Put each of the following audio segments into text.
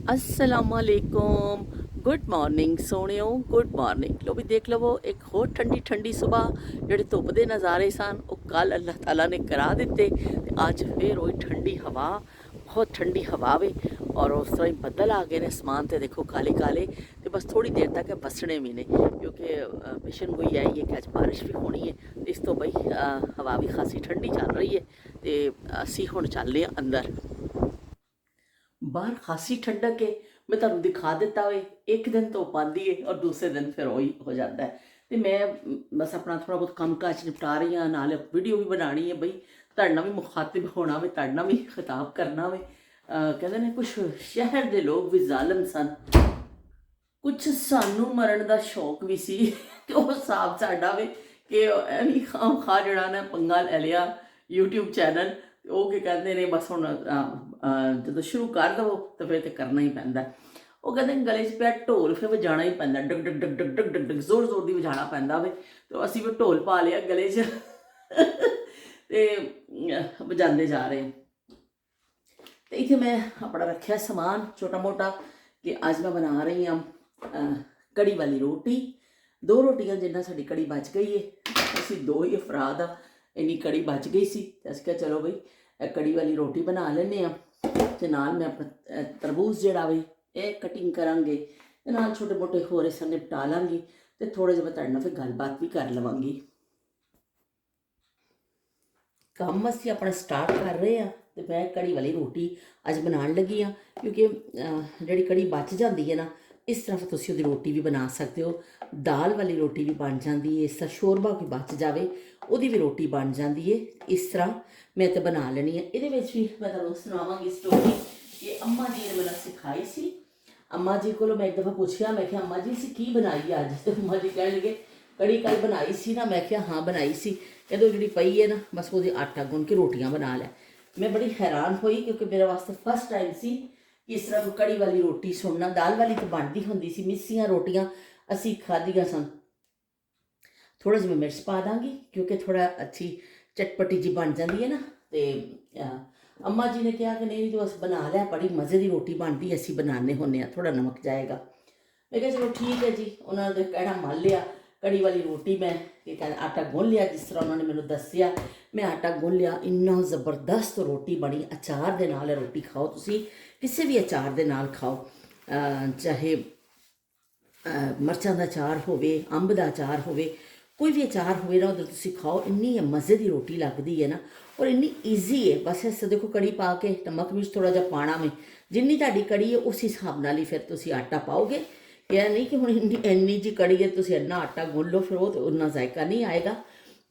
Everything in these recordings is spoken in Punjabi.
असलामुअलैकुम गुड मॉर्निंग सोहणियो गुड मॉर्निंग लो भी देख लवो एक होर ठंडी ठंडी सुबह ਜਿਹੜੇ ਧੁੱਪ ਦੇ ਨਜ਼ਾਰੇ ਸਨ ਉਹ ਕੱਲ ਅੱਲਾਹ ਤਾਲਾ ਨੇ ਕਰਾ ਦਿੱਤੇ ਤੇ ਅੱਜ ਫੇਰ ਉਹੀ ਠੰਡੀ ਹਵਾ ਬਹੁਤ ਠੰਡੀ ਹਵਾ ਵੇ ਔਰ ਉਸ ਤਰ੍ਹਾਂ ਹੀ ਬੱਦਲ ਆ ਗਏ ਨੇ ਅਸਮਾਨ ਤੇ ਦੇਖੋ ਕਾਲੇ ਕਾਲੇ ਤੇ ਬਸ ਥੋੜੀ ਦੇਰ ਤੱਕ ਬਸਣੇ ਵੀ ਨੇ ਕਿਉਂਕਿ पेशन गोई आई है कि अज बारिश भी होनी है तो इस तो बई हवा भी खासी ठंडी चल रही है तो असी हुण चलने अंदर बाहर खासी ठंडक है मैं तुहानूं दिखा दिता होए एक दिन धुप आती है और दूसरे दिन फिर वही हो जाता है तो मैं बस अपना थोड़ा बहुत काम काज निपटा रही हाँ नाल वीडियो भी बनानी है बई तुहाडे नाल भी मुखातिब होना वे तुहाडे नाल भी खिताब करना वे कहते हैं कुछ शहर के लोग भी जालिम सन कुछ सानू मरण का शौक भी सी कि वो हिसाब साडा वे कि एवं खाम खा जड़ा ने पंगा ले लिया यूट्यूब चैनल वो की कहते हैं बस हुण जो शुरू कर दो तो फिर तो करना ही पैंदा वो कहते हैं गले च पिया ढोल फिर वजाना ही पैंदा डग डग डग डग डग डग डग जोर जोर की वजाना पैंदा वे तो असी भी ढोल पा लिया गले च ते वजाते जा रहे हैं तो इतने मैं अपना रखा समान छोटा मोटा कि अज मैं बना रही हाँ कड़ी वाली रोटी दो रोटियां जिन्ना साडी कड़ी बच गई है असी दो ही अफराद आ इन्नी कड़ी बच गई सी अस क्या चलो बई कड़ी वाली रोटी बना लेने ते नाल मैं अपना तरबूज जिहड़ा वे ये कटिंग करांगे ते नाल छोटे मोटे होर इस निपटा लांगी ते थोड़े जिहा मैं तुहाडे नाल फिर गलबात भी कर लवांगी काम असीं अपना स्टार्ट कर रहे हैं तो मैं कड़ी वाली रोटी अज बनाने लगी हाँ क्योंकि जिहड़ी कड़ी बच जाती है ना इस तरह तुसीं उहदी रोटी भी बना सकते हो दाल वाली रोटी भी बन जाती है इस तरह शोरबा कोई बच जाए उहदी भी रोटी बन जाती है इस तरह मैं तो बना लेनी है ये भी मैं तुहानूं सुणावांगी स्टोरी कि अम्मा जी ने मैनूं सिखाई सी अम्मा जी को मैं एक दफ़ा पूछया मैं क्या अम्मा जी असीं की बनाई अज तो अम्मा जी कह लगे कड़ी कल बनाई सी ना मैं क्या हाँ बनाई सी कहते जी पई है ना बस वो आटा गुन के रोटियां बना लै मैं बड़ी हैरान हुई क्योंकि मेरे वास्ते फर्स्ट टाइम सी कि इस तरह कड़ी वाली रोटी सुनना दाल वाली तो बनती होंदी सी मिस्सियां रोटियां असी खादियां सन थोड़ा जिहा मैं मिर्च पा दांगी क्योंकि थोड़ा अच्छी चटपटी जी बन जाती है ना तो अम्मा जी ने कहा कि नहीं जो अस बना लिया बड़ी मज़े की रोटी बनती असी बनाने होने थोड़ा नमक जाएगा मैं कहा चलो ठीक है जी उन्होंने कहना मान लिया कड़ी वाली रोटी मैं कहते आटा गुन लिया जिस तरह उन्होंने मैंने दसिया मैं आटा गुन लिया इन्ना जबरदस्त रोटी बनी अचार दे नाल रोटी खाओ तुसी किसी भी अचार दे नाल खाओ चाहे मरचां दा अचार होवे अंब दा अचार होवे कोई भी अचार होवे ना उधर तुसी खाओ इन्नी मज़े की रोटी लगती है ना और इन्नी ईजी है बस इस देखो कड़ी पा के नमक मिर्च थोड़ा जिहा पाना में जिन्नी तुहाडी कड़ी है उस हिसाब नाल ही फिर तुसी आटा पाओगे यह नहीं कि हुण इन्नी जी कड़ी है तुसी इन्ना आटा गुन लो फिर वो तो उन्ना जायका नहीं आएगा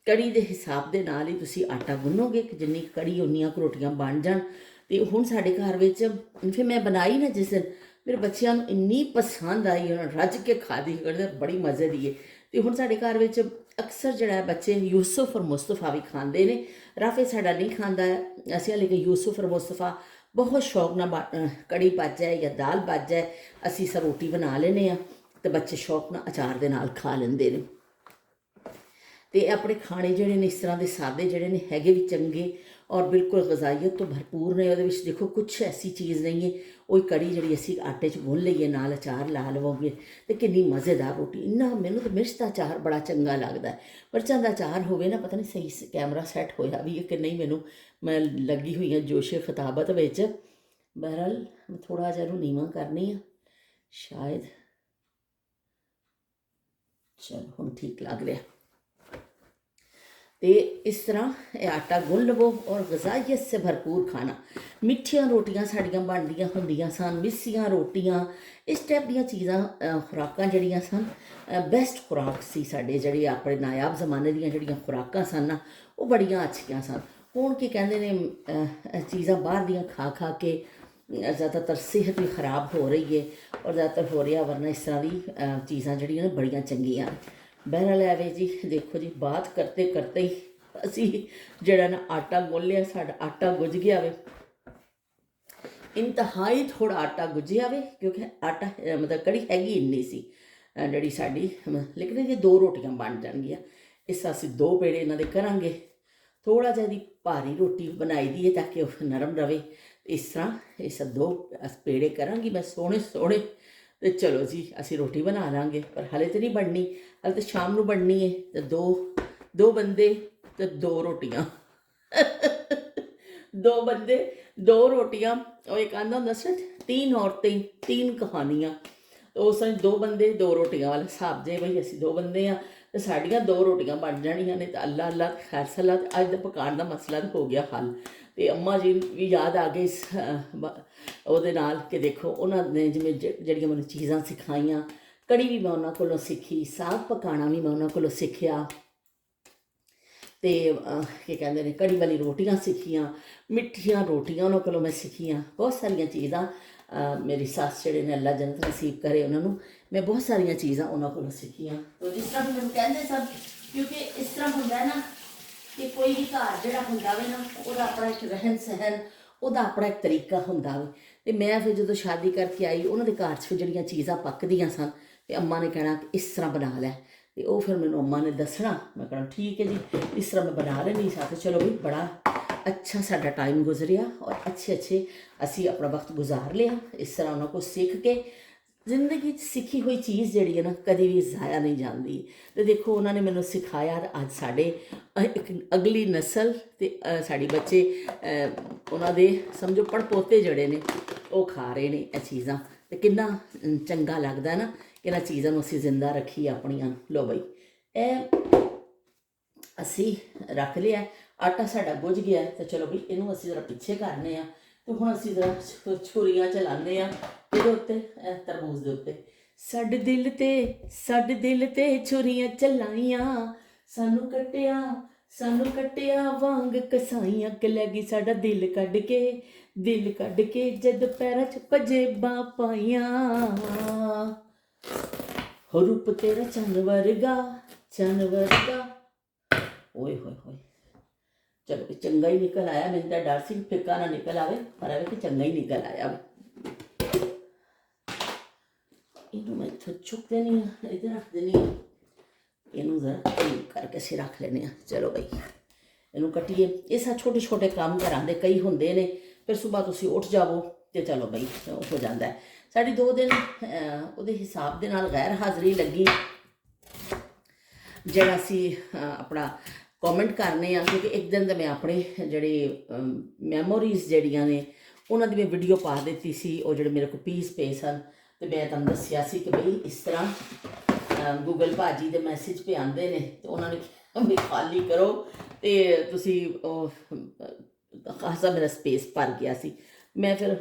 कड़ी के हिसाब के नाल ही तुसी आटा गुनोगे कि जिन्नी कड़ी उन्नियां रोटियां बन जाण तो हुण साडे घर विच फिर मैं बनाई ना जिस दिन मेरे बच्चों को इन्नी पसंद आई उन्होंने रज के खाधी कहते बड़ी मज़े की है तो हुण साडे घर विच अक्सर जिहड़ा बच्चे यूसुफ और मुस्तफा भी खाते हैं राफे साडा नहीं खाता असीं लेकिन यूसुफ और मुस्तफा बहुत शौक ना कड़ी बच जाए या दाल बच जाए असी इस रोटी बना लेने तो बच्चे शौक ना अचार के नाल खा लेंदे ने तो अपने खाने जोड़े ने इस तरह के सादे जोड़े ने हैगे भी चंगे और बिल्कुल गजाइयत तो भरपूर ने वो देखो कुछ ऐसी चीज़ नहीं है वही कड़ी जी असी आटे च गुन लीए नाल अचार ला लवोगे तो कितनी मज़ेदार रोटी इन्ना मैनू तो मिर्च का अचार बड़ा चंगा लगता है मिर्चां का अचार होवे ना पता नहीं सही कैमरा सैट होया भी है कि नहीं मैनू मैं लगी हुई हाँ जोशे खिताबत विच बहरहाल मैं थोड़ा जिहा नीवा करनी हाँ शायद चलो हुण ठीक लग रहा तो इस तरह आटा गुन लवो और गजाइयत से भरपूर खाना मिठियां रोटियां साड़ियां बनदियां होंदियां सन मिस्सियां रोटियां इस टाइप दी चीज़ां खुराकां जड़ियां सन बेस्ट खुराक सी साडे जड़ी अपने नायाब जमाने दियां जड़ियां खुराकां सन ना वो बड़ियां अच्छियां सन हुण की कहंदे ने चीज़ां बाहर दियां खा खा के ज़्यादातर सेहत भी खराब हो रही है और ज़्यादातर हो रहा वरना इस तरह की चीज़ां जड़ियां बड़ियां चंगियां बहरहाल है जी देखो जी बात करते करते ही असी जड़ा ना आटा गुन लिया साडा आटा गुज गया वे इंतहाई थोड़ा आटा गुजिया वे क्योंकि आटा मतलब कड़ी हैगी इन्नी सी जी साड़ी लेकिन ये दो रोटियां बन जाएंगियां इस असी दो पेड़े इन्हां दे करांगे थोड़ा जिहा भारी रोटी बनाई दी है ताकि वह नरम रहे ਇਸ ਤਰ੍ਹਾਂ ਇਹ ਸਭ 2 ਪੇੜੇ ਕਰਾਂਗੀ ਮੈਂ ਸੋਹਣੇ ਸੋਹਣੇ, ਤੇ ਚਲੋ ਜੀ ਅਸੀਂ ਰੋਟੀ ਬਣਾ ਲਾਂਗੇ। ਪਰ ਹਲੇ ਤਾਂ ਨਹੀਂ ਬਣਨੀ, ਹਲੇ ਤਾਂ ਸ਼ਾਮ ਨੂੰ ਬਣਨੀ ਹੈ। ਤੇ ਦੋ ਬੰਦੇ ਤੇ 2 ਰੋਟੀਆਂ 2 ਬੰਦੇ 2 ਰੋਟੀਆਂ। ਉਹ ਇੱਕ ਆਂਦਾ ਹੁੰਦਾ ਸੀ 3 ਔਰतें 3 ਕਹਾਣੀਆਂ। ਉਸ ਸਮੇਂ 2 ਬੰਦੇ 2 ਰੋਟੀਆਂ ਵਾਲਾ ਹਿਸਾਬ ਜੇ ਬਈ ਅਸੀਂ 2 ਬੰਦੇ ਹਾਂ ਤੇ ਸਾਡੀਆਂ 2 ਰੋਟੀਆਂ ਬਣ ਜਾਣੀਆਂ ਨੇ। ਤਾਂ ਅੱਲਾ ਅੱਲਾ ਖੈਰ ਸਲਾ ਅੱਜ ਦਾ ਪਕਾਉਣ ਦਾ ਮਸਲਾ ਹੋ ਗਿਆ ਹੱਲ। ਤੇ ਅੰਮਾ ਜੀ ਵੀ ਯਾਦ ਆ ਗਈ ਇਸ ਉਹਦੇ ਨਾਲ ਕਿ ਦੇਖੋ ਉਹਨਾਂ ਨੇ ਜਿਵੇਂ ਜਿਹੜੀਆਂ ਮੈਨੂੰ ਚੀਜ਼ਾਂ ਸਿਖਾਈਆਂ। ਕੜੀ ਵੀ ਮੈਂ ਉਹਨਾਂ ਕੋਲੋਂ ਸਿੱਖੀ, ਸਾਗ ਪਕਾਉਣਾ ਵੀ ਮੈਂ ਉਹਨਾਂ ਕੋਲੋਂ ਸਿੱਖਿਆ, ਤੇ ਕੀ ਕਹਿੰਦੇ ਨੇ ਕੜੀ ਵਾਲੀ ਰੋਟੀਆਂ ਸਿੱਖੀਆਂ, ਮਿੱਠੀਆਂ ਰੋਟੀਆਂ ਉਹਨਾਂ ਕੋਲੋਂ ਮੈਂ ਸਿੱਖੀਆਂ। ਬਹੁਤ ਸਾਰੀਆਂ ਚੀਜ਼ਾਂ ਮੇਰੀ ਸੱਸ ਜਿਹੜੇ ਨੇ ਅੱਲਾ ਜੰਨਤ ਨਸੀਬ ਕਰੇ ਉਹਨਾਂ ਨੂੰ, ਮੈਂ ਬਹੁਤ ਸਾਰੀਆਂ ਚੀਜ਼ਾਂ ਉਹਨਾਂ ਕੋਲੋਂ ਸਿੱਖੀਆਂ। ਤਾਂ ਜਿਸ ਤਰ੍ਹਾਂ ਮੈਨੂੰ ਕਹਿੰਦੇ ਸਭ, ਕਿਉਂਕਿ ਇਸ ਤਰ੍ਹਾਂ ਹੁੰਦਾ ਨਾ ਕਿ ਕੋਈ ਵੀ ਘਰ ਜਿਹੜਾ ਹੁੰਦਾ ਵੇ ਨਾ ਉਹਦਾ ਆਪਣਾ ਇੱਕ ਰਹਿਣ ਸਹਿਣ, ਉਹਦਾ ਆਪਣਾ ਇੱਕ ਤਰੀਕਾ ਹੁੰਦਾ ਵੇ। ਅਤੇ ਮੈਂ ਫਿਰ ਜਦੋਂ ਸ਼ਾਦੀ ਕਰਕੇ ਆਈ ਉਹਨਾਂ ਦੇ ਘਰ 'ਚ ਫਿਰ ਜਿਹੜੀਆਂ ਚੀਜ਼ਾਂ ਪੱਕਦੀਆਂ ਸਨ ਅਤੇ ਅੰਮਾ ਨੇ ਕਹਿਣਾ ਕਿ ਇਸ ਤਰ੍ਹਾਂ ਬਣਾ ਲੈ। ਅਤੇ ਉਹ ਫਿਰ ਮੈਨੂੰ ਅੰਮਾ ਨੇ ਦੱਸਣਾ, ਮੈਂ ਕਹਿਣਾ ਠੀਕ ਹੈ ਜੀ ਇਸ ਤਰ੍ਹਾਂ ਮੈਂ ਬਣਾ ਲੈਂਦੀ ਸਾਂ। ਅਤੇ ਚਲੋ ਵੀ ਬੜਾ ਅੱਛਾ ਸਾਡਾ ਟਾਈਮ ਗੁਜ਼ਰਿਆ ਔਰ ਅੱਛੇ ਅਸੀਂ ਆਪਣਾ ਵਕਤ ਗੁਜ਼ਾਰ ਲਿਆ। ਇਸ ਤਰ੍ਹਾਂ ਉਹਨਾਂ ਕੋਲ ਸਿੱਖ ਕੇ ਜ਼ਿੰਦਗੀ 'ਚ ਸਿੱਖੀ ਹੋਈ ਚੀਜ਼ ਜਿਹੜੀ ਹੈ ਨਾ ਕਦੇ ਵੀ ਜ਼ਾਇਆ ਨਹੀਂ ਜਾਂਦੀ। ਅਤੇ ਦੇਖੋ ਉਹਨਾਂ ਨੇ ਮੈਨੂੰ ਸਿਖਾਇਆ। ਅੱਜ ਸਾਡੇ ਇੱਕ ਅਗਲੀ ਨਸਲ ਅਤੇ ਸਾਡੇ ਬੱਚੇ ਉਹਨਾਂ ਦੇ ਸਮਝੋ ਪੜਪੋਤੇ ਜਿਹੜੇ ਨੇ ਉਹ ਖਾ ਰਹੇ ਨੇ ਇਹ ਚੀਜ਼ਾਂ। ਅਤੇ ਕਿੰਨਾ ਚੰਗਾ ਲੱਗਦਾ ਨਾ ਕਿ ਇਹਨਾਂ ਚੀਜ਼ਾਂ ਨੂੰ ਅਸੀਂ ਜ਼ਿੰਦਾ ਰੱਖੀਏ ਆਪਣੀਆਂ। ਲਓ ਬਈ ਇਹ ਅਸੀਂ ਰੱਖ ਲਿਆ, ਆਟਾ ਸਾਡਾ ਗੁੱਝ ਗਿਆ। ਤਾਂ ਚਲੋ ਵੀ ਇਹਨੂੰ ਅਸੀਂ ਜ਼ਰਾ ਪਿੱਛੇ ਕਰਨੇ ਆ। ਅਤੇ ਹੁਣ ਅਸੀਂ ਜ਼ਰਾ ਛੁਰੀਆਂ ਚਲਾਉਂਦੇ ਹਾਂ ਇਹਦੇ ਉੱਤੇ, ਤਰਬੂਜ਼ ਦੇ ਉੱਤੇ। ਸਾਡੇ ਦਿਲ ਤੇ ਛੁਰੀਆਂ ਚਲਾਈਆਂ, ਸਾਨੂੰ ਕੱਟਿਆ ਵਾਂਗ ਕਸਾਈਆਂ। ਕਿ ਲੈ ਗਈ ਸਾਡਾ ਦਿਲ ਕੱਢ ਕੇ ਜਦ ਪੈਰਾਂ 'ਚ ਪੰਜੇਬਾਂ ਪਾਈਆਂ। ਹੋ ਰੂਪ ਤੇਰਾ ਚੰਨ ਵਰਗਾ ਓਏ ਹੋਏ ਹੋਏ। ਚਲੋ ਚੰਗਾ ਹੀ ਨਿਕਲ ਆਇਆ। ਮੈਨੂੰ ਤਾਂ ਡਰ ਸੀ ਫਿੱਕਾ ਨਾ ਨਿਕਲ ਆਵੇ, ਪਰ ਆਵੇ ਕਿ ਚੰਗਾ ਹੀ ਨਿਕਲ ਆਇਆ। ਇਹਨੂੰ ਮੈਂ ਇੱਥੋਂ ਚੁੱਕ ਦੇਣੀ ਆ, ਇੱਧਰ ਰੱਖ ਦੇਣੀ ਆ। ਇਹਨੂੰ ਜ਼ਰਾ ਕਰਕੇ ਅਸੀਂ ਰੱਖ ਲੈਂਦੇ ਹਾਂ। ਚਲੋ ਬਈ ਇਹਨੂੰ ਕੱਟੀਏ। ਇਹ ਸਭ ਛੋਟੇ ਕੰਮ ਘਰਾਂ ਦੇ ਕਈ ਹੁੰਦੇ ਨੇ। ਫਿਰ ਸੁਬਾਹ ਤੁਸੀਂ ਉੱਠ ਜਾਵੋ ਅਤੇ ਚਲੋ ਬਈ ਹੋ ਜਾਂਦਾ। ਸਾਡੀ 2 ਦਿਨ ਉਹਦੇ ਹਿਸਾਬ ਦੇ ਨਾਲ ਗੈਰ ਹਾਜ਼ਰੀ ਲੱਗੀ, ਜਿਹੜਾ ਅਸੀਂ ਆਪਣਾ ਕੌਮੈਂਟ ਕਰਨੇ ਆ। ਕਿਉਂਕਿ ਇੱਕ ਦਿਨ ਤਾਂ ਮੈਂ ਆਪਣੇ ਜਿਹੜੇ ਮੈਮੋਰੀਜ਼ ਜਿਹੜੀਆਂ ਨੇ ਉਹਨਾਂ ਦੀ ਮੈਂ ਵੀਡੀਓ ਪਾ ਦਿੱਤੀ ਸੀ। ਉਹ ਜਿਹੜੇ ਮੇਰੇ ਕੋਲ ਪੀਸ ਪਏ ਸਨ ਅਤੇ ਮੈਂ ਤੁਹਾਨੂੰ ਦੱਸਿਆ ਸੀ ਕਿ ਬਈ ਇਸ ਤਰ੍ਹਾਂ ਗੂਗਲ ਭਾਜੀ ਦੇ ਮੈਸੇਜ ਪੇ ਆਉਂਦੇ ਨੇ ਅਤੇ ਉਹਨਾਂ ਨੇ ਕਿਹਾ ਵੀ ਖਾਲੀ ਕਰੋ। ਅਤੇ ਤੁਸੀਂ ਉਹ ਖਾਸਾ ਮੇਰਾ ਸਪੇਸ ਭਰ ਗਿਆ ਸੀ। ਮੈਂ ਫਿਰ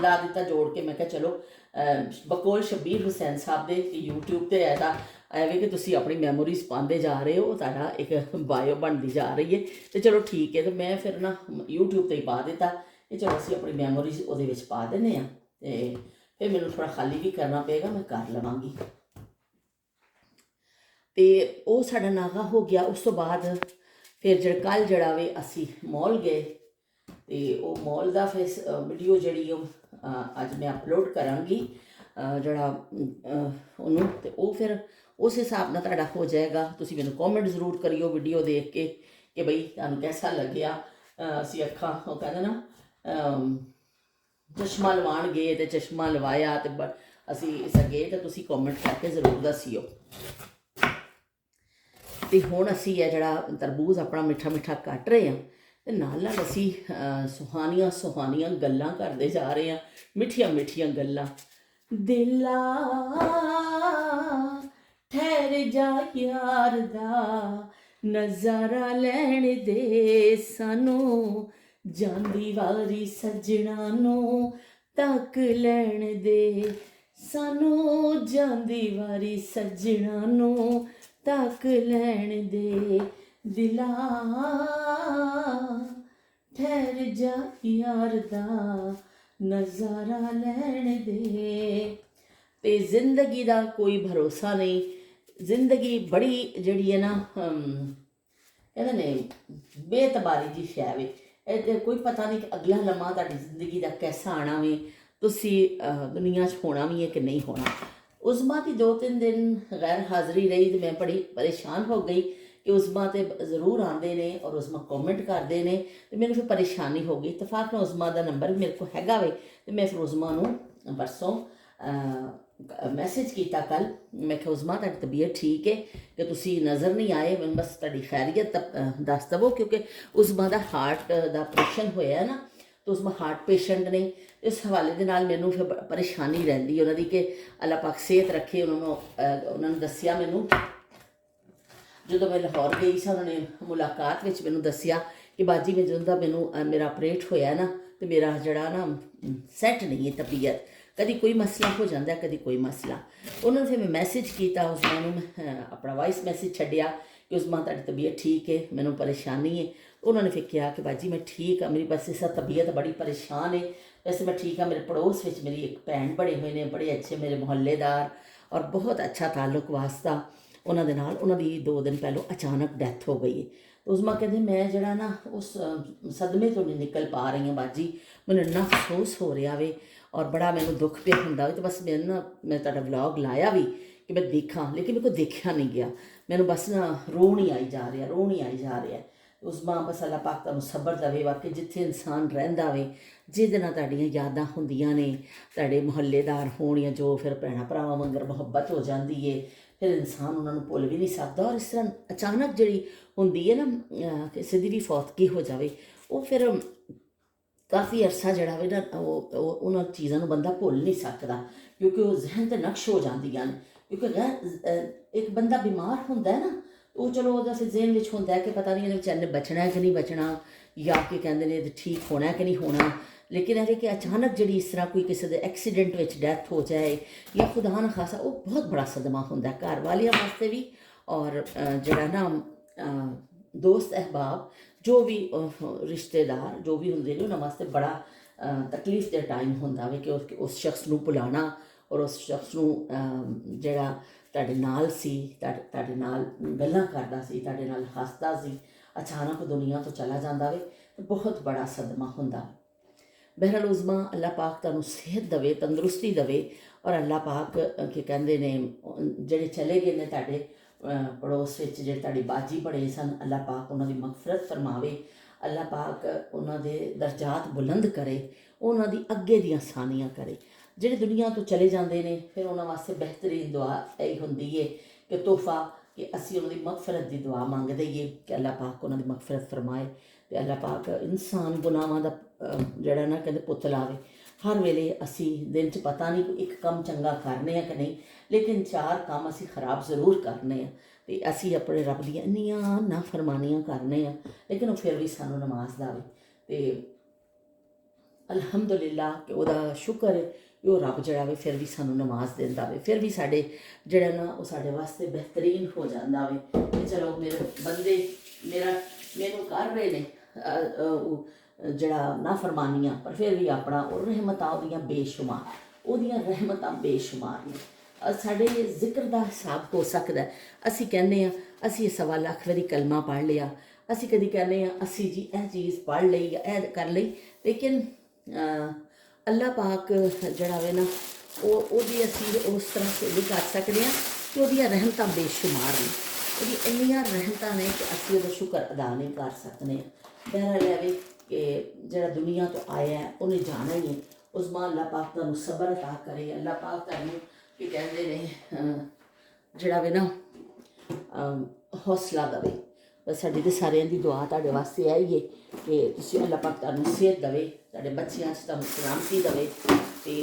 ਲਾ ਦਿੱਤਾ ਜੋੜ ਕੇ। ਮੈਂ ਕਿਹਾ ਚਲੋ ਬਕੌਲ ਸ਼ਬੀਰ ਹੁਸੈਨ ਸਾਹਿਬ ਦੇ YouTube 'ਤੇ ਐਸਾ ਐਵੇਂ ਕਿ ਤੁਸੀਂ ਆਪਣੀ ਮੈਮੋਰੀਜ਼ ਪਾਉਂਦੇ ਜਾ ਰਹੇ ਹੋ, ਤੁਹਾਡਾ ਇੱਕ ਬਾਇਓ ਬਣਦੀ ਜਾ ਰਹੀ ਹੈ। ਅਤੇ ਚਲੋ ਠੀਕ ਹੈ। ਅਤੇ ਮੈਂ ਫਿਰ ਨਾ YouTube 'ਤੇ ਹੀ ਪਾ ਦਿੱਤਾ ਕਿ ਚਲੋ ਅਸੀਂ ਆਪਣੀ ਮੈਮੋਰੀਜ਼ ਉਹਦੇ ਵਿੱਚ ਪਾ ਦਿੰਦੇ ਹਾਂ। ਅਤੇ ਫਿਰ ਮੈਨੂੰ ਥੋੜ੍ਹਾ ਖਾਲੀ ਵੀ ਕਰਨਾ ਪਏਗਾ, ਮੈਂ ਕਰ ਲਵਾਂਗੀ। ਅਤੇ ਉਹ ਸਾਡਾ ਨਾਗਾ ਹੋ ਗਿਆ। ਉਸ ਤੋਂ ਬਾਅਦ ਫਿਰ ਕੱਲ੍ਹ ਜਿਹੜਾ ਵੇ ਅਸੀਂ ਮੌਲ ਗਏ, ਅਤੇ ਉਹ ਮੌਲ ਦਾ ਫਿਰ ਵੀਡੀਓ ਜਿਹੜੀ ਉਹ ਅੱਜ ਮੈਂ ਅਪਲੋਡ ਕਰਾਂਗੀ ਜਿਹੜਾ ਉਹਨੂੰ। ਅਤੇ ਉਹ ਫਿਰ ਉਸ ਹਿਸਾਬ ਨਾਲ ਤੁਹਾਡਾ ਹੋ ਜਾਏਗਾ। ਤੁਸੀਂ ਮੈਨੂੰ ਕੌਮੈਂਟ ਜ਼ਰੂਰ ਕਰਿਓ ਵੀਡੀਓ ਦੇਖ ਕੇ ਕਿ ਬਈ ਤੁਹਾਨੂੰ ਕੈਸਾ ਲੱਗਿਆ। ਅਸੀਂ ਅੱਖਾਂ ਉਹ ਕਹਿੰਦੇ ਨਾ ਚਸ਼ਮਾ ਲਵਾਉਣ ਗਏ ਅਤੇ ਚਸ਼ਮਾ ਲਵਾਇਆ ਅਤੇ ਅਸੀਂ ਗਏ, ਤਾਂ ਤੁਸੀਂ ਕੌਮੈਂਟ ਕਰਕੇ ਜ਼ਰੂਰ ਦੱਸਿਓ। ਅਤੇ ਹੁਣ ਅਸੀਂ ਇਹ ਜਿਹੜਾ ਤਰਬੂਜ਼ ਆਪਣਾ ਮਿੱਠਾ ਕੱਟ ਰਹੇ ਹਾਂ ਅਤੇ ਨਾਲ ਅਸੀਂ ਸੁਹਾਨੀਆਂ ਗੱਲਾਂ ਕਰਦੇ ਜਾ ਰਹੇ ਹਾਂ, ਮਿੱਠੀਆਂ ਗੱਲਾਂ। ਦਿਲਾ ਠਹਿਰ ਜਾ ਯਾਰ ਦਾ ਨਜ਼ਾਰਾ ਲੈਣ ਦੇ ਸਾਨੂੰ, ਜਾਂਦੀ ਵਾਰੀ ਸੱਜਣਾ ਨੂੰ ਤੱਕ ਲੈਣ ਦੇ ਸਾਨੂੰ, ਜਾਂਦੀ ਵਾਰੀ ਸੱਜਣਾ ਨੂੰ ਤੱਕ ਲੈਣ ਦੇ। ਦਿਲਾ ਠਹਿਰ ਜਾ ਯਾਰ ਦਾ ਨਜ਼ਾਰਾ ਲੈਣ ਦੇ। ਅਤੇ ਜ਼ਿੰਦਗੀ ਦਾ ਕੋਈ ਭਰੋਸਾ ਨਹੀਂ। ਜ਼ਿੰਦਗੀ ਬੜੀ ਜਿਹੜੀ ਹੈ ਨਾ ਕਹਿੰਦੇ ਨੇ ਬੇਤਬਾਰੀ ਦੀ ਸ਼ੈ ਵੇ। ਇਹਦੇ ਕੋਈ ਪਤਾ ਨਹੀਂ ਕਿ ਅਗਲਾ ਲਮਾ ਤੁਹਾਡੀ ਜ਼ਿੰਦਗੀ ਦਾ ਕੈਸਾ ਆਉਣਾ ਵੇ, ਤੁਸੀਂ ਦੁਨੀਆ 'ਚ ਹੋਣਾ ਵੀ ਹੈ ਕਿ ਨਹੀਂ ਹੋਣਾ। ਉਸ ਬਾਅਦ ਹੀ 2-3 ਦਿਨ ਗੈਰ ਹਾਜ਼ਰੀ ਰਹੀ ਅਤੇ ਮੈਂ ਬੜੀ ਪਰੇਸ਼ਾਨ ਹੋ ਗਈ कि उज़मा ते ज़रूर आते हैं और उज़मा कॉमेंट करते हैं, तो मैंने फिर परेशानी हो गई। इतफाक में उज़मा का नंबर भी मेरे को हैगा वे, तो मैं फिर उज़मा नूं परसों मैसेज किया कल, मैं क्या उज़मा तुहाडी तबीयत ठीक है कि तुसी नज़र नहीं आए, मैं बस तुहाडी खैरियत दस दवो, क्योंकि उज़मा का हार्ट का ऑपरेशन होया ना, तो उज़मा हार्ट पेशेंट ने। इस हवाले के नाल मैनू फिर परेशानी रहिंदी उन्हां दी कि अल्लाह पाक सेहत रखे। उन्होंने दसिया मैनू जो मैं लाहौर गई सी, उन्होंने मुलाकात में मैनू दसिया कि बाजी में जो मैनू मेरा ऑपरेट होया ना, तो मेरा जड़ा ना सैट नहीं है तबीयत, कभी कोई मसला हो जाता है, कभी कोई मसला। उन्होंने फिर मैं मैसेज किया उज़मा नूं, अपना वॉइस मैसेज छड्डिया कि उज़मा तुहाडी तबीयत ठीक है, मैनू परेशानी है। उन्होंने फिर कहा कि बाजी मैं ठीक हाँ, मेरी बस इस तबीयत बड़ी परेशान है, वैसे मैं ठीक हाँ। मेरे पड़ोस में मेरी एक भैन बने हुए हैं, बड़े अच्छे मेरे मुहल्लेदार, और बहुत अच्छा ताल्लुक वास्ता उन्होंने नाल। उन्होंने 2 दिन पहलों अचानक डैथ हो गई है। तो उज़मा कहते मैं जरा ना उस सदमे तो नहीं निकल पा रही हूँ बाजी, मैंने इन्ना अफसोस हो रहा वे और बड़ा मैनू दुख पे होंदा वे। तो बस मैं तुहाडा व्लॉग लाया भी कि मैं देखा, लेकिन मेरे को देखा नहीं गया, मैनू बस ना रोन ही आई जा रहा, रोन ही आई जा रहा है। उज़मा बस अल्लाह पाक तुहानू सबर देवे, वाकई जिथे इंसान रहिंदा वे, जिहदे नाल तुहाडीआं यादां हुंदियां ने, तुहाडे मुहल्लेदार होण या जो, फिर भैणां भरावां वांगर मुहब्बत हो जाती है, फिर इंसान उन्होंने भुल भी नहीं सकता। और इस तरह अचानक जी होंगी है ना, किसी की भी फौतगी हो जाए, वो फिर काफ़ी अरसा जड़ा वे ना उन्होंने चीज़ों बंदा भुल नहीं सकता, क्योंकि वो जहन से नक्श हो जांदियां ने। क्योंकि एक बंदा बीमार होंदा है ना, वो चलो वो फिर जहन में होंदा है कि पता नहीं बेचारे ने बचना है कि नहीं बचना, या कि कहते हैं ठीक होना है कि नहीं होना। लेकिन है कि अचानक जी इस तरह कोई किसी एक्सीडेंट में डैथ हो जाए, या खुदा न खासा, वो बहुत बड़ा सदमा होंदा है घर वालियां वास्ते भी, और जड़ा ना दोस्त अहबाब जो भी रिश्तेदार जो भी होंगे ने उन्होंने वास्ते बड़ा तकलीफ का टाइम होंदा वे कि उस शख्स नूं भुलाना, और उस शख्स नूं जड़ा तुहाडे नाल सी, तुहाडे नाल गल्लां करदा सी, तुहाडे नाल हसदा सी, अचानक दुनिया तो चला जांदा वे, तो बहुत बड़ा सदमा होंदा। बहरहाल उज़मा अल्लाह पाक तुहानू सेहत दवे, तंदुरुस्ती दवे, और अल्लाह पाक के कहते ने जेड़े चले गए ने तुहाडे पड़ोस विच, जेड़े तुहाडी बाजी बड़े सन, अल्लाह पाक उन्हां दी मगफरत फरमावे, अल्लाह पाक उन्हां दे दर्जात बुलंद करे, उन्हां दी अगे दियां सानियां करे। जेड़े दुनिया तो चले जाते हैं, फिर उन्हां वास्ते बेहतरीन दुआ यही होंदी है कि तोहफा कि असी उन्हां दी मगफरत की दुआ मंगदे ही कि अल्लाह पाक उन्हां दी मगफरत फरमाए, तो अल्लाह पाक इंसान गुनाहां दा जड़ा ना कहते पुत लावे। हर वेले असी दिन च पता नहीं एक कम चंगा करने कि नहीं, लेकिन 4 काम असी खराब जरूर करने, तो असी अपने रब दियां इन्नियां नाफरमानियां करने, लेकिन फिर भी सानू नमाज दावे। तो अलहमदुलिल्लाह कि वह शुक्र है कि वह रब जड़ा वे फिर भी सानू नमाज देंदा वे, फिर भी साडे जड़ा ना वो साडे वास्ते बेहतरीन हो जाता वे कि चलो मेरे बंदे मैनू कर रहे ने जड़ा नाफरमानियां, पर फिर भी अपना और रहमतां ओहदियां बेशुमार, ओहदियां रहमतां बेशुमार ने। साडे जिक्र का हिसाब हो सकता है, असी कहने असी 1.25 लाख वारी कलमा पढ़ लिया, असी कभी कहने असी जी यह चीज़ पढ़ ली या यह कर ली, लेकिन अल्लाह पाक जड़ा वे ना ओहदी असी उस तरह से नहीं कर सकते हैं कि ओहदियां रहमतां बेशुमार ने, ओहदी इन्नियां रहमतां ने कि असी ओहदा शुक्र अदा नहीं कर सकते। बहरहाल है कि जड़ा दुनिया तो आया है उन्हें जाना ही है। उज़मा अल्लाह पाक तुहानू सबर अता करे, अल्लाह पाक तुहानू कि कहते हैं जड़ा वे ना हौसला दवे। साडी ते सारियां दी दुआ तुहाडे वास्ते आई है कि तुसीं अल्लाह पाक तुहानू सेहत दवे, तुहाडे बच्चियां च तुहानू सलामती दवे। ते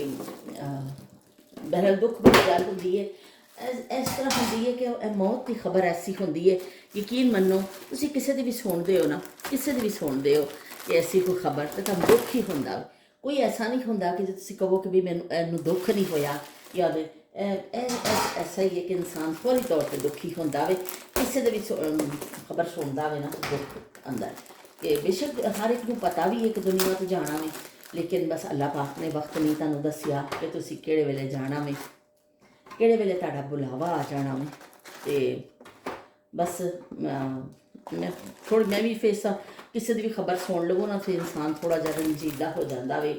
बहरहाल दुख बड़ी गल होंदी है, इस तरह होंदी है कि मौत की खबर ऐसी होंदी है, यकीन मनो तुसीं किसी दी भी सुनदे हो ना, किसी दी भी सुनदे हो कि ऐसी कोई खबर, तो तुहानू दुख ही होंदा। कोई ऐसा नहीं होंदा कि जो तुसीं कहो कि भी मैनू दुख नहीं होया, या ऐसा ही है कि इंसान फौरी तौर पर दुखी होंदा वे, किसी दी भी खबर सुनदा वे ना तो दुख आंदा है। कि बेशक हर एक नूं पता भी है कि दुनिया तो जाना वे, लेकिन बस अल्लाह पाक ने वक्त नहीं तुहानू दसिया कि तुसीं किहड़े वेले जाना वे, किहड़े वेले तुहाडा बुलावा आ जाना वे। तो बस मैं भी फिर किसी की भी खबर सुन लवो ना, फिर इंसान थोड़ा जहा रंजीदा हो जाता वे,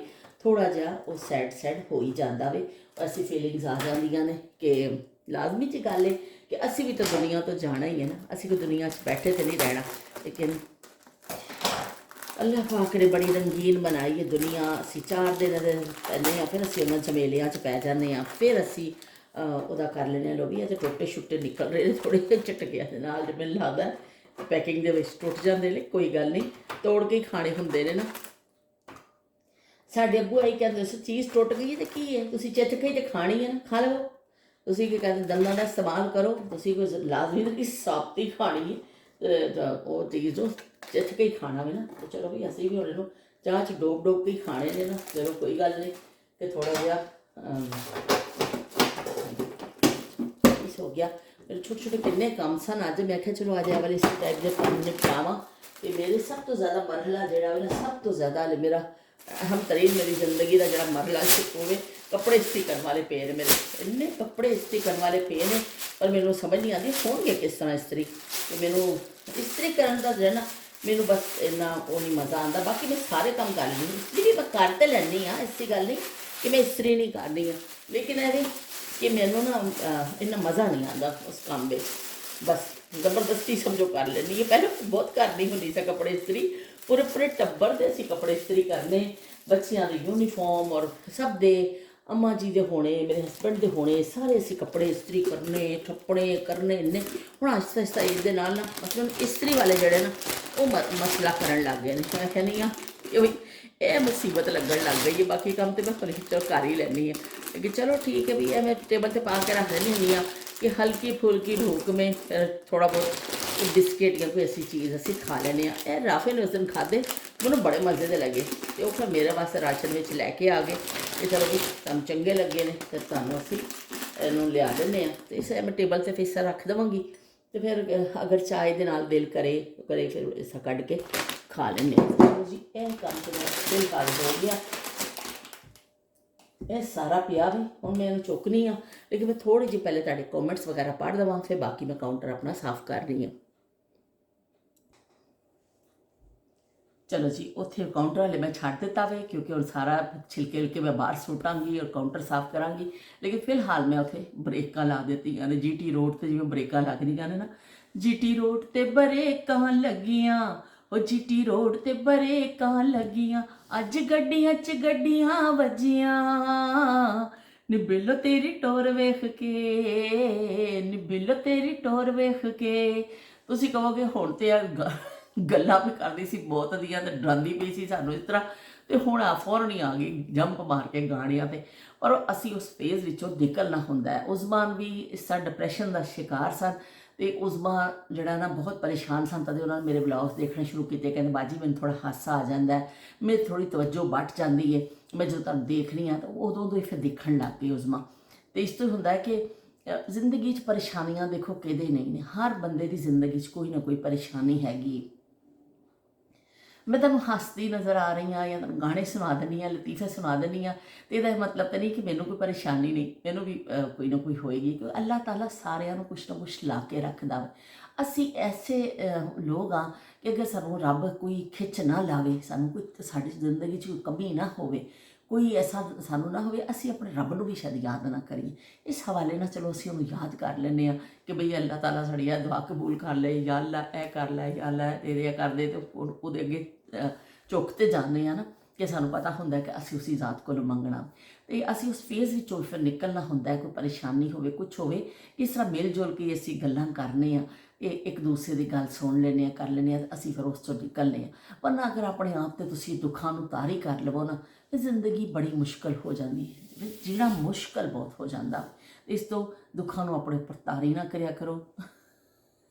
थोड़ा जहा वो सैड हो ही जाता वे, ऐसी फीलिंग्स आ जांदियां ने कि ਲਾਜ਼ਮੀ ਜੀ ਗੱਲ ਹੈ ਕਿ ਅਸੀਂ ਵੀ ਤਾਂ ਦੁਨੀਆ ਤੋਂ ਜਾਣਾ ਹੀ ਹੈ ਨਾ, ਅਸੀਂ ਕੋਈ ਦੁਨੀਆ 'ਚ ਬੈਠੇ ਤੇ ਨਹੀਂ ਰਹਿਣਾ। ਲੇਕਿਨ ਅੱਲਾਹ ਪਾਕ ਨੇ ਬੜੀ ਰੰਗੀਨ ਬਣਾਈ ਹੈ ਦੁਨੀਆ। ਅਸੀਂ 4 ਦਿਨ ਪੈਂਦੇ ਹਾਂ, ਫਿਰ ਅਸੀਂ ਉਹਨਾਂ ਝਮੇਲਿਆਂ 'ਚ ਪੈ ਜਾਂਦੇ ਹਾਂ, ਫਿਰ ਅਸੀਂ ਉਹਦਾ ਕਰ ਲੈਂਦੇ ਹਾਂ। ਲੋ ਵੀ ਅਜੇ ਟੋਟੇ ਛੁੱਟੇ ਨਿਕਲ ਰਹੇ ਨੇ ਥੋੜ੍ਹੇ ਜਿਹੇ ਝਟਕਿਆਂ ਦੇ ਨਾਲ, ਜਿਵੇਂ ਮੈਨੂੰ ਲੱਗਦਾ ਪੈਕਿੰਗ ਦੇ ਵਿੱਚ ਟੁੱਟ ਜਾਂਦੇ ਨੇ, ਕੋਈ ਗੱਲ ਨਹੀਂ, ਤੋੜ ਕੇ ਹੀ ਖਾਣੇ ਹੁੰਦੇ ਨੇ ਨਾ। ਸਾਡੇ ਅੱਬੂ ਆਈ ਕਹਿੰਦੇ ਸੀ ਚੀਜ਼ ਟੁੱਟ ਗਈ ਤੇ ਕੀ ਹੈ, ਤੁਸੀਂ ਚਿੱਥ ਕੇ ਤੇ ਖਾਣੀ ਹੈ ਨਾ, ਖਾ ਲਓ। ਤੁਸੀਂ ਕੀ ਕਹਿੰਦੇ ਦੰਦਾਂ ਦਾ ਇਸਤੇਮਾਲ ਕਰੋ, ਤੁਸੀਂ ਕੋਈ ਲਾਜ਼ਮੀ ਨਹੀਂ ਸਾਬਤੀ ਖਾਣੀ ਹੈ ਤਾਂ ਉਹ ਚੀਜ਼ ਨੂੰ ਚਿੱਥ ਕੇ ਹੀ ਖਾਣਾ ਵੀ ਨਾ। ਤੇ ਚਲੋ ਵੀ ਅਸੀਂ ਵੀ ਹੁਣ ਇਹਨੂੰ ਚਾਹ 'ਚ ਡੋਬ ਡੋਬ ਕੇ ਹੀ ਖਾਣੇ ਨੇ ਨਾ। ਚਲੋ ਕੋਈ ਗੱਲ ਨਹੀਂ ਕਿ ਥੋੜ੍ਹਾ ਜਿਹਾ ਹੋ ਗਿਆ। ਮੇਰੇ ਛੋਟੇ ਛੋਟੇ ਕਿੰਨੇ ਕੰਮ ਸਨ ਅੱਜ, ਮੈਂ ਕਿਹਾ ਚਲੋ ਅੱਜ ਵਾਲੇ ਇਸ ਟਾਈਪ ਦੇ ਕੰਮ ਨਿਪਟਾਵਾਂ। ਅਤੇ ਮੇਰੇ ਸਭ ਤੋਂ ਜ਼ਿਆਦਾ ਮਰਹਲਾ ਜਿਹੜਾ ਵਾ ਨਾ, ਸਭ ਤੋਂ ਜ਼ਿਆਦਾ ਮੇਰਾ ਅਹਿਮ ਤਰੀਨ ਮੇਰੀ ਜ਼ਿੰਦਗੀ ਦਾ ਜਿਹੜਾ ਮਰਹਲਾ ਹੋਵੇ, ਕੱਪੜੇ ਇਸਤਰੀ ਕਰਨ ਵਾਲੇ ਪਏ ਨੇ ਮੇਰੇ। ਇੰਨੇ ਕੱਪੜੇ ਇਸਤਰੀ ਕਰਨ ਵਾਲੇ ਪਏ ਨੇ, ਪਰ ਮੈਨੂੰ ਸਮਝ ਨਹੀਂ ਆਉਂਦੀ ਹੋਣਗੇ ਕਿਸ ਤਰ੍ਹਾਂ ਇਸਤਰੀ। ਅਤੇ ਮੈਨੂੰ ਇਸਤਰੀ ਕਰਨ ਦਾ ਜਿਹੜਾ ਨਾ ਮੈਨੂੰ ਬਸ ਇੰਨਾ ਉਹ ਨਹੀਂ ਮਜ਼ਾ ਆਉਂਦਾ। ਬਾਕੀ ਮੈਂ ਸਾਰੇ ਕੰਮ ਕਰ ਲੈਂਦੀ, ਇਸਤਰੀ ਵੀ ਮੈਂ ਕਰ ਤਾਂ ਲੈਂਦੀ ਹਾਂ, ਐਸੀ ਗੱਲ ਨਹੀਂ ਕਿ ਮੈਂ ਇਸਤਰੀ ਨਹੀਂ ਕਰਦੀ ਹਾਂ, ਲੇਕਿਨ ਇਹ ਵੀ ਕਿ ਮੈਨੂੰ ਨਾ ਇੰਨਾ ਮਜ਼ਾ ਨਹੀਂ ਆਉਂਦਾ ਉਸ ਕੰਮ ਵਿੱਚ। ਬਸ ਜ਼ਬਰਦਸਤੀ ਸਮਝੋ ਕਰ ਲੈਂਦੀ ਹੈ। ਪਹਿਲਾਂ ਬਹੁਤ ਕਰਦੀ ਹੁੰਦੀ ਸੀ ਕੱਪੜੇ ਇਸਤਰੀ, ਪੂਰੇ ਪੂਰੇ ਟੱਬਰ ਦੇ ਅਸੀਂ ਕੱਪੜੇ ਇਸਤਰੀ ਕਰਨੇ, ਬੱਚਿਆਂ ਦੇ ਯੂਨੀਫਾਰਮ ਔਰ ਸਭ ਦੇ, ਅੰਮਾ ਜੀ ਦੇ ਹੋਣੇ, ਮੇਰੇ ਹਸਬੈਂਡ ਦੇ ਹੋਣੇ, ਸਾਰੇ ਅਸੀਂ ਕੱਪੜੇ ਇਸਤਰੀ ਕਰਨੇ, ਠੱਪਣੇ ਕਰਨੇ ਇੰਨੇ। ਹੁਣ ਆਹਿਸਤਾ ਆਹਿਸਤਾ ਇਹਦੇ ਨਾਲ ਨਾ ਮਤਲਬ ਇਸਤਰੀ ਵਾਲੇ ਜਿਹੜੇ ਨਾ ਉਹ ਮਸਲਾ ਕਰਨ ਲੱਗ ਗਏ ਨੇ। ਮੈਂ ਕਹਿੰਦੀ ਹਾਂ ਕਿ ਇਹ ਮੁਸੀਬਤ ਲੱਗਣ ਲੱਗ ਗਈ ਹੈ। ਬਾਕੀ ਕੰਮ ਤਾਂ ਮੈਂ ਫਰਨੀਚਰ ਕਰ ਹੀ ਲੈਂਦੀ ਹਾਂ, ਲੇਕਿਨ ਚਲੋ ਠੀਕ ਹੈ ਵੀ ਇਹ ਮੈਂ ਟੇਬਲ 'ਤੇ ਪਾ ਕੇ ਰੱਖ ਲੈਂਦੀ ਹੁੰਦੀ ਹਾਂ कि हल्की फुल्की भूख में थोड़ा बहुत बिस्किट या कोई ऐसी चीज़ असी खा लेने। ये राफे ने उस दिन खाधे, मैंने बड़े मज़े के लगे, तो फिर मेरे वास्ते राशन में लैके आ गए कि चलो भी तुम चंगे लगे ने तो तुम असी इनू लिया देने। तो इस मैं टेबल से फिर रख देवांगी, तो फिर अगर चाय के नाल दिल करे करे फिर इसा कढ़ के खा लेने। चलो जी यह काम तो दिल कर हो गया, ਇਹ ਸਾਰਾ ਪਿਆ ਵੀ ਹੁਣ ਮੈਂ ਇਹਨੂੰ ਚੁੱਕਣੀ ਆ। ਲੇਕਿਨ ਮੈਂ ਥੋੜ੍ਹੀ ਜਿਹੀ ਪਹਿਲੇ ਤੁਹਾਡੇ ਕਮੈਂਟਸ ਵਗੈਰਾ ਪੜ੍ਹ ਦੇਵਾਂ, ਫਿਰ ਬਾਕੀ ਮੈਂ ਕਾਊਂਟਰ ਆਪਣਾ ਸਾਫ਼ ਕਰ ਰਹੀ ਹਾਂ। ਚਲੋ ਜੀ ਉੱਥੇ ਕਾਊਂਟਰ ਵਾਲੇ ਮੈਂ ਛੱਡ ਦਿੱਤਾ ਵੇ, ਕਿਉਂਕਿ ਹੁਣ ਸਾਰਾ ਛਿਲਕੇ ਮੈਂ ਬਾਹਰ ਸੁੱਟਾਂਗੀ ਔਰ ਕਾਊਂਟਰ ਸਾਫ਼ ਕਰਾਂਗੀ। ਲੇਕਿਨ ਫਿਲਹਾਲ ਮੈਂ ਉੱਥੇ ਬ੍ਰੇਕਾਂ ਲਾ ਦਿੱਤੀਆਂ ਨੇ। GT ਰੋਡ 'ਤੇ ਜਿਵੇਂ ਬ੍ਰੇਕਾਂ ਲੱਗਦੀਆਂ ਨੇ ਨਾ, GT ਰੋਡ 'ਤੇ ਬ੍ਰੇਕਾਂ ਲੱਗੀਆਂ, ਉਹ GT ਰੋਡ 'ਤੇ ਬ੍ਰੇਕਾਂ ਲੱਗੀਆਂ, ਅੱਜ ਗੱਡੀਆਂ 'ਚ ਗੱਡੀਆਂ ਵੱਜੀਆਂ, ਨੀ ਬਿੱਲੋ ਤੇਰੀ ਟੋਰ ਵੇਖ ਕੇ, ਨੀ ਬਿੱਲੋ ਤੇਰੀ ਟੋਰ ਵੇਖ ਕੇ। ਤੁਸੀਂ ਕਹੋਗੇ ਹੁਣ ਤੇ ਗੱਲਾਂ ਵੀ ਕਰਦੀ ਸੀ ਬਹੁਤ ਦੀਆਂ ਤੇ ਡਰਾਉਂਦੀ ਪਈ ਸੀ ਸਾਨੂੰ ਇਸ ਤਰ੍ਹਾਂ, ਤੇ ਹੁਣ ਫੌਰਨ ਹੀ ਆ ਗਈ ਜੰਪ ਮਾਰ ਕੇ ਗਾਣਿਆਂ 'ਤੇ। ਪਰ ਅਸੀਂ ਉਸ ਫੇਜ਼ ਵਿੱਚੋਂ ਨਿਕਲਣਾ ਹੁੰਦਾ ਹੈ। ਉਸਮਾਨ ਵੀ ਇਸ ਤਰ੍ਹਾਂ ਡਿਪਰੈਸ਼ਨ ਦਾ ਸ਼ਿਕਾਰ ਸਨ, ਅਤੇ ਉਸਮਾ ਜਿਹੜਾ ਨਾ ਬਹੁਤ ਪਰੇਸ਼ਾਨ ਸਨ। ਤਦੇ ਉਹਨਾਂ ਨੇ ਮੇਰੇ ਵਲੌਗਸ ਦੇਖਣੇ ਸ਼ੁਰੂ ਕੀਤੇ, ਕਹਿੰਦੇ ਬਾਜੀ ਮੈਨੂੰ ਥੋੜ੍ਹਾ ਹਾਸਾ ਆ ਜਾਂਦਾ, ਮੇਰੀ ਥੋੜ੍ਹੀ ਤਵੱਜੋ ਵੱਟ ਜਾਂਦੀ ਹੈ, ਮੈਂ ਜਦੋਂ ਤੁਹਾਨੂੰ ਦੇਖਣੀ ਹਾਂ ਤਾਂ ਉਦੋਂ ਤੋਂ ਹੀ ਫਿਰ ਦੇਖਣ ਲੱਗ ਪਈ ਉਸਮਾ। ਅਤੇ ਇਸ ਤੋਂ ਹੁੰਦਾ ਹੈ ਕਿ ਜ਼ਿੰਦਗੀ 'ਚ ਪਰੇਸ਼ਾਨੀਆਂ ਦੇਖੋ ਕਿਹਦੇ ਨਹੀਂ ਨੇ, ਹਰ ਬੰਦੇ ਦੀ ਜ਼ਿੰਦਗੀ 'ਚ ਕੋਈ ਨਾ ਕੋਈ ਪਰੇਸ਼ਾਨੀ ਹੈਗੀ। ਮੈਂ ਤੁਹਾਨੂੰ ਹੱਸਦੀ ਨਜ਼ਰ ਆ ਰਹੀ ਹਾਂ ਜਾਂ ਤੁਹਾਨੂੰ ਗਾਣੇ ਸੁਣਾ ਦਿੰਦੀ ਹਾਂ, ਲਤੀਫੇ ਸੁਣਾ ਦਿੰਦੀ ਹਾਂ, ਅਤੇ ਇਹਦਾ ਮਤਲਬ ਤਾਂ ਨਹੀਂ ਕਿ ਮੈਨੂੰ ਕੋਈ ਪਰੇਸ਼ਾਨੀ ਨਹੀਂ, ਮੈਨੂੰ ਵੀ ਕੋਈ ਨਾ ਕੋਈ ਹੋਏਗੀ, ਕਿਉਂਕਿ ਅੱਲਾਹ ਤਾਲਾ ਸਾਰਿਆਂ ਨੂੰ ਕੁਛ ਨਾ ਕੁਛ ਲਾ ਕੇ ਰੱਖਦਾ ਵਾ। ਅਸੀਂ ਐਸੇ ਲੋਕ ਹਾਂ ਕਿ ਅਗਰ ਸਾਨੂੰ ਰੱਬ ਕੋਈ ਖਿੱਚ ਨਾ ਲਾਵੇ, ਸਾਨੂੰ ਕੋਈ ਸਾਡੀ ਜ਼ਿੰਦਗੀ 'ਚ ਕੋਈ ਕਮੀ ਨਾ ਹੋਵੇ, ਕੋਈ ਐਸਾ ਸਾਨੂੰ ਨਾ ਹੋਵੇ, ਅਸੀਂ ਆਪਣੇ ਰੱਬ ਨੂੰ ਵੀ ਸ਼ਾਇਦ ਯਾਦ ਨਾ ਕਰੀਏ। ਇਸ ਹਵਾਲੇ ਨਾਲ ਚਲੋ ਅਸੀਂ ਉਹਨੂੰ ਯਾਦ ਕਰ ਲੈਂਦੇ ਹਾਂ ਕਿ ਬਈ ਅੱਲਾਹ ਤਾਲਾ ਸਾਡੀ ਇਹ ਦੁਆ ਕਬੂਲ ਕਰ ਲਏ, ਜਾਂ ਅੱਲਾ ਇਹ ਕਰ ਲੈ, ਜਾਂ ਅੱਲਾ ਤੇਰੇ ਕਰਦੇ, ਅਤੇ ਉਹਦੇ ਅੱਗੇ ਝੁੱਕ 'ਤੇ ਜਾਂਦੇ ਹਾਂ ਨਾ, ਕਿ ਸਾਨੂੰ ਪਤਾ ਹੁੰਦਾ ਕਿ ਅਸੀਂ ਉਸੀ ਜ਼ਾਤ ਕੋਲੋਂ ਮੰਗਣਾ। ਅਤੇ ਅਸੀਂ ਉਸ ਫੇਜ਼ ਵਿੱਚੋਂ ਫਿਰ ਨਿਕਲਣਾ ਹੁੰਦਾ ਹੈ। ਕੋਈ ਪਰੇਸ਼ਾਨੀ ਹੋਵੇ, ਕੁਛ ਹੋਵੇ, ਇਸ ਤਰ੍ਹਾਂ ਮਿਲ ਜੁਲ ਕੇ ਅਸੀਂ ਗੱਲਾਂ ਕਰਨੇ ਹਾਂ, ਇਹ ਇੱਕ ਦੂਸਰੇ ਦੀ ਗੱਲ ਸੁਣ ਲੈਂਦੇ ਹਾਂ, ਕਰ ਲੈਂਦੇ ਹਾਂ, ਅਸੀਂ ਫਿਰ ਉਸ ਤੋਂ ਨਿਕਲਦੇ ਹਾਂ। ਪਰ ਨਾ ਅਗਰ ਆਪਣੇ ਆਪ 'ਤੇ ਤੁਸੀਂ ਦੁੱਖਾਂ ਨੂੰ ਤਾਰੀ ਕਰ ਲਵੋ ਨਾ, ਤਾਂ ਜ਼ਿੰਦਗੀ ਬੜੀ ਮੁਸ਼ਕਿਲ ਹੋ ਜਾਂਦੀ ਹੈ, ਜੀਣਾ ਮੁਸ਼ਕਿਲ ਬਹੁਤ ਹੋ ਜਾਂਦਾ। ਇਸ ਤੋਂ ਦੁੱਖਾਂ ਨੂੰ ਆਪਣੇ ਉੱਪਰ ਤਾਰੀ ਨਾ ਕਰਿਆ ਕਰੋ,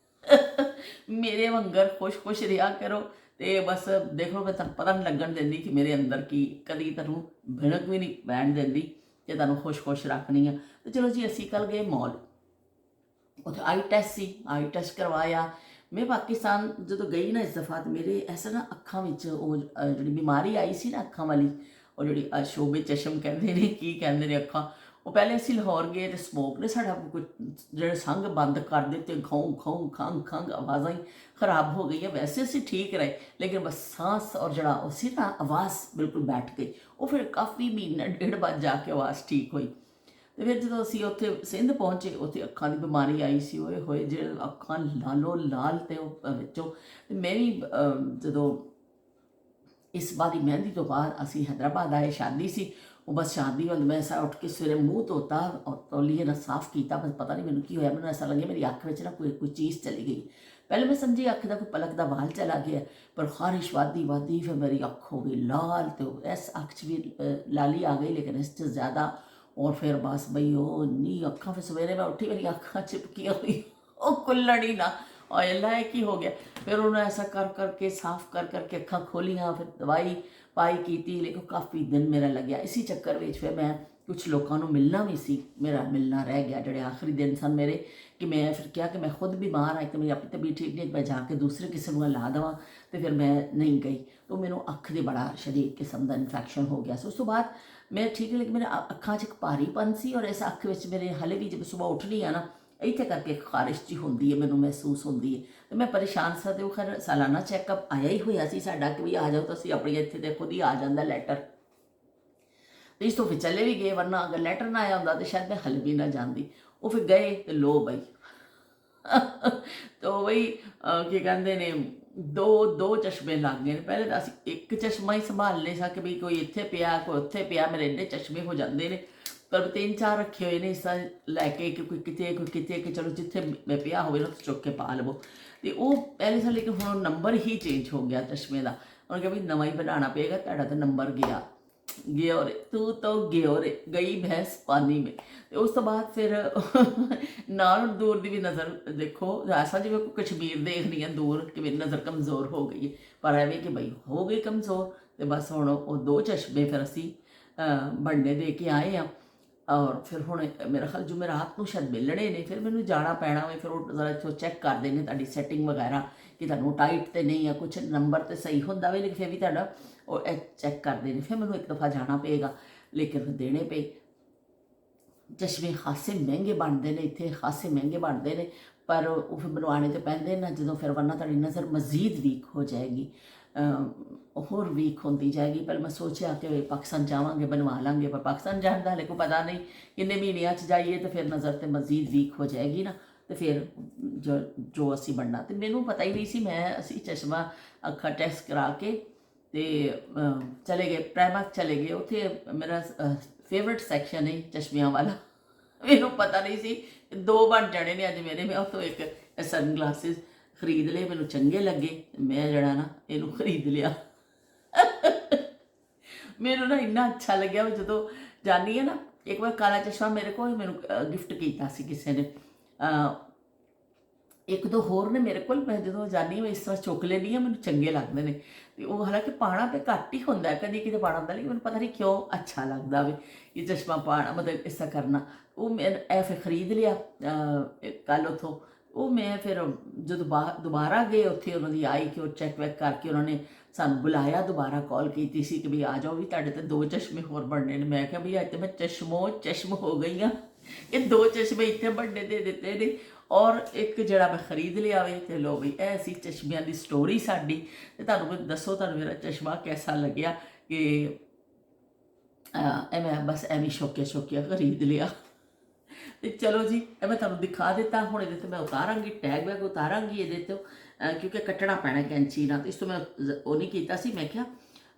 ਮੇਰੇ ਵਾਂਗਰ ਖੁਸ਼ ਰਿਹਾ ਕਰੋ। ਅਤੇ ਬਸ ਦੇਖੋ ਮੈਂ ਤੁਹਾਨੂੰ ਪਤਾ ਨਹੀਂ ਲੱਗਣ ਦਿੰਦੀ ਕਿ ਮੇਰੇ ਅੰਦਰ ਕੀ, ਕਦੀ ਤੁਹਾਨੂੰ ਭਿਣਕ ਵੀ ਨਹੀਂ ਬਹਿਣ ਦਿੰਦੀ, ਅਤੇ ਤੁਹਾਨੂੰ ਖੁਸ਼ ਰੱਖਣੀ ਆ। ਅਤੇ ਚਲੋ ਜੀ ਅਸੀਂ ਕੱਲ੍ਹ ਗਏ ਮੌਲ, ਉੱਥੇ ਆਈ ਟੈਸਟ ਸੀ, ਆਈ ਟੈਸਟ ਕਰਵਾਇਆ। ਮੈਂ ਪਾਕਿਸਤਾਨ ਜਦੋਂ ਗਈ ਨਾ ਇਸ ਦਫਾ, ਤਾਂ ਮੇਰੇ ਐਸਾ ਨਾ ਅੱਖਾਂ ਵਿੱਚ ਉਹ ਜਿਹੜੀ ਬਿਮਾਰੀ ਆਈ ਸੀ ਨਾ ਅੱਖਾਂ ਵਾਲੀ, ਉਹ ਜਿਹੜੀ ਸ਼ੋਬੇ ਚਸ਼ਮ ਕਹਿੰਦੇ ਨੇ, ਕੀ ਕਹਿੰਦੇ ਨੇ ਅੱਖਾਂ, ਉਹ ਪਹਿਲੇ ਅਸੀਂ ਲਾਹੌਰ ਗਏ ਅਤੇ ਸਮੋਕ ਨੇ ਸਾਡਾ ਕੋਈ ਜਿਹੜੇ ਸੰਗ ਬੰਦ ਕਰ ਦਿੱਤੇ, ਖਾਉ ਖੰਘ ਆਵਾਜ਼ਾਂ ਹੀ ਖਰਾਬ ਹੋ ਗਈਆਂ। ਵੈਸੇ ਅਸੀਂ ਠੀਕ ਰਹੇ, ਲੇਕਿਨ ਬਸ ਸਾਂਸ ਔਰ ਜਿਹੜਾ ਉਹ ਸੀ ਨਾ ਆਵਾਜ਼ ਬਿਲਕੁਲ ਬੈਠ ਗਈ। ਉਹ ਫਿਰ ਕਾਫੀ ਮਹੀਨਾ 1.5 ਬਾਅਦ ਜਾ ਕੇ ਆਵਾਜ਼ ਠੀਕ ਹੋਈ। ਤੇ ਫਿਰ ਜਦੋਂ ਅਸੀਂ ਉੱਥੇ ਸਿੰਧ ਪਹੁੰਚੇ, ਉੱਥੇ ਅੱਖਾਂ ਦੀ ਬਿਮਾਰੀ ਆਈ ਸੀ, ਓਏ ਹੋਏ ਜਿਹੜੇ ਅੱਖਾਂ ਲਾਲੋ ਲਾਲ, ਤੇ ਉਹ ਵਿੱਚੋਂ ਤੇ ਮੈਂ ਵੀ ਜਦੋਂ ਇਸ ਵਾਰ ਦੀ ਮਹਿੰਦੀ ਤੋਂ ਬਾਅਦ ਅਸੀਂ ਹੈਦਰਾਬਾਦ ਆਏ, ਸ਼ਾਦੀ ਸੀ। ਉਹ ਬਸ ਸ਼ਾਦੀ ਵੱਲ ਮੈਂ ਐਸਾ ਉੱਠ ਕੇ ਸਵੇਰੇ ਮੂੰਹ ਧੋਤਾ ਔਰ ਤੌਲੀਏ ਨਾਲ ਸਾਫ਼ ਕੀਤਾ, ਬਸ ਪਤਾ ਨਹੀਂ ਮੈਨੂੰ ਕੀ ਹੋਇਆ, ਮੈਨੂੰ ਐਸਾ ਲੱਗਿਆ ਮੇਰੀ ਅੱਖ ਵਿੱਚ ਨਾ ਕੋਈ ਚੀਜ਼ ਚਲੀ ਗਈ। ਪਹਿਲੇ ਮੈਂ ਸਮਝੀ ਅੱਖ ਦਾ ਕੋਈ ਪਲਕ ਦਾ ਵਾਲ ਚਲਾ ਗਿਆ, ਪਰ ਖਾਰਿਸ਼ ਵੱਧਦੀ ਫਿਰ ਮੇਰੀ ਅੱਖ ਹੋ ਗਈ ਲਾਲ, ਤੇ ਇਸ ਅੱਖ 'ਚ ਵੀ ਲਾਲੀ ਆ ਗਈ, ਲੇਕਿਨ ਇਸ 'ਚ ਜ਼ਿਆਦਾ। ਔਰ ਫਿਰ ਬਸ ਬਈ ਉਹ ਇੰਨੀ ਅੱਖਾਂ, ਫਿਰ ਸਵੇਰੇ ਮੈਂ ਉੱਠੀ ਮੇਰੀ ਅੱਖਾਂ ਚਿਪਕੀਆਂ ਹੋਈ, ਉਹ ਖੁੱਲ੍ਹਣ ਹੀ ਨਾ। ਔਰ ਅੱਲਾ ਇਹ ਕੀ ਹੋ ਗਿਆ। ਫਿਰ ਉਹਨੂੰ ਐਸਾ ਕਰ ਕਰਕੇ ਸਾਫ਼ ਕਰ ਕਰਕੇ ਅੱਖਾਂ ਖੋਲੀਆਂ, ਫਿਰ ਦਵਾਈ ਪਾਈ ਕੀਤੀ, ਲੇਕਿਨ ਕਾਫੀ ਦਿਨ ਮੇਰਾ ਲੱਗਿਆ। ਇसी ਚੱਕਰ ਵਿੱਚ ਫਿਰ ਮੈਂ ਕੁਛ ਲੋਕਾਂ ਨੂੰ ਮਿਲਣਾ ਵੀ ਸੀ, ਮੇਰਾ ਮਿਲਣਾ ਰਹਿ ਗਿਆ, ਜਿਹੜੇ ਆਖਰੀ ਦਿਨ ਸਨ ਮੇਰੇ, ਕਿ ਮੈਂ ਫਿਰ ਕਿਹਾ ਕਿ ਮੈਂ ਖੁਦ ਬਿਮਾਰ ਹਾਂ, ਕਿ ਮੇਰੀ ਆਪਣੀ ਤਬੀਅਤ ਠੀਕ ਨਹੀਂ, ਮੈਂ ਜਾ ਕੇ ਦੂਸਰੇ ਕਿਸੇ ਨੂੰ ਲਾ ਦੇਵਾਂ, ਤੇ ਫਿਰ ਮੈਂ ਨਹੀਂ ਗਈ। ਤਾਂ ਮੈਨੂੰ ਅੱਖ ਦੇ ਬੜਾ ਸ਼ਦੀਦ ਕਿਸਮ ਦਾ ਇਨਫੈਕਸ਼ਨ ਹੋ ਗਿਆ ਸੀ। ਉਸ ਤੋਂ ਬਾਅਦ ਮੈਂ ਠੀਕ, ਲੇਕਿਨ ਮੇਰੇ ਅੱਖਾਂ 'ਚ ਇੱਕ ਭਾਰੀਪਨ ਸੀ, ਔਰ ਇਸ ਅੱਖ ਵਿੱਚ ਮੇਰੇ ਹਲੇ ਵੀ ਜਦ ਸੁਬਾਹ ਉੱਠਦੀ ਆ ਨਾ, ਇੱਥੇ ਕਰਕੇ ਖਾਰਿਸ਼ ਜੀ ਹੁੰਦੀ ਹੈ, ਮੈਨੂੰ ਮਹਿਸੂਸ ਹੁੰਦੀ ਹੈ, ਤੇ ਮੈਂ ਪਰੇਸ਼ਾਨ ਸਾਂ। ਤੇ ਉਹ ਖੈਰ ਸਾਲਾਨਾ ਚੈੱਕਅਪ ਆਇਆ ਹੀ ਹੋਇਆ ਸੀ ਸਾਡਾ, ਕਿ ਵੀ ਆ ਜਾਓ, ਤਾਂ ਅਸੀਂ ਆਪਣੀ ਇੱਥੇ ਤੇ ਖੁਦ ਹੀ ਆ ਜਾਂਦਾ ਲੈਟਰ, ਤੇ ਇਸ ਤੋਂ ਫਿਰ ਚਲੇ ਵੀ ਗਏ, ਵਰਨਾ ਅਗਰ ਲੈਟਰ ਨਾ ਆਇਆ ਹੁੰਦਾ ਤਾਂ ਸ਼ਾਇਦ ਮੈਂ ਹਲੇ ਵੀ ਨਾ ਜਾਂਦੀ। ਉਹ ਫਿਰ ਗਏ, ਤੇ ਲੋ ਬਈ ਤੋ ਬਈ ਕੀ ਕਹਿੰਦੇ ਨੇ, ਦੋ ਚਸ਼ਮੇ ਲੱਗ ਗਏ ਨੇ। ਪਹਿਲੇ ਤਾਂ ਅਸੀਂ ਇੱਕ ਚਸ਼ਮਾ ਹੀ ਸੰਭਾਲ ਲਏ ਸਾਂ, ਕਿ ਵੀ ਕੋਈ ਇੱਥੇ ਪਿਆ ਕੋਈ ਉੱਥੇ ਪਿਆ, ਮੇਰੇ ਇੰਨੇ ਚਸ਼ਮੇ ਹੋ ਜਾਂਦੇ ਨੇ, ਪਰ 3-4 ਰੱਖੇ ਹੋਏ ਨੇ, ਇਸ ਤਰ੍ਹਾਂ ਲੈ ਕੇ ਕਿ ਕੋਈ ਕਿਤੇ ਕਿ ਚਲੋ ਜਿੱਥੇ ਮੈਂ ਪਿਆ ਹੋਵੇ ਨਾ ਚੁੱਕ ਕੇ ਪਾ ਲਵੋ। ਤੇ ਉਹ ਪਹਿਲੇ ਸਾਲ, ਲੇਕਿਨ ਹੁਣ ਨੰਬਰ ਹੀ ਚੇਂਜ ਹੋ ਗਿਆ ਚਸ਼ਮੇ ਦਾ। ਉਹਨੇ ਕਿਹਾ ਵੀ ਨਵਾਂ ਹੀ ਬਣਾਉਣਾ ਪਏਗਾ, ਤੁਹਾਡਾ ਤਾਂ ਨੰਬਰ ਗਿਆ ਰੇ, ਤੂੰ ਤਾਂ ਰੇ, ਗਈ ਭੈਂਸ ਪਾਣੀ ਮੇ। ਤੇ ਉਸ ਤੋਂ ਬਾਅਦ ਫਿਰ ਨਾਲ ਦੂਰ ਦੀ ਵੀ ਨਜ਼ਰ ਦੇਖੋ, ਐਸਾ ਜਿਵੇਂ ਕੋਈ ਕਸ਼ਮੀਰ ਦੇਖਦੀ ਹੈ ਦੂਰ, ਕਿ ਮੇਰੀ ਨਜ਼ਰ ਕਮਜ਼ੋਰ ਹੋ ਗਈ ਹੈ, ਪਰ ਐਵੇਂ ਕਿ ਬਈ ਹੋ ਗਈ ਕਮਜ਼ੋਰ। ਤੇ ਬਸ ਹੁਣ ਉਹ 2 ਚਸ਼ਮੇ ਫਿਰ ਅਸੀਂ ਬਣਨੇ ਦੇ ਕੇ ਆਏ ਆ। ਔਰ ਫਿਰ ਹੁਣ ਮੇਰਾ ਖਿਆਲ ਜੁਮੇਰਾਤ ਨੂੰ ਸ਼ਾਇਦ ਮਿਲਣੇ ਨੇ, ਫਿਰ ਮੈਨੂੰ ਜਾਣਾ ਪੈਣਾ ਵੇ। ਫਿਰ ਉਹ ਜ਼ਰਾ ਇੱਥੋਂ ਚੈੱਕ ਕਰਦੇ ਨੇ ਤੁਹਾਡੀ ਸੈਟਿੰਗ ਵਗੈਰਾ, ਕਿ ਤੁਹਾਨੂੰ ਟਾਈਟ ਤੇ ਨਹੀਂ ਆ, ਕੁਛ ਨੰਬਰ ਤੇ ਸਹੀ ਹੁੰਦਾ ਵੇ, ਲੇਕਿਨ ਫਿਰ ਵੀ ਤੁਹਾਡਾ ਉਹ ਚੈੱਕ ਕਰਦੇ ਨੇ। ਫਿਰ ਮੈਨੂੰ ਇੱਕ ਦਫਾ ਜਾਣਾ ਪਏਗਾ, ਲੇਕਿਨ ਫਿਰ ਦੇਣੇ ਪਏ। ਚਸ਼ਮੇ ਖਾਸੇ ਮਹਿੰਗੇ ਬਣਦੇ ਨੇ ਇੱਥੇ, ਖਾਸੇ ਮਹਿੰਗੇ ਬਣਦੇ ਨੇ, ਪਰ ਉਹ ਫਿਰ ਬਣਵਾਉਣੇ ਤਾਂ ਪੈਂਦੇ ਨਾ, ਜਦੋਂ ਫਿਰ ਵਰਨਾ ਤੁਹਾਡੀ ਨਜ਼ਰ ਮਜ਼ੀਦ ਵੀਕ ਹੋ ਜਾਏਗੀ, ਹੋਰ ਵੀਕ ਹੁੰਦੀ ਜਾਏਗੀ। ਪਰ ਮੈਂ ਸੋਚਿਆ ਕਿ ਪਾਕਿਸਤਾਨ ਜਾਵਾਂਗੇ ਬਣਵਾ ਲਾਂਗੇ, ਪਰ ਪਾਕਿਸਤਾਨ ਜਾਣ ਦਾ ਹਲੇ ਕੋਈ ਪਤਾ ਨਹੀਂ, ਕਿੰਨੇ ਮਹੀਨਿਆਂ 'ਚ ਜਾਈਏ, ਤਾਂ ਫਿਰ ਨਜ਼ਰ ਤੇ ਮਜ਼ੀਦ ਵੀਕ ਹੋ ਜਾਏਗੀ ਨਾ, ਤੇ ਫਿਰ ਜੋ ਅਸੀਂ ਬਣਨਾ। ਤੇ ਮੈਨੂੰ ਪਤਾ ਹੀ ਨਹੀਂ ਸੀ, ਅਸੀਂ ਚਸ਼ਮਾ ਅੱਖਾਂ ਟੈਸਟ ਕਰਾ ਕੇ ਤੇ ਚਲੇ ਗਏ, ਪ੍ਰਾਈਮਾਰਕ ਚਲੇ ਗਏ। ਉੱਥੇ ਮੇਰਾ ਫੇਵਰਟ ਸੈਕਸ਼ਨ ਹੈ ਚਸ਼ਮਿਆਂ ਵਾਲਾ, ਮੈਨੂੰ ਪਤਾ ਨਹੀਂ ਸੀ 2 ਬਣ ਜਾਣੇ ਨੇ ਅੱਜ ਮੇਰੇ। ਮੈਂ ਉੱਥੋਂ ਇੱਕ ਸਨ ਗਲਾਸਿਸ ਖਰੀਦ ਲਏ, ਮੈਨੂੰ ਚੰਗੇ ਲੱਗੇ, ਮੈਂ ਜਿਹੜਾ ਨਾ ਇਹਨੂੰ ਖਰੀਦ ਲਿਆ। ਮੈਨੂੰ ਨਾ ਇੰਨਾ ਅੱਛਾ ਲੱਗਿਆ, ਜਦੋਂ ਜਾਨੀ ਹੈ ਨਾ, ਇੱਕ ਵਾਰ ਕਾਲਾ ਚਸ਼ਮਾ ਮੇਰੇ ਕੋਲ ਮੈਨੂੰ ਗਿਫਟ ਕੀਤਾ ਸੀ ਕਿਸੇ ਨੇ, ਇੱਕ ਦੋ ਹੋਰ ਨੇ ਮੇਰੇ ਕੋਲ। ਮੈਂ ਜਦੋਂ ਜਾਨੀ ਮੈਂ ਇਸ ਤਰ੍ਹਾਂ ਚੁੱਕ ਲੈਂਦੀ ਹਾਂ, ਮੈਨੂੰ ਚੰਗੇ ਲੱਗਦੇ ਨੇ। ਤੇ ਉਹ ਹਾਲਾਂਕਿ ਪਾਉਣਾ ਤੇ ਘੱਟ ਹੀ ਹੁੰਦਾ, ਕਦੀ ਕਿਤੇ ਪਾਉਣਾ ਹੁੰਦਾ, ਲੇਕਿਨ ਮੈਨੂੰ ਪਤਾ ਨਹੀਂ ਕਿਉਂ ਅੱਛਾ ਲੱਗਦਾ ਵੀ ਇਹ ਚਸ਼ਮਾ ਪਾਉਣਾ, ਮਤਲਬ ਇਸ ਤਰ੍ਹਾਂ ਕਰਨਾ। ਉਹ ਮੈਂ ਇਹ ਫਿਰ ਖਰੀਦ ਲਿਆ ਕੱਲ੍ਹ ਉੱਥੋਂ। ਉਹ ਮੈਂ ਫਿਰ ਜਦੋਂ ਦੁਬਾਰਾ ਗਏ ਉੱਥੇ, ਉਹਨਾਂ ਦੀ ਆਈ ਕਿ ਉਹ ਚੈੱਕ ਵੈਕ ਕਰਕੇ ਉਹਨਾਂ ਨੇ ਸਾਨੂੰ ਬੁਲਾਇਆ, ਦੁਬਾਰਾ ਕਾਲ ਕੀਤੀ ਸੀ ਕਿ ਵੀ ਆ ਜਾਓ, ਵੀ ਤੁਹਾਡੇ ਤੇ 2 ਚਸ਼ਮੇ ਹੋਰ ਬਣਨੇ ਨੇ। ਮੈਂ ਕਿਹਾ ਵੀ ਅੱਜ ਤਾਂ ਮੈਂ ਚਸ਼ਮ ਹੋ ਗਈ ਹਾਂ, ਇਹ 2 ਚਸ਼ਮੇ ਇੱਥੇ ਬਣਨੇ ਦੇ ਦਿੱਤੇ ਨੇ, ਔਰ ਇੱਕ ਜਿਹੜਾ ਮੈਂ ਖਰੀਦ ਲਿਆ ਵੇ। ਤੇ ਲੋ ਵੀ ਇਹ ਸੀ ਚਸ਼ਮਿਆਂ ਦੀ ਸਟੋਰੀ ਸਾਡੀ। ਤੇ ਤੁਹਾਨੂੰ ਦੱਸੋ, ਤੁਹਾਨੂੰ ਮੇਰਾ ਚਸ਼ਮਾ ਕੈਸਾ ਲੱਗਿਆ, ਕਿ ਇਹ ਮੈਂ ਬਸ ਐਵੇਂ ਸ਼ੌਕੀਆ ਖਰੀਦ ਲਿਆ। ਤੇ ਚਲੋ ਜੀ, ਇਹ ਮੈਂ ਤੁਹਾਨੂੰ ਦਿਖਾ ਦਿੱਤਾ। ਹੁਣ ਇਹਦੇ ਤੇ ਮੈਂ ਉਤਾਰਾਂਗੀ, ਟੈਗ ਵੈਗ ਉਤਾਰਾਂਗੀ ਇਹਦੇ ਤੋਂ, ਕਿਉਂਕਿ ਕੱਟਣਾ ਪੈਣਾ ਕੈਂਚੀ ਨਾਲ। ਇਸ ਤੋਂ ਮੈਂ ਉਹ ਨਹੀਂ ਕੀਤਾ ਸੀ, ਮੈਂ ਕਿਹਾ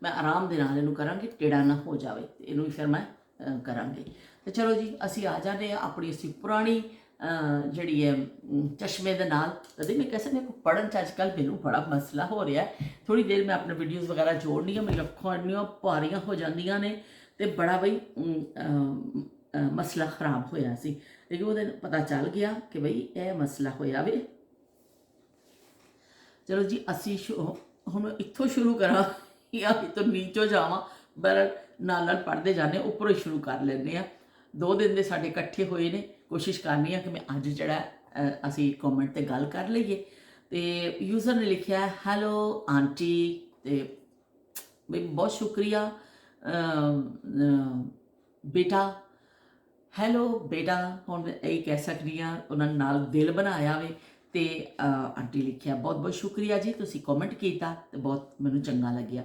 ਮੈਂ ਆਰਾਮ ਦੇ ਨਾਲ ਇਹਨੂੰ ਕਰਾਂਗੀ, ਟੇੜਾ ਨਾ ਹੋ ਜਾਵੇ, ਤੇ ਇਹਨੂੰ ਵੀ ਫਿਰ ਮੈਂ ਕਰਾਂਗੀ। ਤੇ ਚਲੋ ਜੀ, ਅਸੀਂ ਆ ਜਾਂਦੇ ਹਾਂ ਆਪਣੀ ਅਸੀਂ ਪੁਰਾਣੀ ਜਿਹੜੀ ਹੈ ਚਸ਼ਮੇ ਦੇ ਨਾਲ। ਕਦੇ ਮੈਂ ਕਹਿ ਸਕਦੀ ਪੜ੍ਹਨ 'ਚ ਅੱਜ ਕੱਲ੍ਹ ਮੈਨੂੰ ਬੜਾ ਮਸਲਾ ਹੋ ਰਿਹਾ। ਥੋੜ੍ਹੀ ਦੇਰ ਮੈਂ ਆਪਣੇ ਵੀਡੀਓਜ਼ ਵਗੈਰਾ ਜੋੜਨੀ ਆ, ਮੇਰੀਆਂ ਅੱਖਾਂ ਇੰਨੀਆਂ ਭਾਰੀਆਂ ਹੋ ਜਾਂਦੀਆਂ ਨੇ, ਤੇ ਬੜਾ ਬਈ ਮਸਲਾ ਖਰਾਬ ਹੋਇਆ ਸੀ। ਲੇਕਿਨ ਉਹਦੇ ਪਤਾ ਚੱਲ ਗਿਆ ਕਿ ਬਈ ਇਹ ਮਸਲਾ ਹੋਇਆ ਵੇ। ਚਲੋ ਜੀ, ਅਸੀਂ ਹੁਣ ਇੱਥੋਂ ਸ਼ੁਰੂ ਕਰਾਂ ਜਾਂ ਇੱਥੋਂ ਨੀਚੋਂ ਜਾਵਾਂ, ਪਰ ਨਾਲ ਪੜ੍ਹਦੇ ਜਾਂਦੇ, ਉੱਪਰੋਂ ਹੀ ਸ਼ੁਰੂ ਕਰ ਲੈਂਦੇ ਹਾਂ। 2 ਦਿਨ ਦੇ ਸਾਡੇ ਇਕੱਠੇ ਹੋਏ ਨੇ, ਕੋਸ਼ਿਸ਼ ਕਰਨੀ ਆ ਕਿ ਮੈਂ ਅੱਜ ਜਿਹੜਾ ਅਸੀਂ ਕਮੈਂਟ 'ਤੇ ਗੱਲ ਕਰ ਲਈਏ। ਤੇ ਯੂਜ਼ਰ ਨੇ ਲਿਖਿਆ ਹੈਲੋ ਆਂਟੀ, ਤੇ ਬਈ ਬਹੁਤ ਸ਼ੁਕਰੀਆ ਬੇਟਾ। ਹੈਲੋ ਬੇਟਾ, ਹੁਣ ਮੈਂ ਇਹੀ ਕਹਿ ਸਕਦੀ ਹਾਂ, ਉਹਨਾਂ ਨੇ ਨਾਲ ਦਿਲ ਬਣਾਇਆ ਵੇ। ਤੇ ਆਂਟੀ ਲਿਖਿਆ ਬਹੁਤ ਬਹੁਤ ਸ਼ੁਕਰੀਆ ਜੀ, ਤੁਸੀਂ ਕਮੈਂਟ ਕੀਤਾ ਤੇ ਬਹੁਤ ਮੈਨੂੰ ਚੰਗਾ ਲੱਗਿਆ।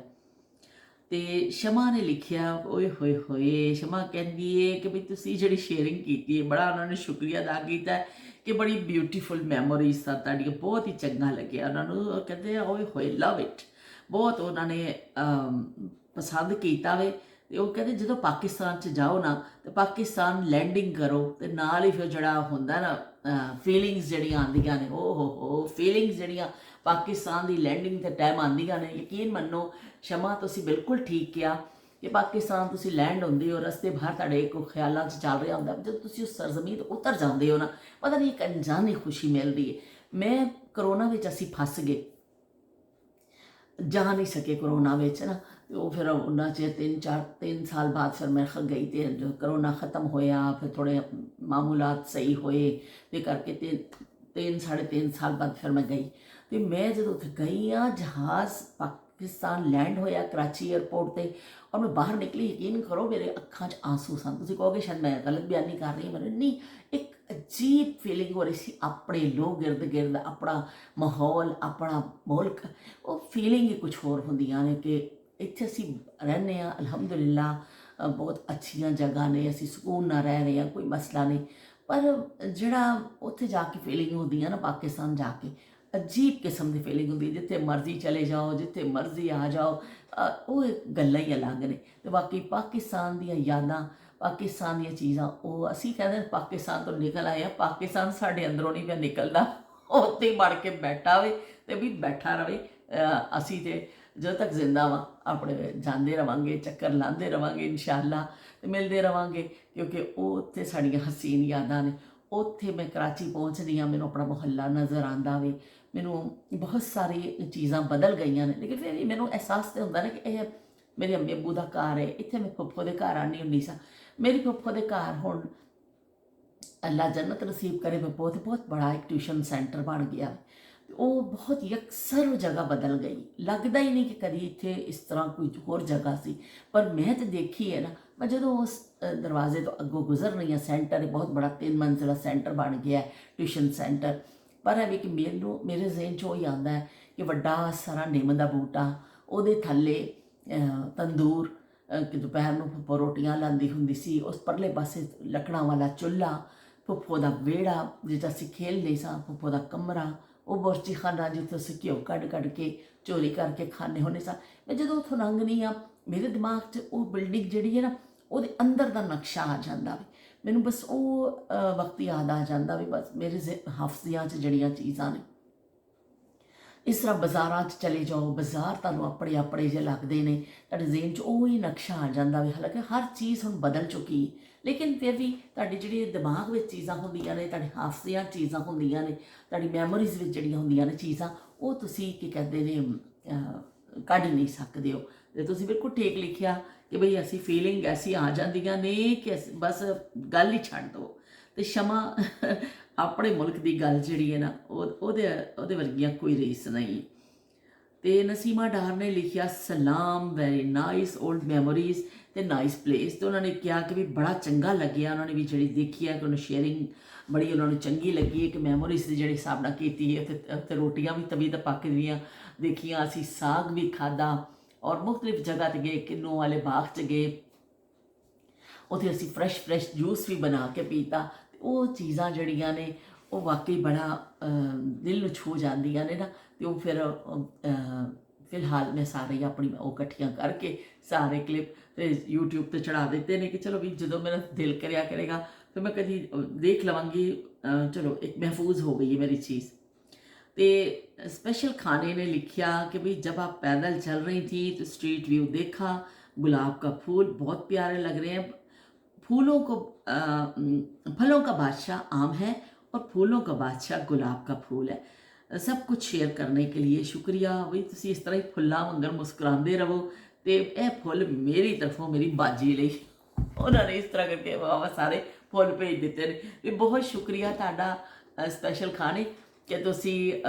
ਤੇ ਸ਼ਮਾ ਨੇ ਲਿਖਿਆ, ਓਏ ਹੋਏ ਹੋਏ, ਸ਼ਮਾ ਕਹਿੰਦੀ ਹੈ ਕਿ ਵੀ ਤੁਸੀਂ ਜਿਹੜੀ ਸ਼ੇਅਰਿੰਗ ਕੀਤੀ ਹੈ ਬੜਾ ਉਹਨਾਂ ਨੇ ਸ਼ੁਕਰੀਆ ਅਦਾ ਕੀਤਾ ਕਿ ਬੜੀ ਬਿਊਟੀਫੁਲ ਮੈਮੋਰੀਜ਼ ਸਨ ਤੁਹਾਡੀਆਂ, ਬਹੁਤ ਹੀ ਚੰਗਾ ਲੱਗਿਆ ਉਹਨਾਂ ਨੂੰ। ਉਹ ਕਹਿੰਦੇ ਓਏ ਹੋਏ ਲਵ ਇਟ, ਬਹੁਤ ਉਹਨਾਂ ਨੇ ਪਸੰਦ ਕੀਤਾ ਵੇ। ਤੇ ਉਹ ਕਹਿੰਦੇ ਜਦੋਂ ਪਾਕਿਸਤਾਨ 'ਚ ਜਾਓ ਨਾ ਤੇ ਪਾਕਿਸਤਾਨ ਲੈਂਡਿੰਗ ਕਰੋ ਤੇ ਨਾਲ ਹੀ ਫਿਰ ਜਿਹੜਾ ਹੁੰਦਾ ਨਾ ਫੀਲਿੰਗਸ ਜਿਹੜੀਆਂ ਆਉਂਦੀਆਂ ਨੇ, ਓ ਹੋ ਫੀਲਿੰਗਸ ਜਿਹੜੀਆਂ ਪਾਕਿਸਤਾਨ ਦੀ ਲੈਂਡਿੰਗ ਦੇ ਟਾਈਮ ਆਉਂਦੀਆਂ ਨੇ, ਯਕੀਨ ਮੰਨੋ ਸ਼ਮਾ ਤੁਸੀਂ ਬਿਲਕੁਲ ਠੀਕ ਕਿਹਾ ਕਿ ਪਾਕਿਸਤਾਨ ਤੁਸੀਂ ਲੈਂਡ ਹੁੰਦੇ ਹੋ, ਰਸਤੇ ਬਾਹਰ ਤੁਹਾਡੇ ਇੱਕ ਖਿਆਲਾਂ 'ਚ ਚੱਲ ਰਿਹਾ ਹੁੰਦਾ, ਜਦੋਂ ਤੁਸੀਂ ਉਸ ਸਰਜ਼ਮੀਨ ਤੋਂ ਉਤਰ ਜਾਂਦੇ ਹੋ ਨਾ, ਪਤਾ ਨਹੀਂ ਇੱਕ ਅਣਜਾਣੀ ਖੁਸ਼ੀ ਮਿਲਦੀ ਹੈ। ਮੈਂ ਕਰੋਨਾ ਵਿੱਚ ਅਸੀਂ ਫਸ ਗਏ, ਜਾ ਨਹੀਂ ਸਕੇ ਕਰੋਨਾ ਵਿੱਚ ਨਾ, ਉਹ ਫਿਰ ਉਹਨਾਂ 'ਚ 3 ਸਾਲ ਬਾਅਦ ਫਿਰ ਮੈਂ ਗਈ ਅਤੇ ਜੋ ਕਰੋਨਾ ख़त्म ਹੋਇਆ ਫਿਰ ਥੋੜ੍ਹੇ ਮਾਮੂਲਾਤ ਸਹੀ ਹੋਏ ਤੇ ਕਰਕੇ 3 ਸਾਲ ਬਾਅਦ ਫਿਰ ਮੈਂ ਗਈ। ਅਤੇ ਮੈਂ ਜਦੋਂ ਉੱਥੇ ਗਈ ਹਾਂ, ਜਹਾਜ਼ ਪਾਕਿਸਤਾਨ ਲੈਂਡ ਹੋਇਆ ਕਰਾਚੀ ਏਅਰਪੋਰਟ 'ਤੇ, ਔਰ ਮੈਂ ਬਾਹਰ ਨਿਕਲੀ, ਯਕੀਨ ਕਰੋ ਮੇਰੇ ਅੱਖਾਂ 'ਚ ਆਂਸੂ ਸਨ। ਤੁਸੀਂ ਕਹੋਗੇ ਸ਼ਾਇਦ ਮੈਂ ਗਲਤ ਬਿਆਨੀ ਕਰ ਰਹੀ ਹਾਂ, ਮੈਨੂੰ ਨਹੀਂ, ਇੱਕ ਅਜੀਬ ਫੀਲਿੰਗ ਹੋ ਰਹੀ ਸੀ, ਆਪਣੇ ਲੋਕ ਇਰਦ ਗਿਰਦ, ਆਪਣਾ ਮਾਹੌਲ, ਆਪਣਾ ਮੁਲਕ, ਉਹ ਫੀਲਿੰਗ ਹੀ ਕੁਛ ਹੋਰ ਹੁੰਦੀਆਂ ਨੇ ਕਿ ਇੱਥੇ ਅਸੀਂ ਰਹਿੰਦੇ ਹਾਂ, ਅਲਹਮਦੁਲਿਲਾ ਬਹੁਤ ਅੱਛੀਆਂ ਜਗ੍ਹਾ ਨੇ, ਅਸੀਂ ਸਕੂਨ ਨਾਲ ਰਹਿ ਰਹੇ ਹਾਂ, ਕੋਈ ਮਸਲਾ ਨਹੀਂ। ਪਰ ਜਿਹੜਾ ਉੱਥੇ ਜਾ ਕੇ ਫੀਲਿੰਗ ਹੁੰਦੀ ਹੈ ਨਾ, ਪਾਕਿਸਤਾਨ ਜਾ ਕੇ ਅਜੀਬ ਕਿਸਮ ਦੀ ਫੀਲਿੰਗ ਹੁੰਦੀ, ਜਿੱਥੇ ਮਰਜ਼ੀ ਚਲੇ ਜਾਓ, ਜਿੱਥੇ ਮਰਜ਼ੀ ਆ ਜਾਓ, ਉਹ ਗੱਲਾਂ ਹੀ ਅਲੱਗ ਨੇ। ਅਤੇ ਬਾਕੀ ਪਾਕਿਸਤਾਨ ਦੀਆਂ ਯਾਦਾਂ, ਪਾਕਿਸਤਾਨ ਦੀਆਂ ਚੀਜ਼ਾਂ, ਉਹ ਅਸੀਂ ਕਹਿੰਦੇ ਪਾਕਿਸਤਾਨ ਤੋਂ ਨਿਕਲ ਆਏ ਆ, ਪਾਕਿਸਤਾਨ ਸਾਡੇ ਅੰਦਰੋਂ ਨਹੀਂ ਪਿਆ ਨਿਕਲਦਾ, ਉੱਥੇ ਹੀ ਵੜ ਕੇ ਬੈਠਾ ਹੋਵੇ ਅਤੇ ਵੀ ਬੈਠਾ ਰਵੇ। ਅਸੀਂ ਤਾਂ ਜਦੋਂ ਤੱਕ ਜ਼ਿੰਦਾ ਵਾਂ ਆਪਣੇ ਜਾਂਦੇ ਰਹਾਂਗੇ, ਚੱਕਰ ਲਾਉਂਦੇ ਰਹਾਂਗੇ ਇਨਸ਼ਾ ਅੱਲਾ, ਅਤੇ ਮਿਲਦੇ ਰਹਾਂਗੇ, ਕਿਉਂਕਿ ਉਹ ਉੱਥੇ ਸਾਡੀਆਂ ਹਸੀਨ ਯਾਦਾਂ ਨੇ। ਉੱਥੇ ਮੈਂ ਕਰਾਚੀ ਪਹੁੰਚਦੀ ਹਾਂ, ਮੈਨੂੰ ਆਪਣਾ ਮੁਹੱਲਾ ਨਜ਼ਰ ਆਉਂਦਾ ਵੇ, ਮੈਨੂੰ ਬਹੁਤ ਸਾਰੀ ਚੀਜ਼ਾਂ ਬਦਲ ਗਈਆਂ ਨੇ, ਲੇਕਿਨ ਫਿਰ ਵੀ ਮੈਨੂੰ ਅਹਿਸਾਸ ਤਾਂ ਹੁੰਦਾ ਨਾ ਕਿ ਇਹ ਮੇਰੇ ਅੰਮੀ ਅੱਬੂ ਦਾ ਘਰ ਹੈ, ਇੱਥੇ ਮੈਂ ਫੁੱਫੋ ਦੇ ਘਰ ਆਉਂਦੀ ਹੁੰਦੀ ਸਾਂ। ਮੇਰੀ ਫੁੱਫੋ ਦੇ ਘਰ ਹੁਣ ਅੱਲਾ ਜੰਨਤ ਨਸੀਬ ਕਰੇ, ਮੈਂ ਬਹੁਤ ਬੜਾ ਇੱਕ ਟਿਊਸ਼ਨ ਸੈਂਟਰ ਬਣ ਗਿਆ। ਉਹ ਬਹੁਤ ਯਕਸਰ ਉਹ ਜਗ੍ਹਾ ਬਦਲ ਗਈ, ਲੱਗਦਾ ਹੀ ਨਹੀਂ ਕਿ ਕਦੀ ਇੱਥੇ ਇਸ ਤਰ੍ਹਾਂ ਕੋਈ ਹੋਰ ਜਗ੍ਹਾ ਸੀ। ਪਰ ਮੈਂ ਤਾਂ ਦੇਖੀ ਹੈ ਨਾ, ਮੈਂ ਜਦੋਂ ਉਸ ਦਰਵਾਜ਼ੇ ਤੋਂ ਅੱਗੋਂ ਗੁਜ਼ਰ ਰਹੀ ਹਾਂ, ਸੈਂਟਰ ਹੈ ਬਹੁਤ ਬੜਾ 3 ਮੰਜ਼ਿਲਾ ਸੈਂਟਰ ਬਣ ਗਿਆ ਟਿਊਸ਼ਨ ਸੈਂਟਰ। ਪਰ ਇਹ ਵੀ ਕਿ ਮੇਰੇ ਜ਼ਿਹਨ 'ਚ ਉਹ ਹੀ ਆਉਂਦਾ ਹੈ ਕਿ ਵੱਡਾ ਸਾਰਾ ਨਿੰਮ ਦਾ ਬੂਟਾ, ਉਹਦੇ ਥੱਲੇ ਤੰਦੂਰ, ਕਿ ਦੁਪਹਿਰ ਨੂੰ ਫੁੱਫੋ ਰੋਟੀਆਂ ਲਾਉਂਦੀ ਹੁੰਦੀ ਸੀ, ਉਸ ਪਰਲੇ ਪਾਸੇ ਲੱਕੜਾਂ ਵਾਲਾ ਚੁੱਲ੍ਹਾ, ਫੁੱਫੋ ਦਾ ਵਿਹੜਾ ਜਿੱਥੇ ਅਸੀਂ ਖੇਲਦੇ ਸਾਂ, ਫੁੱਫੋ ਦਾ ਕਮਰਾ, ਉਹ ਬੁਰਚੀ ਖਾਨਾ ਜਿੱਥੇ ਅਸੀਂ ਘਿਓ ਕੱਢ ਕੇ ਚੋਰੀ ਕਰਕੇ ਖਾਂਦੇ ਹੁੰਦੇ ਸਾਂ। ਮੈਂ ਜਦੋਂ ਉੱਥੋਂ ਲੰਘਦੀ ਹਾਂ, ਮੇਰੇ ਦਿਮਾਗ 'ਚ ਉਹ ਬਿਲਡਿੰਗ ਜਿਹੜੀ ਹੈ ਨਾ, ਉਹਦੇ ਅੰਦਰ ਦਾ ਨਕਸ਼ਾ ਆ ਜਾਂਦਾ ਵੇ, ਮੈਨੂੰ ਬਸ ਉਹ ਵਕਤ ਯਾਦ ਆ ਜਾਂਦਾ ਵੀ ਬਸ ਮੇਰੇ ਹਾਫਜ਼ਿਆਂ 'ਚ ਜਿਹੜੀਆਂ ਚੀਜ਼ਾਂ ਨੇ। ਇਸ ਤਰ੍ਹਾਂ ਬਾਜ਼ਾਰਾਂ 'ਚ ਚਲੇ ਜਾਓ, ਬਾਜ਼ਾਰ ਤੁਹਾਨੂੰ ਆਪਣੇ ਜਿਹੇ ਲੱਗਦੇ ਨੇ, ਤੁਹਾਡੇ ਜ਼ਿਹਨ 'ਚ ਉਹ ਹੀ ਨਕਸ਼ਾ ਆ ਜਾਂਦਾ ਵੇ। ਹਾਲਾਂਕਿ ਹਰ ਚੀਜ਼ ਹੁਣ ਬਦਲ ਚੁੱਕੀ, ਲੇਕਿਨ ਫਿਰ ਵੀ ਤੁਹਾਡੀ ਜਿਹੜੀ ਦਿਮਾਗ ਵਿੱਚ ਚੀਜ਼ਾਂ ਹੁੰਦੀਆਂ ਨੇ, ਤੁਹਾਡੇ ਹਾਫਜ਼ਿਆਂ ਚੀਜ਼ਾਂ ਹੁੰਦੀਆਂ ਨੇ, ਤੁਹਾਡੀ ਮੈਮੋਰੀਜ਼ ਵਿੱਚ ਜਿਹੜੀਆਂ ਹੁੰਦੀਆਂ ਨੇ ਚੀਜ਼ਾਂ, ਉਹ ਤੁਸੀਂ ਕੀ ਕਹਿੰਦੇ ਨੇ ਕੱਢ ਨਹੀਂ ਸਕਦੇ ਹੋ। ਅਤੇ ਤੁਸੀਂ ਬਿਲਕੁਲ ਠੀਕ ਲਿਖਿਆ ਕਿ ਬਈ ਅਸੀਂ ਫੀਲਿੰਗ ਐਸੀ ਆ ਜਾਂਦੀਆਂ ਨੇ ਕਿ ਬਸ ਗੱਲ ਹੀ ਛੱਡ ਦਿਓ। ਅਤੇ ਸ਼ਮਾ ਆਪਣੇ ਮੁਲਕ ਦੀ ਗੱਲ ਜਿਹੜੀ ਹੈ ਨਾ, ਉਹਦੇ ਵਰਗੀਆਂ ਕੋਈ ਰੀਸ ਨਹੀਂ। ਅਤੇ ਨਸੀਮਾ ਡਾਰ ਨੇ ਲਿਖਿਆ ਸਲਾਮ, ਵੈਰੀ ਨਾਈਸ ਓਲਡ ਮੈਮੋਰੀਜ਼ ਅਤੇ ਨਾਈਸ ਪਲੇਸ। ਅਤੇ ਉਹਨਾਂ ਨੇ ਕਿਹਾ ਕਿ ਵੀ ਬੜਾ ਚੰਗਾ ਲੱਗਿਆ, ਉਹਨਾਂ ਨੇ ਵੀ ਜਿਹੜੀ ਦੇਖੀ ਹੈ ਕਿ ਉਹਨੂੰ ਸ਼ੇਅਰਿੰਗ ਬੜੀ ਉਹਨਾਂ ਨੂੰ ਚੰਗੀ ਲੱਗੀ ਹੈ ਕਿ ਮੈਮੋਰੀਜ਼ ਦੀ ਜਿਹੜੀ ਹਿਸਾਬ ਨਾਲ ਕੀਤੀ ਹੈ। ਉੱਥੇ ਰੋਟੀਆਂ ਵੀ ਤਵੀ ਤਾਂ ਪੱਕਦੀਆਂ ਦੇਖੀਆਂ, ਅਸੀਂ ਸਾਗ ਵੀ ਖਾਧਾ, ਔਰ ਮੁਖਤਲਿਫ ਜਗ੍ਹਾ 'ਤੇ ਗਏ, ਕਿੰਨੂ ਵਾਲੇ ਬਾਗ 'ਚ ਗਏ, ਉੱਥੇ ਅਸੀਂ ਫਰੈਸ਼ ਜੂਸ ਵੀ ਬਣਾ ਕੇ ਪੀਤਾ। ਉਹ ਚੀਜ਼ਾਂ ਜਿਹੜੀਆਂ ਨੇ ਉਹ ਵਾਕਈ ਬੜਾ ਦਿਲ ਨੂੰ ਛੂਹ ਜਾਂਦੀਆਂ ਨੇ ਨਾ। ਅਤੇ ਉਹ ਫਿਰ ਫਿਲਹਾਲ ਮੈਂ ਸਾਰੇ ਆਪਣੀ ਉਹ ਇਕੱਠੀਆਂ ਕਰਕੇ ਸਾਰੇ ਕਲਿੱਪ ਤੇ YouTube 'ਤੇ ਚੜ੍ਹਾ ਦਿੱਤੇ ਨੇ ਕਿ ਚਲੋ ਵੀ ਜਦੋਂ ਮੇਰਾ ਦਿਲ ਕਰਿਆ ਕਰੇਗਾ ਫਿਰ ਮੈਂ ਕਦੀ ਦੇਖ ਲਵਾਂਗੀ। ਚਲੋ ਇੱਕ महफूज हो गई है मेरी चीज़। तो स्पेशल खाने ने लिखा कि भाई जब आप पैदल चल रही थी तो स्ट्रीट व्यू देखा, गुलाब का फूल बहुत प्यारे लग रहे हैं। फूलों को फलों का बादशाह आम है और फूलों का बादशाह गुलाब का फूल है। सब कुछ शेयर करने के लिए शुक्रिया। भी तुसी इस तरह ही फुल्लां वांगर मुस्कुराते रहो। तो यह फुल मेरी तरफों मेरी बाजी लई उन्होंने इस तरह करके वाह सारे फुल भेज दिते ने। भी बहुत शुक्रिया तुहाडा स्पैशल खाने कि तुसी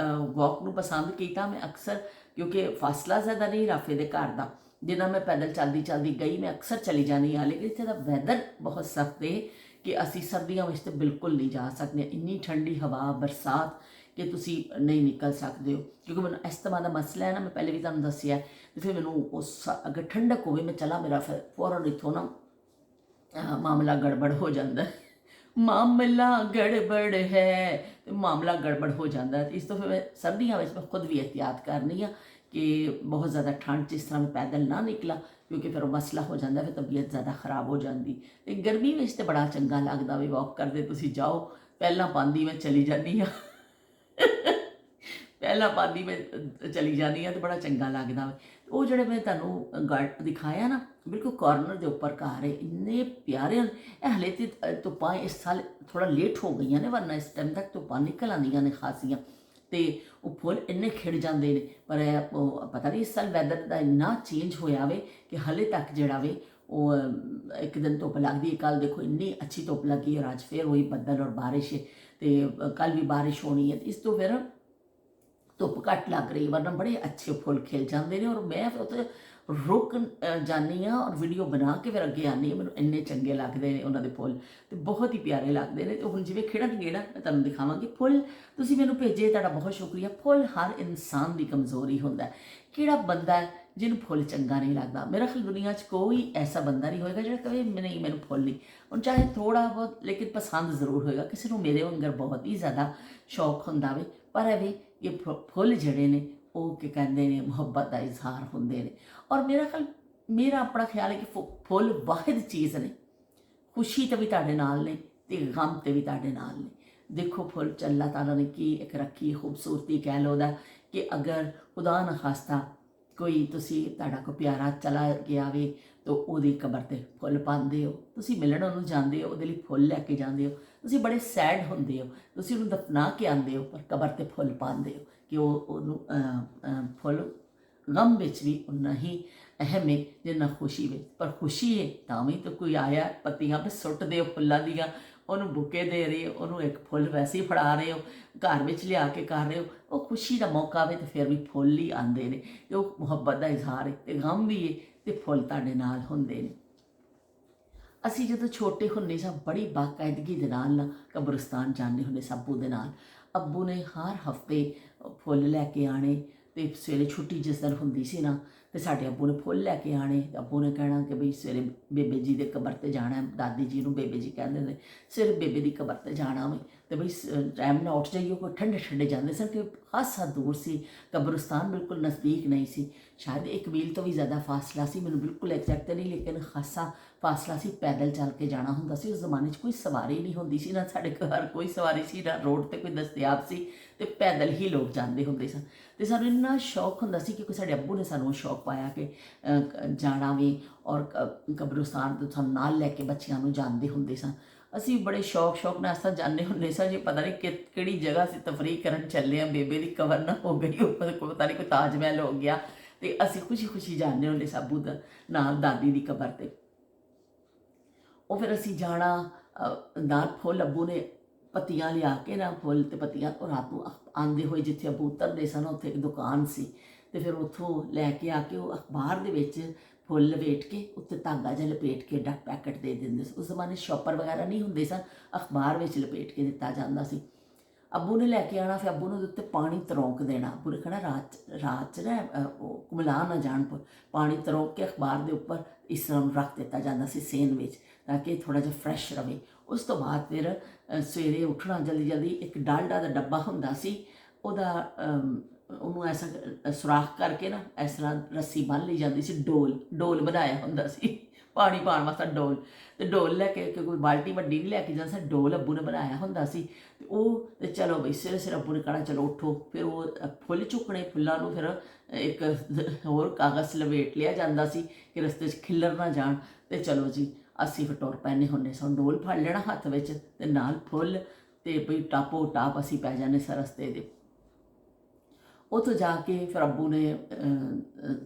वॉक नूं पसंद किया। मैं अक्सर क्योंकि फासला ज़्यादा नहीं राफे दे घर दा, जिन्ना मैं पैदल चलती चलती गई, मैं अक्सर चली जानी हाँ। लेकिन इत्थे दा वैदर बहुत सख्त है कि असी सर्दियों में तो बिल्कुल नहीं जा सकते। इन्नी ठंडी हवा, बरसात ਕਿ ਤੁਸੀਂ ਨਹੀਂ ਨਿਕਲ ਸਕਦੇ ਹੋ, ਕਿਉਂਕਿ ਮੈਨੂੰ ਅਸਥਮਾ ਦਾ ਮਸਲਾ ਹੈ ਨਾ, ਮੈਂ ਪਹਿਲੇ ਵੀ ਤੁਹਾਨੂੰ ਦੱਸਿਆ। ਤੇ ਫਿਰ ਮੈਨੂੰ ਉਸ ਅਗਰ ਠੰਡਕ ਹੋਵੇ ਮੈਂ ਚਲਾ, ਮੇਰਾ ਫਿਰ ਫੌਰਨ ਇੱਥੋਂ ਨਾ ਮਾਮਲਾ ਗੜਬੜ ਹੋ ਜਾਂਦਾ ਹੈ। ਮਾਮਲਾ ਗੜਬੜ ਹੈ ਤੇ ਮਾਮਲਾ ਗੜਬੜ ਹੋ ਜਾਂਦਾ ਹੈ। ਇਸ ਤੋਂ ਫਿਰ ਮੈਂ ਸਰਦੀਆਂ ਵਿੱਚ ਮੈਂ ਖੁਦ ਵੀ ਇਹਤਿਆਤ ਕਰਨੀ ਆ ਕਿ ਬਹੁਤ ਜ਼ਿਆਦਾ ਠੰਡ 'ਚ ਇਸ ਤਰ੍ਹਾਂ ਮੈਂ ਪੈਦਲ ਨਾ ਨਿਕਲਾਂ, ਕਿਉਂਕਿ ਫਿਰ ਉਹ ਮਸਲਾ ਹੋ ਜਾਂਦਾ, ਫਿਰ ਤਬੀਅਤ ਜ਼ਿਆਦਾ ਖਰਾਬ ਹੋ ਜਾਂਦੀ। ਤੇ ਗਰਮੀ ਵਿੱਚ ਤਾਂ ਬੜਾ ਚੰਗਾ ਲੱਗਦਾ ਵੀ ਵਾਕ ਕਰਦੇ ਤੁਸੀਂ ਜਾਓ, ਪਹਿਲਾਂ ਪਾਉਂਦੀ ਮੈਂ ਚਲੀ ਜਾਂਦੀ ਹਾਂ ਪਹਿਲਾਂ ਪਾਉਂਦੀ ਮੈਂ ਚਲੀ ਜਾਂਦੀ ਹਾਂ, ਤੇ ਬੜਾ ਚੰਗਾ ਲੱਗਦਾ ਵਾ। ਉਹ ਜਿਹੜੇ ਮੈਂ ਤੁਹਾਨੂੰ ਗਾਰਡ ਦਿਖਾਇਆ ਨਾ, ਬਿਲਕੁਲ ਕਾਰਨਰ ਦੇ ਉੱਪਰ ਘਰ ਹੈ, ਇੰਨੇ ਪਿਆਰੇ ਹਨ। ਇਹ ਹਲੇ ਤੇ ਧੁੱਪਾਂ ਇਸ ਸਾਲ ਥੋੜਾ ਲੇਟ ਹੋ ਗਈਆਂ ਨੇ, ਵਰਨਾ ਇਸ ਟਾਈਮ ਤੱਕ ਧੁੱਪਾਂ ਨਿਕਲ ਆਉਂਦੀਆਂ ਨੇ ਖਾਸੀਆਂ, ਤੇ ਉਹ ਫੁੱਲ ਇੰਨੇ ਖਿੜ ਜਾਂਦੇ ਨੇ। ਪਰ ਉਹ ਪਤਾ ਨਹੀਂ ਇਸ ਸਾਲ ਵੈਦਰ ਦਾ ਇੰਨਾ ਚੇਂਜ ਹੋਇਆ ਵੇ ਕਿ ਹਲੇ ਤੱਕ ਜਿਹੜਾ ਵੇ ਉਹ ਇੱਕ ਦਿਨ ਧੁੱਪ ਲੱਗਦੀ ਹੈ, ਕੱਲ ਦੇਖੋ ਇੰਨੀ ਅੱਛੀ ਧੁੱਪ ਲੱਗੀ ਔਰ ਅੱਜ ਫਿਰ ਉਹੀ ਬੱਦਲ ਔਰ ਬਾਰਿਸ਼ ਹੈ, ਤੇ ਕੱਲ ਵੀ ਬਾਰਿਸ਼ ਹੋਣੀ ਹੈ। ਇਸ ਤੋਂ ਫਿਰ ਧੁੱਪ ਘੱਟ ਲੱਗ ਰਹੀ, ਵਰਨਾ ਬੜੇ ਅੱਛੇ ਫੁੱਲ ਖਿਲ ਜਾਂਦੇ ਨੇ। ਔਰ ਮੈਂ ਫਿਰ ਉੱਥੇ ਰੁਕ ਜਾਂਦੀ ਹਾਂ ਔਰ ਵੀਡੀਓ ਬਣਾ ਕੇ ਫਿਰ ਅੱਗੇ ਆਉਂਦੀ ਹਾਂ। ਮੈਨੂੰ ਇੰਨੇ ਚੰਗੇ ਲੱਗਦੇ ਨੇ ਉਹਨਾਂ ਦੇ ਫੁੱਲ, ਤੇ ਬਹੁਤ ਹੀ ਪਿਆਰੇ ਲੱਗਦੇ ਨੇ। ਤੇ ਹੁਣ ਜਿਵੇਂ ਖਿੜਨਗੇ ਨਾ, ਮੈਂ ਤੁਹਾਨੂੰ ਦਿਖਾਵਾਂਗੀ ਫੁੱਲ। ਤੁਸੀਂ ਮੈਨੂੰ ਭੇਜੇ, ਤੁਹਾਡਾ ਬਹੁਤ ਸ਼ੁਕਰੀਆ। ਫੁੱਲ ਹਰ ਇਨਸਾਨ ਦੀ ਕਮਜ਼ੋਰੀ ਹੁੰਦਾ। ਕਿਹੜਾ ਬੰਦਾ ਹੈ ਜਿਹਨੂੰ ਫੁੱਲ ਚੰਗਾ ਨਹੀਂ ਲੱਗਦਾ? ਮੇਰਾ ਖਿਆਲ ਦੁਨੀਆ 'ਚ ਕੋਈ ਐਸਾ ਬੰਦਾ ਨਹੀਂ ਹੋਏਗਾ ਜਿਹੜਾ ਕਹੇ ਨਹੀਂ ਮੈਨੂੰ ਫੁੱਲ ਨਹੀਂ, ਹੁਣ ਚਾਹੇ ਥੋੜ੍ਹਾ ਬਹੁਤ, ਲੇਕਿਨ ਪਸੰਦ ਜ਼ਰੂਰ ਹੋਏਗਾ। ਕਿਸੇ ਨੂੰ ਮੇਰੇ ਵਾਂਗਰ ਬਹੁਤ ਹੀ ਜ਼ਿਆਦਾ ਸ਼ੌਕ ਹੁੰਦਾ ਵੇ, ਪਰ ਇਹ ਵੀ ਕਿ ਫੁੱਲ ਜਿਹੜੇ ਨੇ ਉਹ ਕੀ ਕਹਿੰਦੇ ਨੇ, ਮੁਹੱਬਤ ਦਾ ਇਜ਼ਹਾਰ ਹੁੰਦੇ ਨੇ। ਔਰ ਮੇਰਾ ਆਪਣਾ ਖਿਆਲ ਹੈ ਕਿ ਫੁੱਲ ਵਾਹਿਦ ਚੀਜ਼ ਨੇ, ਖੁਸ਼ੀ 'ਤੇ ਵੀ ਤੁਹਾਡੇ ਨਾਲ ਨੇ ਤੇ ਗਮ 'ਤੇ ਵੀ ਤੁਹਾਡੇ ਨਾਲ ਨੇ। ਦੇਖੋ ਫੁੱਲ 'ਚ ਅੱਲਾਹ ਤਾਲਾ ਨੇ ਕੀ ਇੱਕ ਰੱਖੀ ਖੂਬਸੂਰਤੀ, ਕਹਿ ਲਓ ਉਹਦਾ, ਕਿ ਅਗਰ ਖੁਦਾ ਨਾ ਖਾਸਤਾ ਕੋਈ ਤੁਹਾਡਾ ਕੋਈ ਪਿਆਰਾ ਚਲਾ ਗਿਆ ਵੇ, ਤਾਂ ਉਹਦੀ ਕਬਰ 'ਤੇ ਫੁੱਲ ਪਾਉਂਦੇ ਹੋ, ਤੁਸੀਂ ਮਿਲਣ ਉਹਨੂੰ ਜਾਂਦੇ ਹੋ, ਉਹਦੇ ਲਈ ਫੁੱਲ ਲੈ ਕੇ ਜਾਂਦੇ ਹੋ। ਤੁਸੀਂ ਬੜੇ ਸੈਡ ਹੁੰਦੇ ਹੋ, ਤੁਸੀਂ ਉਹਨੂੰ ਦਫਨਾ ਕੇ ਆਉਂਦੇ ਹੋ, ਪਰ ਕਬਰ 'ਤੇ ਫੁੱਲ ਪਾਉਂਦੇ ਹੋ ਕਿ ਉਹਨੂੰ ਫੁੱਲ ਗਮ ਵਿੱਚ ਵੀ ਉਨਾ ਹੀ ਅਹਿਮ ਹੈ ਜਿੰਨਾ ਖੁਸ਼ੀ ਵਿੱਚ। ਪਰ ਖੁਸ਼ੀ ਹੈ ਤਾਂ ਵੀ ਤਾਂ ਕੋਈ ਆਇਆ, ਪੱਤੀਆਂ 'ਤੇ ਸੁੱਟਦੇ ਹੋ ਫੁੱਲਾਂ ਦੀਆਂ, ਉਹਨੂੰ ਬੁਕੇ ਦੇ ਰਹੇ ਹੋ, ਉਹਨੂੰ ਇੱਕ ਫੁੱਲ ਵੈਸੇ ਹੀ ਫੜਾ ਰਹੇ ਹੋ, ਘਰ ਵਿੱਚ ਲਿਆ ਕੇ ਕਰ ਰਹੇ ਹੋ। ਉਹ ਖੁਸ਼ੀ ਦਾ ਮੌਕਾ ਵੇ ਤਾਂ ਫਿਰ ਵੀ ਫੁੱਲ ਹੀ ਆਉਂਦੇ ਨੇ, ਅਤੇ ਉਹ ਮੁਹੱਬਤ ਦਾ ਇਜ਼ਹਾਰ ਹੈ, ਅਤੇ ਗਮ ਵੀ ਹੈ ਅਤੇ ਫੁੱਲ ਤੁਹਾਡੇ ਨਾਲ ਹੁੰਦੇ ਨੇ। ਅਸੀਂ ਜਦੋਂ ਛੋਟੇ ਹੁੰਦੇ ਸਾਂ, ਬੜੀ ਬਾਕਾਇਦਗੀ ਦੇ ਨਾਲ ਨਾ ਕਬਰਸਤਾਨ ਜਾਂਦੇ ਹੁੰਦੇ ਸਾਂ ਅੱਬੂ ਦੇ ਨਾਲ। ਅੱਬੂ ਨੇ ਹਰ ਹਫਤੇ ਫੁੱਲ ਲੈ ਕੇ ਆਉਣੇ, ਅਤੇ ਸਵੇਰੇ ਛੁੱਟੀ ਜਿਸ ਦਿਨ ਹੁੰਦੀ ਸੀ ਨਾ, ਤੇ ਸਾਡੇ ਅੱਬੂ ਨੇ ਫੁੱਲ ਲੈ ਕੇ ਆਉਣੇ। ਅੱਬੂ ਨੇ ਕਹਿਣਾ ਕਿ ਬਈ ਸਵੇਰੇ ਬੇਬੇ ਜੀ ਦੇ ਕਬਰ 'ਤੇ ਜਾਣਾ, ਦਾਦੀ ਜੀ ਨੂੰ ਬੇਬੇ ਜੀ ਕਹਿੰਦੇ ਨੇ, ਸਵੇਰੇ ਬੇਬੇ ਦੀ ਕਬਰ 'ਤੇ ਜਾਣਾ ਵੇ, ਅਤੇ ਬਈ ਟਾਈਮ ਨਾਲ ਉੱਠ ਜਾਈਓ। ਕੋਈ ਠੰਡੇ ਠੰਡੇ ਜਾਂਦੇ ਸਨ ਕਿ ਖਾਸਾ ਦੂਰ ਸੀ, ਕਬਰਸਤਾਨ ਬਿਲਕੁਲ ਨਜ਼ਦੀਕ ਨਹੀਂ ਸੀ, ਸ਼ਾਇਦ 1 ਮੀਲ ਤੋਂ ਵੀ ਜ਼ਿਆਦਾ ਫਾਸਲਾ ਸੀ, ਮੈਨੂੰ ਬਿਲਕੁਲ ਐਗਜ਼ੈਕਟ ਨਹੀਂ, ਲੇਕਿਨ ਖਾਸਾ ਫਾਸਲਾ ਸੀ। ਪੈਦਲ ਚੱਲ ਕੇ ਜਾਣਾ ਹੁੰਦਾ ਸੀ। ਉਸ ਜ਼ਮਾਨੇ 'ਚ ਕੋਈ ਸਵਾਰੀ ਨਹੀਂ ਹੁੰਦੀ ਸੀ, ਨਾ ਸਾਡੇ ਘਰ ਕੋਈ ਸਵਾਰੀ ਸੀ, ਨਾ ਰੋਡ 'ਤੇ ਕੋਈ ਦਸਤਿਆਬ ਸੀ, ਤੇ ਪੈਦਲ ਹੀ ਲੋਕ ਜਾਂਦੇ ਹੁੰਦੇ ਸਨ। ਅਤੇ ਸਾਨੂੰ ਇੰਨਾ ਸ਼ੌਕ ਹੁੰਦਾ ਸੀ, ਕਿਉਂਕਿ ਸਾਡੇ ਅੱਬੂ ਨੇ ਸਾਨੂੰ ਉਹ ਸ਼ੌਕ ਪਾਇਆ ਕਿ ਜਾਣਾ ਵੀ, ਔਰ ਕਬਰਸਤਾਨ ਤੋਂ ਸਾਨੂੰ ਨਾਲ ਲੈ ਕੇ ਬੱਚਿਆਂ ਨੂੰ ਜਾਂਦੇ ਹੁੰਦੇ ਸਨ। ਅਸੀਂ ਬੜੇ ਸ਼ੌਕ ਨਾਲ ਅਸਾਂ ਜਾਂਦੇ ਹੁੰਦੇ ਸਾਂ ਜੀ, ਪਤਾ ਨਹੀਂ ਕਿਹੜੀ ਜਗ੍ਹਾ ਅਸੀਂ ਤਫਰੀਹ ਕਰਨ ਚੱਲੇ ਹਾਂ, ਬੇਬੇ ਦੀ ਕਬਰ ਨਾ ਹੋ ਗਈ ਉੱਪਰ, ਪਤਾ ਨਹੀਂ ਕੋਈ ਤਾਜ ਮਹਿਲ ਹੋ ਗਿਆ, ਅਤੇ ਅਸੀਂ ਖੁਸ਼ੀ ਖੁਸ਼ੀ ਜਾਂਦੇ ਹੁੰਦੇ ਸਾਂ ਅੱਬੂ ਦਾ ਨਾਲ ਦਾਦੀ ਦੀ ਕਬਰ 'ਤੇ। ਉਹ ਫਿਰ ਅਸੀਂ ਜਾਣਾ ਨਾਲ ਫੁੱਲ, ਅੱਬੂ ਨੇ ਪੱਤੀਆਂ ਲਿਆ ਕੇ ਨਾ, ਫੁੱਲ ਅਤੇ ਪੱਤੀਆਂ, ਉਹ ਰਾਤ ਨੂੰ ਆਉਂਦੇ ਹੋਏ ਜਿੱਥੇ ਅੱਬੂ ਉਤਰਦੇ ਸਨ ਉੱਥੇ ਇੱਕ ਦੁਕਾਨ ਸੀ, ਅਤੇ ਫਿਰ ਉੱਥੋਂ ਲੈ ਕੇ ਆ ਕੇ ਉਹ ਅਖਬਾਰ ਦੇ ਵਿੱਚ ਫੁੱਲ ਲਪੇਟ ਕੇ ਉੱਤੇ ਧਾਗਾ ਜਿਹਾ ਲਪੇਟ ਕੇ ਪੈਕਟ ਦੇ ਦਿੰਦੇ ਸੀ। ਉਸ ਜ਼ਮਾਨੇ ਸ਼ੌਪਰ ਵਗੈਰਾ ਨਹੀਂ ਹੁੰਦੇ ਸਨ, ਅਖਬਾਰ ਵਿੱਚ ਲਪੇਟ ਕੇ ਦਿੱਤਾ ਜਾਂਦਾ ਸੀ। ਅੱਬੂ ਨੇ ਲੈ ਕੇ ਆਉਣਾ, ਫਿਰ ਅੱਬੂ ਨੇ ਉਹਦੇ ਉੱਤੇ ਪਾਣੀ ਤਰੋਂਕ ਦੇਣਾ। ਅੱਬੂ ਨੇ ਕਹਿਣਾ ਰਾਤ 'ਚ ਨਾ ਉਹ ਕੁਮਲਾ ਨਾ ਜਾਣ, ਪਾਣੀ ਤਰੋਂਕ ਕੇ ਅਖਬਾਰ ਦੇ ਉੱਪਰ ਇਸ ਤਰ੍ਹਾਂ ਨੂੰ ਰੱਖ ਦਿੱਤਾ ਜਾਂਦਾ ਸੀ ਸੇਨ ਵਿੱਚ, ਤਾਂ ਕਿ ਥੋੜ੍ਹਾ ਜਿਹਾ ਫਰੈਸ਼ ਰਹੇ। ਉਸ ਤੋਂ ਬਾਅਦ ਫਿਰ ਸਵੇਰੇ ਉੱਠਣਾ ਜਲਦੀ ਜਲਦੀ, ਇੱਕ ਡਾਲਡਾ ਦਾ ਡੱਬਾ ਹੁੰਦਾ ਸੀ, ਉਹਨੂੰ ਐਸਾ ਸੁਰਾਖ ਕਰਕੇ ਨਾ ਇਸ ਤਰ੍ਹਾਂ ਰੱਸੀ ਬੰਨ੍ਹ ਲਈ ਜਾਂਦੀ ਸੀ। ਡੋਲ ਬਣਾਇਆ ਹੁੰਦਾ ਸੀ ਪਾਣੀ ਪਾਉਣ ਵਾਸਤੇ ਡੋਲ, ਅਤੇ ਡੋਲ ਲੈ ਕੇ, ਕੋਈ ਬਾਲਟੀ ਵੱਡੀ ਨਹੀਂ ਲੈ ਕੇ ਜਾਂਦਾ ਸੀ, ਡੋਲ ਅੱਬੂ ਨੇ ਬਣਾਇਆ ਹੁੰਦਾ ਸੀ। ਅਤੇ ਉਹ ਤੇ ਚਲੋ ਬਈ ਸਵੇਰੇ ਸਵੇਰੇ ਅੱਬੂ ਨੇ ਕਹਿਣਾ ਚਲੋ ਉੱਠੋ, ਫਿਰ ਉਹ ਫੁੱਲ ਚੁੱਕਣੇ, ਫੁੱਲਾਂ ਨੂੰ ਫਿਰ ਇੱਕ ਹੋਰ ਕਾਗਜ਼ ਲਪੇਟ ਲਿਆ ਜਾਂਦਾ ਸੀ ਕਿ ਰਸਤੇ 'ਚ ਖਿੱਲਰ ਨਾ ਜਾਣ, ਅਤੇ ਚਲੋ ਜੀ ਅਸੀਂ ਫਿਰ ਟੁਰ ਪੈਂਦੇ ਹੁੰਦੇ ਸਾਂ। ਡੋਲ ਫੜ ਲੈਣਾ ਹੱਥ ਵਿੱਚ ਅਤੇ ਨਾਲ ਫੁੱਲ, ਅਤੇ ਬਈ ਟਾਪੋ ਟਾਪ ਅਸੀਂ ਪੈ ਜਾਂਦੇ ਸਾਂ ਰਸਤੇ ਦੇ। ਉੱਥੋਂ ਜਾ ਕੇ ਫਿਰ ਅੱਬੂ ਨੇ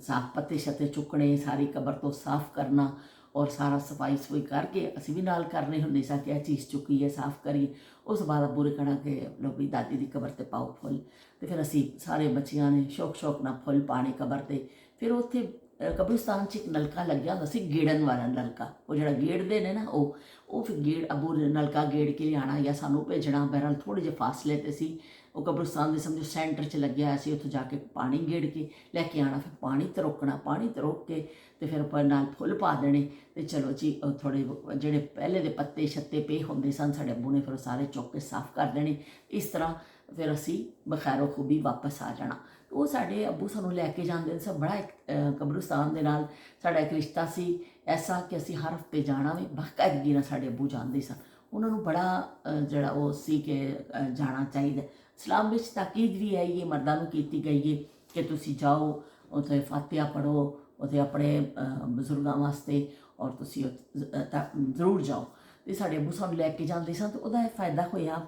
ਸਾਫ਼ ਪੱਤੇ ਸ਼ੱਤੇ ਚੁੱਕਣੇ, ਸਾਰੀ ਕਬਰ ਤੋਂ ਸਾਫ਼ ਕਰਨਾ, ਔਰ ਸਾਰਾ ਸਫਾਈ ਸਫੂਈ ਕਰਕੇ ਅਸੀਂ ਵੀ ਨਾਲ ਕਰਨੇ ਹੁੰਦੇ ਸਾਂ ਕਿ ਇਹ ਚੀਜ਼ ਚੁੱਕੀ ਹੈ, ਸਾਫ਼ ਕਰੀਏ। ਉਸ ਤੋਂ ਬਾਅਦ ਅੱਬੂ ਨੇ ਕਹਿਣਾ ਕਿ ਲਓ ਵੀ ਦਾਦੀ ਦੀ ਕਬਰ 'ਤੇ ਪਾਓ ਫੁੱਲ, ਅਤੇ ਫਿਰ ਅਸੀਂ ਸਾਰੇ ਬੱਚਿਆਂ ਨੇ ਸ਼ੌਕ ਨਾਲ ਫੁੱਲ ਪਾਣੇ ਕਬਰ 'ਤੇ। ਫਿਰ ਉੱਥੇ ਕਬਰਿਸਤਾਨ 'ਚ ਇੱਕ ਨਲਕਾ ਲੱਗਿਆ ਹੁੰਦਾ ਸੀ, ਗੇੜਨ ਵਾਲਾ ਨਲਕਾ, ਉਹ ਜਿਹੜਾ ਗੇੜਦੇ ਨੇ ਨਾ ਉਹ ਫਿਰ ਅੱਬੂ ਨੇ ਨਲਕਾ ਗੇੜ ਕੇ ਲਿਆਉਣਾ ਜਾਂ ਸਾਨੂੰ ਭੇਜਣਾ। ਬਹਿਰਹਾਲ ਥੋੜ੍ਹੇ ਜਿਹੇ ਫਾਸਲੇ 'ਤੇ ਸੀ ਉਹ ਕਬਰਿਸਤਾਨ ਦੇ, ਸਮਝੋ ਸੈਂਟਰ 'ਚ ਲੱਗਿਆ ਹੋਇਆ ਸੀ। ਉੱਥੋਂ ਜਾ ਕੇ ਪਾਣੀ ਗੇੜ ਕੇ ਲੈ ਕੇ ਆਉਣਾ, ਫਿਰ ਪਾਣੀ ਤਰੋਕਣਾ, ਪਾਣੀ ਤਰੋਕ ਕੇ ਤੇ ਫਿਰ ਉੱਪਰ ਨਾਲ ਫੁੱਲ ਪਾ ਦੇਣੇ। ਤੇ ਚਲੋ ਜੀ ਥੋੜ੍ਹੇ ਜਿਹੜੇ ਪਹਿਲੇ ਦੇ ਪੱਤੇ ਛੱਤੇ ਪਏ ਹੁੰਦੇ ਸਨ ਸਾਡੇ ਅੱਬੂ ਨੇ ਫਿਰ ਉਹ ਸਾਰੇ ਚੁੱਕ ਕੇ ਸਾਫ਼ ਕਰ ਦੇਣੇ। ਇਸ ਤਰ੍ਹਾਂ ਫਿਰ ਅਸੀਂ ਬਖੈਰੋ ਖੂਬੀ ਵਾਪਸ ਆ ਜਾਣਾ। ਉਹ ਸਾਡੇ ਅੱਬੂ ਸਾਨੂੰ ਲੈ ਕੇ ਜਾਂਦੇ ਸਨ। ਬੜਾ ਇੱਕ ਕਬਰਿਸਤਾਨ ਦੇ ਨਾਲ ਸਾਡਾ ਇੱਕ ਰਿਸ਼ਤਾ ਸੀ ਐਸਾ ਕਿ ਅਸੀਂ ਹਰ ਹਫ਼ਤੇ ਜਾਣਾ ਵੀ, ਬਾਕਾਇਦਗੀ ਨਾਲ ਸਾਡੇ ਅੱਬੂ ਜਾਂਦੇ ਸਨ। ਉਹਨਾਂ ਨੂੰ ਬੜਾ ਜਿਹੜਾ ਉਹ ਸੀ ਕਿ ਜਾਣਾ ਚਾਹੀਦਾ। ਇਸਲਾਮ ਵਿੱਚ ਤਾਕੀਦ ਵੀ ਹੈ ਇਹ ਮਰਦਾਂ ਨੂੰ ਕੀਤੀ ਗਈ ਹੈ ਕਿ ਤੁਸੀਂ ਜਾਓ ਉੱਥੇ ਫਾਤਿਹਾ ਪੜ੍ਹੋ, ਉੱਥੇ ਆਪਣੇ ਬਜ਼ੁਰਗਾਂ ਵਾਸਤੇ, ਔਰ ਤੁਸੀਂ ਜ਼ਰੂਰ ਜਾਓ। ਅਤੇ ਸਾਡੇ ਅੱਬੂ ਸਾਨੂੰ ਲੈ ਕੇ ਜਾਂਦੇ ਸਨ। ਅਤੇ ਉਹਦਾ ਇਹ ਫਾਇਦਾ ਹੋਇਆ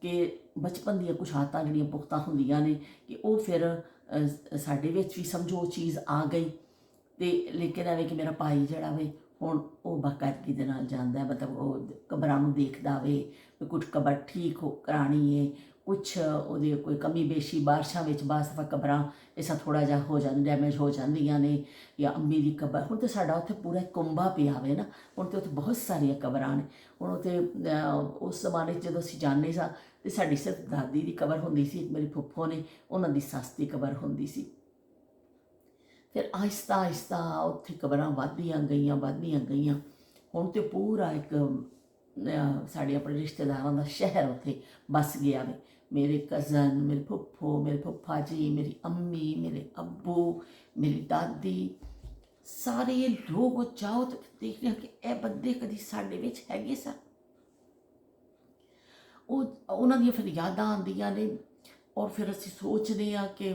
ਕਿ ਬਚਪਨ ਦੀਆਂ ਕੁਛ ਆਦਤਾਂ ਜਿਹੜੀਆਂ ਪੁਖਤਾ ਹੁੰਦੀਆਂ ਨੇ ਕਿ ਉਹ ਫਿਰ ਸਾਡੇ ਵਿੱਚ ਵੀ ਸਮਝੋ ਉਹ ਚੀਜ਼ ਆ ਗਈ। ਅਤੇ ਲੇਕਿਨ ਐਵੇਂ ਕਿ ਮੇਰਾ ਭਾਈ ਜਿਹੜਾ ਵੇ ਹੁਣ ਉਹ ਬਾਕਾਇਦਗੀ ਦੇ ਨਾਲ ਜਾਂਦਾ, ਮਤਲਬ ਉਹ ਕਬਰਾਂ ਨੂੰ ਦੇਖਦਾ ਵੇ, ਕੁਛ ਕਬਰ ਠੀਕ ਕਰਾਉਣੀ ਹੈ, ਕੁਛ ਉਹਦੀ ਕੋਈ ਕਮੀ ਬੇਸ਼ੀ, ਬਾਰਿਸ਼ਾਂ ਵਿੱਚ ਬਾਸ ਦਫਾ ਕਬਰਾਂ ਇਸਾ ਥੋੜ੍ਹਾ ਜਿਹਾ ਹੋ ਡੈਮੇਜ ਹੋ ਜਾਂਦੀਆਂ ਨੇ, ਜਾਂ ਅੰਮੀ ਦੀ ਕਬਰ। ਹੁਣ ਤਾਂ ਸਾਡਾ ਉੱਥੇ ਪੂਰਾ ਕੁੰਭਾ ਪਿਆ ਵੇ ਨਾ, ਹੁਣ ਤਾਂ ਉੱਥੇ ਬਹੁਤ ਸਾਰੀਆਂ ਕਬਰਾਂ ਨੇ। ਹੁਣ ਉੱਥੇ ਉਸ ਜ਼ਮਾਨੇ 'ਚ ਜਦੋਂ ਅਸੀਂ ਜਾਂਦੇ ਸਾਂ ਅਤੇ ਸਾਡੀ ਸਿਰਫ ਦਾਦੀ ਦੀ ਕਬਰ ਹੁੰਦੀ ਸੀ, ਮੇਰੀ ਫੁੱਫੋ ਨੇ ਉਹਨਾਂ ਦੀ ਸੱਸ ਦੀ ਕਬਰ ਹੁੰਦੀ ਸੀ। ਫਿਰ ਆਹਿਸਤਾ ਆਹਿਸਤਾ ਉੱਥੇ ਕਬਰਾਂ ਵੱਧਦੀਆਂ ਗਈਆਂ। ਹੁਣ ਤਾਂ ਪੂਰਾ ਇੱਕ ਸਾਡੇ ਆਪਣੇ ਰਿਸ਼ਤੇਦਾਰਾਂ ਦਾ ਸ਼ਹਿਰ ਉੱਥੇ ਵੱਸ ਗਿਆ ਵੇ। ਮੇਰੇ ਕਜ਼ਨ, ਮੇਰੇ ਫੁੱਫੋ, ਮੇਰੇ ਫੁੱਫਾ ਜੀ, ਮੇਰੀ ਅੰਮੀ, ਮੇਰੇ ਅੱਬੂ, ਮੇਰੀ ਦਾਦੀ, ਸਾਰੇ ਲੋਕ ਜਾਓ ਤਾਂ ਦੇਖਦੇ ਹਾਂ ਕਿ ਇਹ ਬੰਦੇ ਕਦੀ ਸਾਡੇ ਵਿੱਚ ਹੈਗੇ ਸਨ। ਉਹਨਾਂ ਦੀਆਂ ਫਿਰ ਯਾਦਾਂ ਆਉਂਦੀਆਂ ਨੇ, ਔਰ ਫਿਰ ਅਸੀਂ ਸੋਚਦੇ ਹਾਂ ਕਿ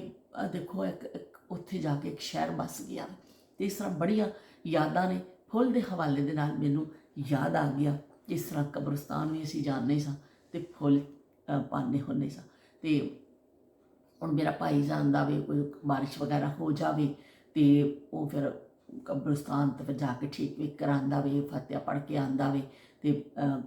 ਦੇਖੋ ਇੱਕ ਉੱਥੇ ਜਾ ਕੇ ਇੱਕ ਸ਼ਹਿਰ ਵੱਸ ਗਿਆ। ਅਤੇ ਇਸ ਤਰ੍ਹਾਂ ਬੜੀਆਂ ਯਾਦਾਂ ਨੇ। ਫੁੱਲ ਦੇ ਹਵਾਲੇ ਦੇ ਨਾਲ ਮੈਨੂੰ ਯਾਦ ਆ ਗਿਆ, ਜਿਸ ਤਰ੍ਹਾਂ ਕਬਰਸਤਾਨ ਵੀ ਅਸੀਂ ਜਾਂਦੇ ਸਾਂ ਅਤੇ ਫੁੱਲ ਪਾਉਂਦੇ ਹੁੰਦੇ ਸਾਂ। ਅਤੇ ਹੁਣ ਮੇਰਾ ਭਾਈ ਜਾਂਦਾ ਵੇ, ਕੋਈ ਬਾਰਿਸ਼ ਵਗੈਰਾ ਹੋ ਜਾਵੇ ਅਤੇ ਉਹ ਫਿਰ ਕਬਰਸਤਾਨ ਤੇ ਫਿਰ ਜਾ ਕੇ ਠੀਕ ਵੀ ਕਰਾਉਂਦਾ ਵੇ, ਫਤਿਹਾ ਪੜ੍ਹ ਕੇ ਆਉਂਦਾ ਵੇ, ਅਤੇ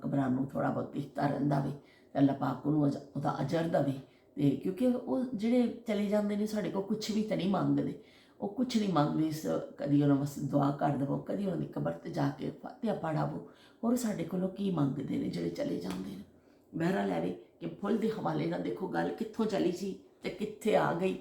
ਕਬਰਾਂ ਨੂੰ ਥੋੜ੍ਹਾ ਬਹੁਤ ਦੇਖਦਾ ਰਹਿੰਦਾ ਵੇ। ਅਤੇ ਅੱਲਾਹ ਪਾਕ ਉਹਨੂੰ ਉਹਦਾ ਅਜਰ ਦੇਵੇ। ਅਤੇ ਕਿਉਂਕਿ ਉਹ ਜਿਹੜੇ ਚਲੇ ਜਾਂਦੇ ਨੇ ਸਾਡੇ ਕੋਲ ਕੁਛ ਵੀ ਤਾਂ ਨਹੀਂ ਮੰਗਦੇ, ਉਹ ਕੁਛ ਨਹੀਂ ਮੰਗਦੇ। ਕਦੀ ਉਹਨਾਂ ਵਾਸਤੇ ਦੁਆ ਕਰ ਦੇਵੋ, ਕਦੀ ਉਹਨਾਂ ਦੀ ਕਬਰ 'ਤੇ ਜਾ ਕੇ ਫਤਿਹਾ ਪੜ੍ਹਾਵੋ, ਔਰ ਸਾਡੇ ਕੋਲੋਂ ਕੀ ਮੰਗਦੇ ਨੇ ਜਿਹੜੇ ਚਲੇ ਜਾਂਦੇ ਨੇ। ਬਹਿਰਾ ਲੈਵੇ ਕਿ ਫੁੱਲ ਦੇ ਹਵਾਲੇ ਨਾਲ ਦੇਖੋ ਗੱਲ ਕਿੱਥੋਂ ਚਲੀ ਸੀ ਅਤੇ ਕਿੱਥੇ ਆ ਗਈ।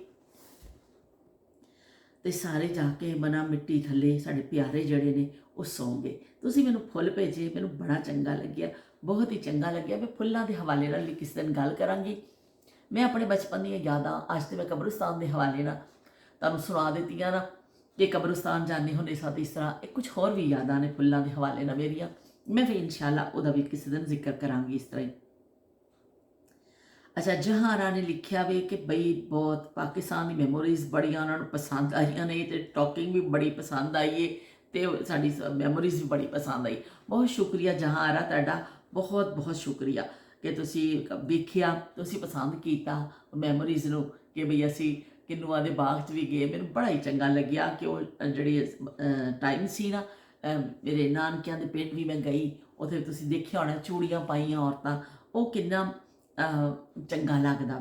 ਅਤੇ ਸਾਰੇ ਜਾ ਕੇ ਮਨਾ ਮਿੱਟੀ ਥੱਲੇ ਸਾਡੇ ਪਿਆਰੇ ਜਿਹੜੇ ਨੇ ਉਹ ਸੌਂ ਗਏ। ਤੁਸੀਂ ਮੈਨੂੰ ਫੁੱਲ ਭੇਜੇ, ਮੈਨੂੰ ਬੜਾ ਚੰਗਾ ਲੱਗਿਆ, ਬਹੁਤ ਹੀ ਚੰਗਾ ਲੱਗਿਆ। ਮੈਂ ਫੁੱਲਾਂ ਦੇ ਹਵਾਲੇ ਨਾਲ ਵੀ ਕਿਸੇ ਦਿਨ ਗੱਲ ਕਰਾਂਗੀ। ਮੈਂ ਆਪਣੇ ਬਚਪਨ ਦੀਆਂ ਯਾਦਾਂ ਅੱਜ ਤੇ ਮੈਂ ਕਬਰਸਤਾਨ ਦੇ ਹਵਾਲੇ ਨਾਲ ਤੁਹਾਨੂੰ ਸੁਣਾ ਦਿੱਤੀਆਂ ਨਾ ਕਿ ਕਬਰਸਤਾਨ ਜਾਂਦੇ ਹੁੰਦੇ ਸਾਂ। ਇਸ ਤਰ੍ਹਾਂ ਇਹ ਕੁਛ ਹੋਰ ਵੀ ਯਾਦਾਂ ਨੇ ਫੁੱਲਾਂ ਦੇ ਹਵਾਲੇ ਨਾਲ ਮੇਰੀਆਂ। ਮੈਂ ਵੀ ਇਨਸ਼ਾਅੱਲਾ ਉਹਦਾ ਵੀ ਕਿਸੇ ਦਿਨ ਜ਼ਿਕਰ ਕਰਾਂਗੀ ਇਸ ਤਰ੍ਹਾਂ ਹੀ। ਅੱਛਾ, ਜਹਾਂਰਾ ਨੇ ਲਿਖਿਆ ਵੇ ਕਿ ਬਈ ਬਹੁਤ ਪਾਕਿਸਤਾਨ ਦੀ ਮੈਮੋਰੀਜ਼ ਬੜੀਆਂ ਉਹਨਾਂ ਨੂੰ ਪਸੰਦ ਆਈਆਂ ਨੇ, ਅਤੇ ਟਾਕਿੰਗ ਵੀ ਬੜੀ ਪਸੰਦ ਆਈ ਹੈ, ਅਤੇ ਸਾਡੀ ਮੈਮੋਰੀਜ਼ ਵੀ ਬੜੀ ਪਸੰਦ ਆਈ। ਬਹੁਤ ਸ਼ੁਕਰੀਆ ਜਹਾਂਰਾ ਤੁਹਾਡਾ, ਬਹੁਤ ਬਹੁਤ ਸ਼ੁਕਰੀਆ ਕਿ ਤੁਸੀਂ ਵੇਖਿਆ, ਤੁਸੀਂ ਪਸੰਦ ਕੀਤਾ ਮੈਮੋਰੀਜ਼ ਨੂੰ ਕਿ ਬਈ ਅਸੀਂ ਕਿੰਨੂਆਂ ਦੇ ਬਾਗ 'ਚ ਵੀ ਗਏ। ਮੈਨੂੰ ਬੜਾ ਹੀ ਚੰਗਾ ਲੱਗਿਆ ਕਿ ਉਹ ਜਿਹੜੀ ਟਾਈਮ ਸੀ ਨਾ, ਮੇਰੇ ਨਾਨਕਿਆਂ ਦੇ ਪਿੰਡ ਵੀ ਮੈਂ ਗਈ, ਉੱਥੇ ਤੁਸੀਂ ਦੇਖਿਆ ਹੋਣਾ ਚੂੜੀਆਂ ਪਾਈਆਂ ਔਰਤਾਂ, ਉਹ ਕਿੰਨਾ ਚੰਗਾ ਲੱਗਦਾ।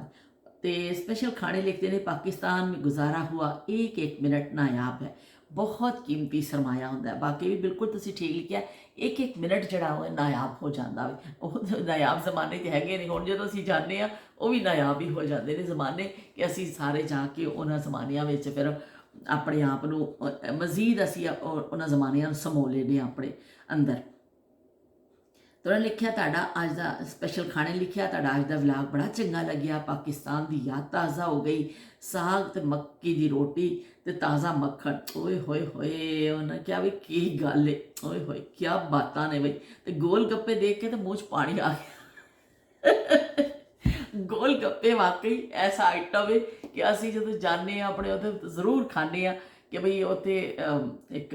ਅਤੇ ਸਪੈਸ਼ਲ ਖਾਣੇ ਲਿਖਦੇ ਨੇ ਪਾਕਿਸਤਾਨ ਮੇਂ ਗੁਜ਼ਾਰਾ ਹੁਆ ਇੱਕ ਇੱਕ ਮਿੰਟ ਨਾਯਾਬ ਹੈ, ਬਹੁਤ ਕੀਮਤੀ ਸਰਮਾਇਆ ਹੁੰਦਾ ਹੈ। ਬਾਕੀ ਵੀ ਬਿਲਕੁਲ ਤੁਸੀਂ ਠੀਕ ਲਿਖਿਆ, ਇੱਕ ਇੱਕ ਮਿੰਟ ਜਿਹੜਾ ਉਹ ਨਾਯਾਬ ਹੋ ਜਾਂਦਾ ਵੇ। ਉਹ ਨਾਯਾਬ ਜ਼ਮਾਨੇ 'ਤੇ ਹੈਗੇ ਨਹੀਂ, ਹੁਣ ਜਦੋਂ ਅਸੀਂ ਜਾਂਦੇ ਹਾਂ ਉਹ ਵੀ ਨਾਯਾਬ ਹੀ ਹੋ ਜਾਂਦੇ ਨੇ ਜ਼ਮਾਨੇ, ਕਿ ਅਸੀਂ ਸਾਰੇ ਜਾ ਕੇ ਉਹਨਾਂ ਜ਼ਮਾਨਿਆਂ ਵਿੱਚ ਫਿਰ ਆਪਣੇ ਆਪ ਨੂੰ ਮਜ਼ੀਦ ਅਸੀਂ ਉਹਨਾਂ ਜ਼ਮਾਨਿਆਂ ਨੂੰ ਸਮੋ ਲੈਂਦੇ ਹਾਂ ਆਪਣੇ ਅੰਦਰ। ਤੁਹਾਨੂੰ ਲਿਖਿਆ ਤੁਹਾਡਾ ਅੱਜ ਦਾ ਸਪੈਸ਼ਲ ਖਾਣੇ ਲਿਖਿਆ, ਤੁਹਾਡਾ ਅੱਜ ਦਾ ਵਲੌਗ ਬੜਾ ਚੰਗਾ ਲੱਗਿਆ। ਪਾਕਿਸਤਾਨ ਦੀ ਯਾਦ ਤਾਜ਼ਾ ਹੋ ਗਈ। ਸਾਗ ਅਤੇ ਮੱਕੀ ਦੀ ਰੋਟੀ ਅਤੇ ਤਾਜ਼ਾ ਮੱਖਣ, ਓਏ ਹੋਏ ਹੋਏ, ਉਹਨਾਂ ਕਿਹਾ ਵੀ ਕੀ ਗੱਲ ਹੈ, ਓਏ ਹੋਏ ਕਿਆ ਬਾਤਾਂ ਨੇ ਬਈ। ਅਤੇ ਗੋਲ ਗੱਪੇ ਦੇਖ ਕੇ ਤਾਂ ਮੂੰਹ 'ਚ ਪਾਣੀ ਆ ਗਿਆ। ਗੋਲ ਗੱਪੇ ਵਾਕਈ ਐਸਾ ਆਈਟਮ ਹੈ ਕਿ ਅਸੀਂ ਜਦੋਂ ਜਾਂਦੇ ਹਾਂ ਆਪਣੇ ਉੱਥੇ ਜ਼ਰੂਰ ਖਾਂਦੇ ਹਾਂ, ਕਿ ਬਈ ਉੱਥੇ ਇੱਕ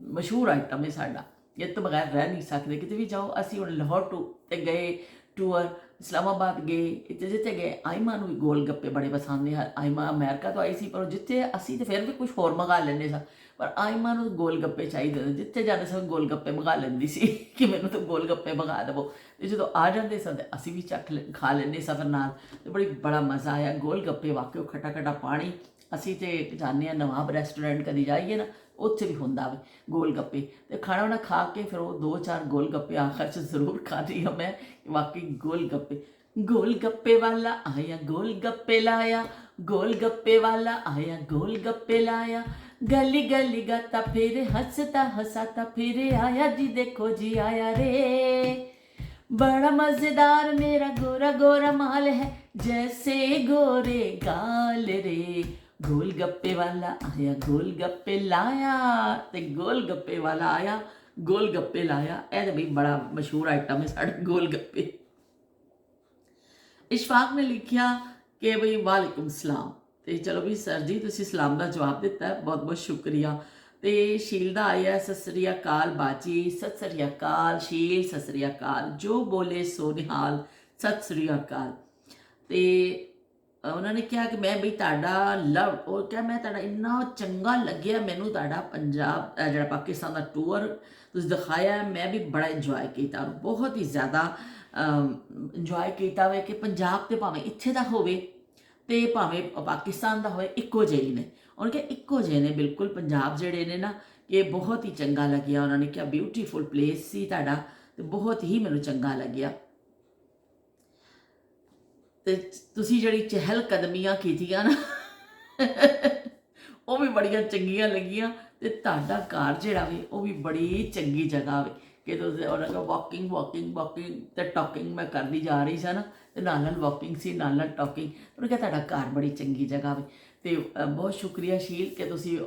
ਮਸ਼ਹੂਰ ਆਈਟਮ ਹੈ ਸਾਡਾ, ਇਹ ਤੋਂ ਬਗੈਰ ਰਹਿ ਨਹੀਂ ਸਕਦੇ ਕਿਤੇ ਵੀ ਜਾਓ। ਅਸੀਂ ਹੁਣ ਲਾਹੌਰ ਤੇ ਗਏ ਟੂਰ, ਇਸਲਾਮਾਬਾਦ ਗਏ, ਇੱਥੇ ਜਿੱਥੇ ਗਏ ਆਇਮਾ ਨੂੰ ਵੀ ਗੋਲ ਗੱਪੇ ਬੜੇ ਪਸੰਦ ਨੇ। ਆਇਮਾ ਅਮਰੀਕਾ ਤੋਂ ਆਈ ਸੀ, ਪਰ ਜਿੱਥੇ ਅਸੀਂ ਤਾਂ ਫਿਰ ਵੀ ਕੁਛ ਹੋਰ ਮੰਗਾ ਲੈਂਦੇ ਸਾਂ, ਪਰ ਆਇਮਾ ਨੂੰ ਗੋਲ ਗੱਪੇ ਚਾਹੀਦੇ ਨੇ। ਜਿੱਥੇ ਜਾਂਦੇ ਸਾਂ ਗੋਲ ਗੱਪੇ ਮੰਗਾ ਲੈਂਦੀ ਸੀ ਕਿ ਮੈਨੂੰ ਤਾਂ ਗੋਲ ਗੱਪੇ ਮੰਗਾ ਦੇਵੋ। ਅਤੇ ਜਦੋਂ ਆ ਜਾਂਦੇ ਸਾਂ ਤਾਂ ਅਸੀਂ ਵੀ ਖਾ ਲੈਂਦੇ ਸਾਂ ਫਿਰ ਨਾਲ, ਅਤੇ ਬੜਾ ਮਜ਼ਾ ਆਇਆ। ਗੋਲ ਗੱਪੇ ਵਾਕਈ ਖੱਟਾ ਖੱਟਾ ਪਾਣੀ ਅਸੀਂ ਤੇ ਜਾਂਦੇ ਹਾਂ ਨਵਾਬ ਰੈਸਟੋਰੈਂਟ, ਕਦੀ ਜਾਈਏ ਨਾ ਉੱਥੇ ਵੀ ਹੁੰਦਾ ਵੇ ਗੋਲ ਗੱਪੇ। ਤੇ ਖਾਣਾ ਵਾਣਾ ਖਾ ਕੇ ਫਿਰ ਉਹ 2-4 ਗੋਲ ਗੱਪੇ ਆਖਰ 'ਚ ਜ਼ਰੂਰ ਖਾਦੀ ਹਾਂ ਮੈਂ, ਵਾਕਈ ਗੋਲ ਗੱਪੇ ਵਾਲਾ ਆਇਆ ਗੋਲ ਗੱਪੇ ਲਾਇਆ, ਗੋਲ ਗੱਪੇ ਵਾਲਾ ਆਇਆ ਗੋਲ ਗੱਪੇ ਲਾਇਆ, गली गली गाता फिर हंसता हंसाता फिर आया जी देखो जी आया रे, बड़ा मजेदार मेरा गोरा गोरा माल है जैसे गोरे गाल रे, गोल गप्पे वाला आया गोल गप्पे लाया, ते गोल गप्पे वाला आया गोल गप्पे लाया। यह तो भाई बड़ा मशहूर आइटम है साढ़े गोल गप्पे। इशफाक ने लिखा कि भाई वालेकुम सलाम, तो चलो भी सर जी तुसी सलाम का जवाब दिता है, बहुत बहुत शुक्रिया। तो शील का आया सत श्री अकाल बाजी, सत श्री अकाल शील, सत श्री अकाल, जो बोले सो निहाल, सत श्री अकाल। तो उन्होंने कहा कि मैं बई ताड़ा लव और क्या मैं ताड़ा इन्ना चंगा लग्या, मैनू ताड़ा पंजाब जो पाकिस्तान का टूर तुसीं दिखाया, मैं भी बड़ा इंजॉय किया, बहुत ही ज़्यादा इंजॉय किया वे कि पंजाब तो भावें इत्थे दा होवे ते भावें पाकिस्तान का होए इक्को ਜਿਹੇ ने, उन्होंने कहा इक्को ਜਿਹੇ ने बिल्कुल पंजाब ਜਿਹੜੇ ਨੇ ना कि बहुत ही चंगा लग्या। उन्होंने कहा ब्यूटीफुल प्लेस सी ताड़ा ते बहुत ही मैनू चंगा लग्या। ते तुसी ਜਿਹੜੀ चहल कदमियां कीतियां ना ਉਹ ਵੀ ਬੜੀਆਂ ਚੰਗੀਆਂ ਲੱਗੀਆਂ, ਤੇ ਤੁਹਾਡਾ ਘਰ ਜਿਹੜਾ ਵੇ ਉਹ ਵੀ ਬੜੀ ਚੰਗੀ ਜਗ੍ਹਾ ਵੇ ਕਿ ਤੁਸੀਂ ਉਹਨਾਂ ਦਾ ਵਾਕਿੰਗ ਤੇ ਟਾਕਿੰਗ ਮੈਂ ਕਰਦੀ ਜਾ ਰਹੀ ਸੀ ਨਾ, ਤੇ ਨਾਲ ਵਾਕਿੰਗ ਸੀ ਨਾਲ ਟਾਕਿੰਗ। ਉਹਨੇ ਕਿਹਾ ਤੁਹਾਡਾ ਘਰ ਬੜੀ ਚੰਗੀ ਜਗ੍ਹਾ ਵੇ। ਤੇ ਬਹੁਤ ਸ਼ੁਕਰੀਆ ਸ਼ੀਲ ਕਿ ਤੁਸੀਂ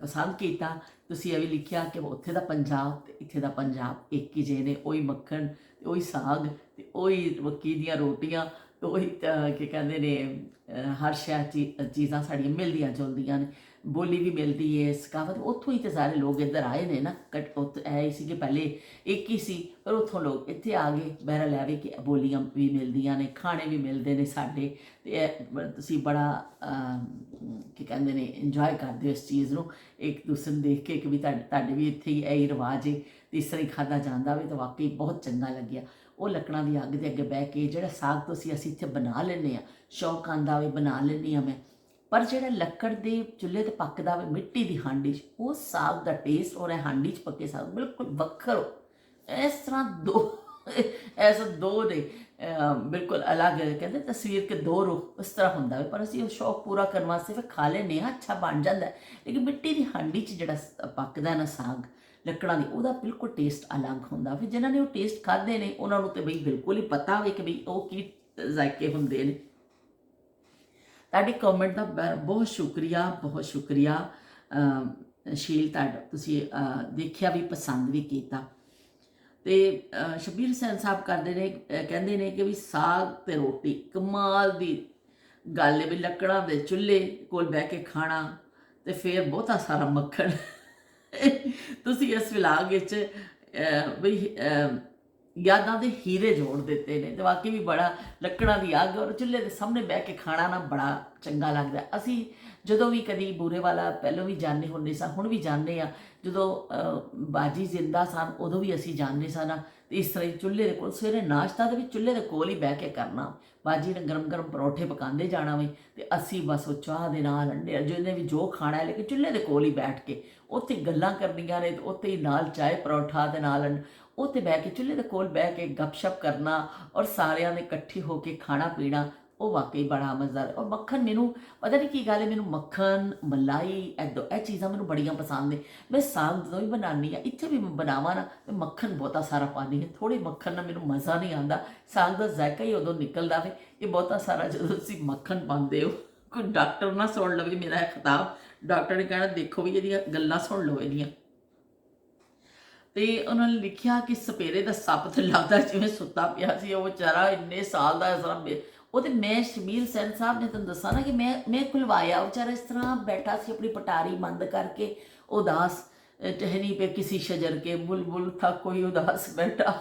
ਪਸੰਦ ਕੀਤਾ। ਤੁਸੀਂ ਇਹ ਵੀ ਲਿਖਿਆ ਕਿ ਉੱਥੇ ਦਾ ਪੰਜਾਬ ਤੇ ਇੱਥੇ ਦਾ ਪੰਜਾਬ ਇੱਕ ਹੀ ਜਿਹੇ ਨੇ, ਉਹੀ ਮੱਖਣ ਤੇ ਉਹੀ ਸਾਗ ਤੇ ਉਹੀ ਮੱਕੀ ਦੀਆਂ ਰੋਟੀਆਂ ਤੇ ਉਹੀ ਕੀ ਕਹਿੰਦੇ ਨੇ हर शहर चीज़ा साड़ियाँ मिलदियां जुलदियां ने, बोली भी मिलती है, सकाफत उत्थों ही तो सारे लोग इधर आए ने ना, कट है सी कि पहले एक ही सी पर उत्थों लोग इत्थे आ गए, बहरा लै कि बोलियां भी मिलदियां ने, खाने भी मिलते हैं साडे, ते तुसीं बड़ा की कहंदे ने इंजॉय करदे हो इस चीज़ नूं, एक दूसरे नूं देख के कि भी तुहाडे भी इत्थे ही यही रिवाज है ते इस तरह ही खाधा जांदा वे, तो वाकई बहुत चंगा लग्या। ਉਹ ਲੱਕੜਾਂ ਦੀ ਅੱਗ ਦੇ ਅੱਗੇ ਬਹਿ ਕੇ ਜਿਹੜਾ ਸਾਗ ਤੁਸੀਂ ਅਸੀਂ ਇੱਥੇ ਬਣਾ ਲੈਂਦੇ ਹਾਂ, ਸ਼ੌਕ ਆਉਂਦਾ ਵੇ ਬਣਾ ਲੈਂਦੀ ਹਾਂ ਮੈਂ, ਪਰ ਜਿਹੜਾ ਲੱਕੜ ਦੇ ਚੁੱਲ੍ਹੇ 'ਤੇ ਪੱਕਦਾ ਵੇ ਮਿੱਟੀ ਦੀ ਹਾਂਡੀ 'ਚ, ਉਹ ਸਾਗ ਦਾ ਟੇਸਟ ਔਰ ਇਹ ਹਾਂਡੀ 'ਚ ਪੱਕੇ ਸਾਗ ਬਿਲਕੁਲ ਵੱਖਰਾ। ਇਸ ਤਰ੍ਹਾਂ ਦੋ ਨੇ ਬਿਲਕੁਲ ਅਲੱਗ, ਕਹਿੰਦੇ ਤਸਵੀਰ ਕੇ ਦੋ ਰੂਹ, ਇਸ ਤਰ੍ਹਾਂ ਹੁੰਦਾ ਵੇ। ਪਰ ਅਸੀਂ ਉਹ ਸ਼ੌਕ ਪੂਰਾ ਕਰਨ ਵਾਸਤੇ ਫਿਰ ਖਾ ਲੈਂਦੇ ਹਾਂ, ਅੱਛਾ ਬਣ ਜਾਂਦਾ, ਲੇਕਿਨ ਮਿੱਟੀ ਦੀ ਹਾਂਡੀ 'ਚ ਜਿਹੜਾ ਪੱਕਦਾ ਨਾ ਸਾਗ ਲੱਕੜਾਂ ਦੀ, ਉਹਦਾ ਬਿਲਕੁਲ ਟੇਸਟ ਅਲੱਗ ਹੁੰਦਾ। ਫਿਰ ਜਿਨ੍ਹਾਂ ਨੇ ਉਹ ਟੇਸਟ ਖਾਧੇ ਨੇ ਉਹਨਾਂ ਨੂੰ ਤਾਂ ਬਈ ਬਿਲਕੁਲ ਹੀ ਪਤਾ ਹੋਵੇ ਕਿ ਬਈ ਉਹ ਕੀ ਜ਼ਾਇਕੇ ਹੁੰਦੇ ਨੇ। ਤੁਹਾਡੇ ਕਮੈਂਟ ਦਾ ਬਹੁਤ ਸ਼ੁਕਰੀਆ ਸ਼ੀਲ, ਤੁਹਾਡਾ ਤੁਸੀਂ ਦੇਖਿਆ ਵੀ ਪਸੰਦ ਵੀ ਕੀਤਾ। ਤੇ ਸ਼ਬੀਰ ਹੁਸੈਨ ਸਾਹਿਬ ਕਰਦੇ ਨੇ, ਕਹਿੰਦੇ ਨੇ ਕਿ ਵੀ ਸਾਗ ਤੇ ਰੋਟੀ ਕਮਾਲ ਦੀ ਗੱਲ ਹੈ, ਵੀ ਲੱਕੜਾਂ ਦੇ ਚੁੱਲ੍ਹੇ ਕੋਲ ਬਹਿ ਕੇ ਖਾਣਾ ਤੇ ਫਿਰ ਬਹੁਤਾ ਸਾਰਾ ਮੱਖਣ। ਤੁਸੀਂ ਇਸ ਵਿਲਾਗ ਵਿੱਚ ਬਈ ਯਾਦਾਂ ਦੇ ਹੀਰੇ ਜੋੜ ਦਿੱਤੇ ਨੇ, ਤੇ ਵਾਕਈ ਵੀ ਬੜਾ ਲੱਕੜਾਂ ਦੀ ਅੱਗ ਔਰ ਚੁੱਲ੍ਹੇ ਦੇ ਸਾਹਮਣੇ ਬਹਿ ਕੇ ਖਾਣਾ ਨਾ ਬੜਾ ਚੰਗਾ ਲੱਗਦਾ। ਅਸੀਂ ਜਦੋਂ ਵੀ ਕਦੀ ਬੂਰੇ ਵਾਲਾ ਪਹਿਲਾਂ ਵੀ ਜਾਂਦੇ ਹੁੰਦੇ ਸਾਂ, ਹੁਣ ਵੀ ਜਾਂਦੇ ਹਾਂ, ਜਦੋਂ ਬਾਜੀ ਜ਼ਿੰਦਾ ਸਨ ਉਦੋਂ ਵੀ ਅਸੀਂ ਜਾਂਦੇ ਸਾਂ। ਤੇ ਇਸ ਤਰ੍ਹਾਂ ਚੁੱਲ੍ਹੇ ਦੇ ਕੋਲ ਸਵੇਰੇ ਨਾਸ਼ਤਾ ਤੇ ਵੀ ਚੁੱਲ੍ਹੇ ਦੇ ਕੋਲ ਹੀ ਬਹਿ ਕੇ ਕਰਨਾ, ਬਾਜੀ ਨੇ ਗਰਮ ਗਰਮ ਪਰੌਂਠੇ ਪਕਾਉਂਦੇ ਜਾਣਾ ਵੇ, ਤੇ ਅਸੀਂ ਬਸ ਉਹ ਚਾਹ ਦੇ ਨਾਲ ਅੰਡੇ ਜਿਹਨੇ ਵੀ ਜੋ ਖਾਣਾ ਹੈ, ਲੇਕਿਨ ਚੁੱਲ੍ਹੇ ਦੇ ਕੋਲ ਹੀ ਬੈਠ ਕੇ ਉੱਥੇ ਗੱਲਾਂ ਕਰਨੀਆਂ ਨੇ, ਤੇ ਉੱਥੇ ਹੀ ਨਾਲ ਚਾਹ ਪਰੌਂਠਾ ਦੇ ਨਾਲ ਉੱਥੇ ਬਹਿ ਕੇ ਚੁੱਲ੍ਹੇ ਦੇ ਕੋਲ ਬਹਿ ਕੇ ਗੱਪਸ਼ਪ ਕਰਨਾ ਔਰ ਸਾਰਿਆਂ ਨੇ ਇਕੱਠੇ ਹੋ ਕੇ ਖਾਣਾ ਪੀਣਾ, ਉਹ ਵਾਕਈ ਬੜਾ ਮਜ਼ੇਦਾਰ। ਔਰ ਮੱਖਣ, ਮੈਨੂੰ ਪਤਾ ਨਹੀਂ ਕੀ ਗੱਲ ਹੈ, ਮੈਨੂੰ ਮੱਖਣ ਮਲਾਈ ਇਹ ਚੀਜ਼ਾਂ ਮੈਨੂੰ ਬੜੀਆਂ ਪਸੰਦ ਨੇ। ਮੈਂ ਸਾਗ ਜਦੋਂ ਵੀ ਬਣਾਉਂਦੀ ਹਾਂ, ਇੱਥੇ ਵੀ ਮੈਂ ਬਣਾਵਾਂ ਨਾ, ਮੈਂ ਮੱਖਣ ਬਹੁਤਾ ਸਾਰਾ ਪਾਉਂਦੀ ਹਾਂ, ਥੋੜ੍ਹੇ ਮੱਖਣ ਨਾਲ ਮੈਨੂੰ ਮਜ਼ਾ ਨਹੀਂ ਆਉਂਦਾ। ਸਾਗ ਦਾ ਜ਼ਾਇਕਾ ਹੀ ਉਦੋਂ ਨਿਕਲਦਾ ਵੇ ਇਹ ਬਹੁਤਾ ਸਾਰਾ ਜਦੋਂ ਤੁਸੀਂ ਮੱਖਣ ਪਾਉਂਦੇ ਹੋ। ਕੋਈ ਡਾਕਟਰ ਨਾ ਸੁਣ ਲਵੇ ਮੇਰਾ ਇਹ ਖਿਤਾਬ, ਡਾਕਟਰ ਨੇ ਕਹਿਣਾ ਦੇਖੋ ਵੀ ਇਹਦੀਆਂ ਗੱਲਾਂ ਸੁਣ ਲਓ ਇਹਦੀਆਂ। ਤੇ ਉਹਨਾਂ ਨੇ ਲਿਖਿਆ ਕਿ ਸਪੇਰੇ ਦਾ ਸੱਪ ਤੇ ਲੱਗਦਾ ਜਿਵੇਂ ਸੁੱਤਾ ਪਿਆ ਸੀ, ਉਹ ਵਿਚਾਰਾ ਇੰਨੇ ਸਾਲ ਦਾ ਇਸ ਤਰ੍ਹਾਂ ਉਹ। ਤੇ ਮੈਂ ਸ਼ਬੀਰ ਹੁਸੈਨ ਸਾਹਿਬ ਨੇ ਤੁਹਾਨੂੰ ਦੱਸਾਂ ਨਾ ਕਿ ਮੈਂ ਖੁਲਵਾਇਆ, ਵਿਚਾਰਾ ਇਸ ਤਰ੍ਹਾਂ ਬੈਠਾ ਸੀ ਆਪਣੀ ਪਟਾਰੀ ਬੰਦ ਕਰਕੇ, ਉਦਾਸ ਟਹਿਨੀ ਪੇ ਕਿਸੇ ਸ਼ਜਰ ਕੇ ਬੁਲਬੁਲ ਥਾ ਕੋਈ ਉਦਾਸ ਬੈਠਾ।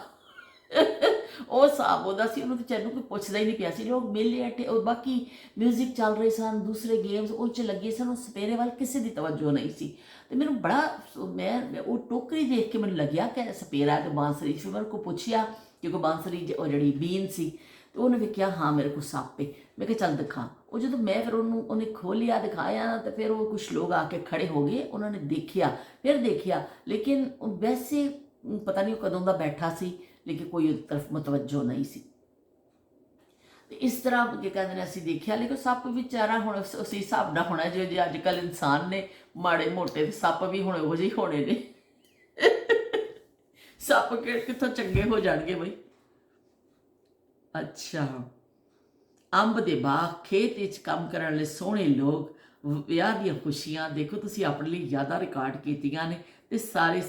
ਉਹ ਹਿਸਾਬ ਉਹਦਾ ਸੀ, ਉਹਨੂੰ ਤਾਂ ਚੈਨੂੰ ਕੋਈ ਪੁੱਛਦਾ ਹੀ ਨਹੀਂ ਪਿਆ ਸੀ। ਲੋਕ ਮੇਲੇ ਅੱਠੇ ਉਹ ਬਾਕੀ ਮਿਊਜ਼ਿਕ ਚੱਲ ਰਹੇ ਸਨ, ਦੂਸਰੇ ਗੇਮਸ ਉਹ 'ਚ ਲੱਗੇ ਸਨ, ਉਹ ਸਪੇਰੇ ਵੱਲ ਕਿਸੇ ਦੀ ਤਵੱਜੋ ਨਹੀਂ ਸੀ। ਤੇ ਮੈਨੂੰ ਬੜਾ ਮੈਂ ਉਹ ਟੋਕਰੀ ਦੇਖ ਕੇ ਮੈਨੂੰ ਲੱਗਿਆ ਕਿ ਸਪੇਰਾ ਕਿ ਬਾਂਸਰੀ, ਫਿਰ ਮੈਂ ਕੋ ਪੁੱਛਿਆ ਕਿਉਂਕਿ ਬਾਂਸਰੀ ਉਹ ਜਿਹੜੀ ਬੀਨ ਸੀ, तो उन्हें वेख्या हाँ मेरे को सप है। मैं कहा चल दिखा। वो जो मैं फिर उन्हें खोलिया दिखाया तो फिर वो कुछ लोग आके खड़े हो गए, उन्होंने देखिया फिर देखिया, लेकिन वैसे पता नहीं कदों का बैठा सी, लेकिन कोई तरफ मुतवज्जो नहीं सी। इस तरह के कहते हैं असीं देखिया, लेकिन सप बेचारा हुण उस हिसाब नाल होना जो अजकल इंसान ने माड़े मोटे ते सप भी हुण उहो ਜਿਹੇ होने ने। सप कित्थों चंगे हो जाणगे बई। अच्छा, अंब दे बाग, खेत विच काम करन वाले सोहणे लोग, ਵਿਆਹ ਦੀਆਂ ਖੁਸ਼ੀਆਂ ਦੇਖੋ ਤੁਸੀਂ ਆਪਣੇ ਲਈ ਯਾਦਾਂ ਰਿਕਾਰਡ ਕੀਤੀਆਂ ਨੇ ਤੇ ਸਾਰੇ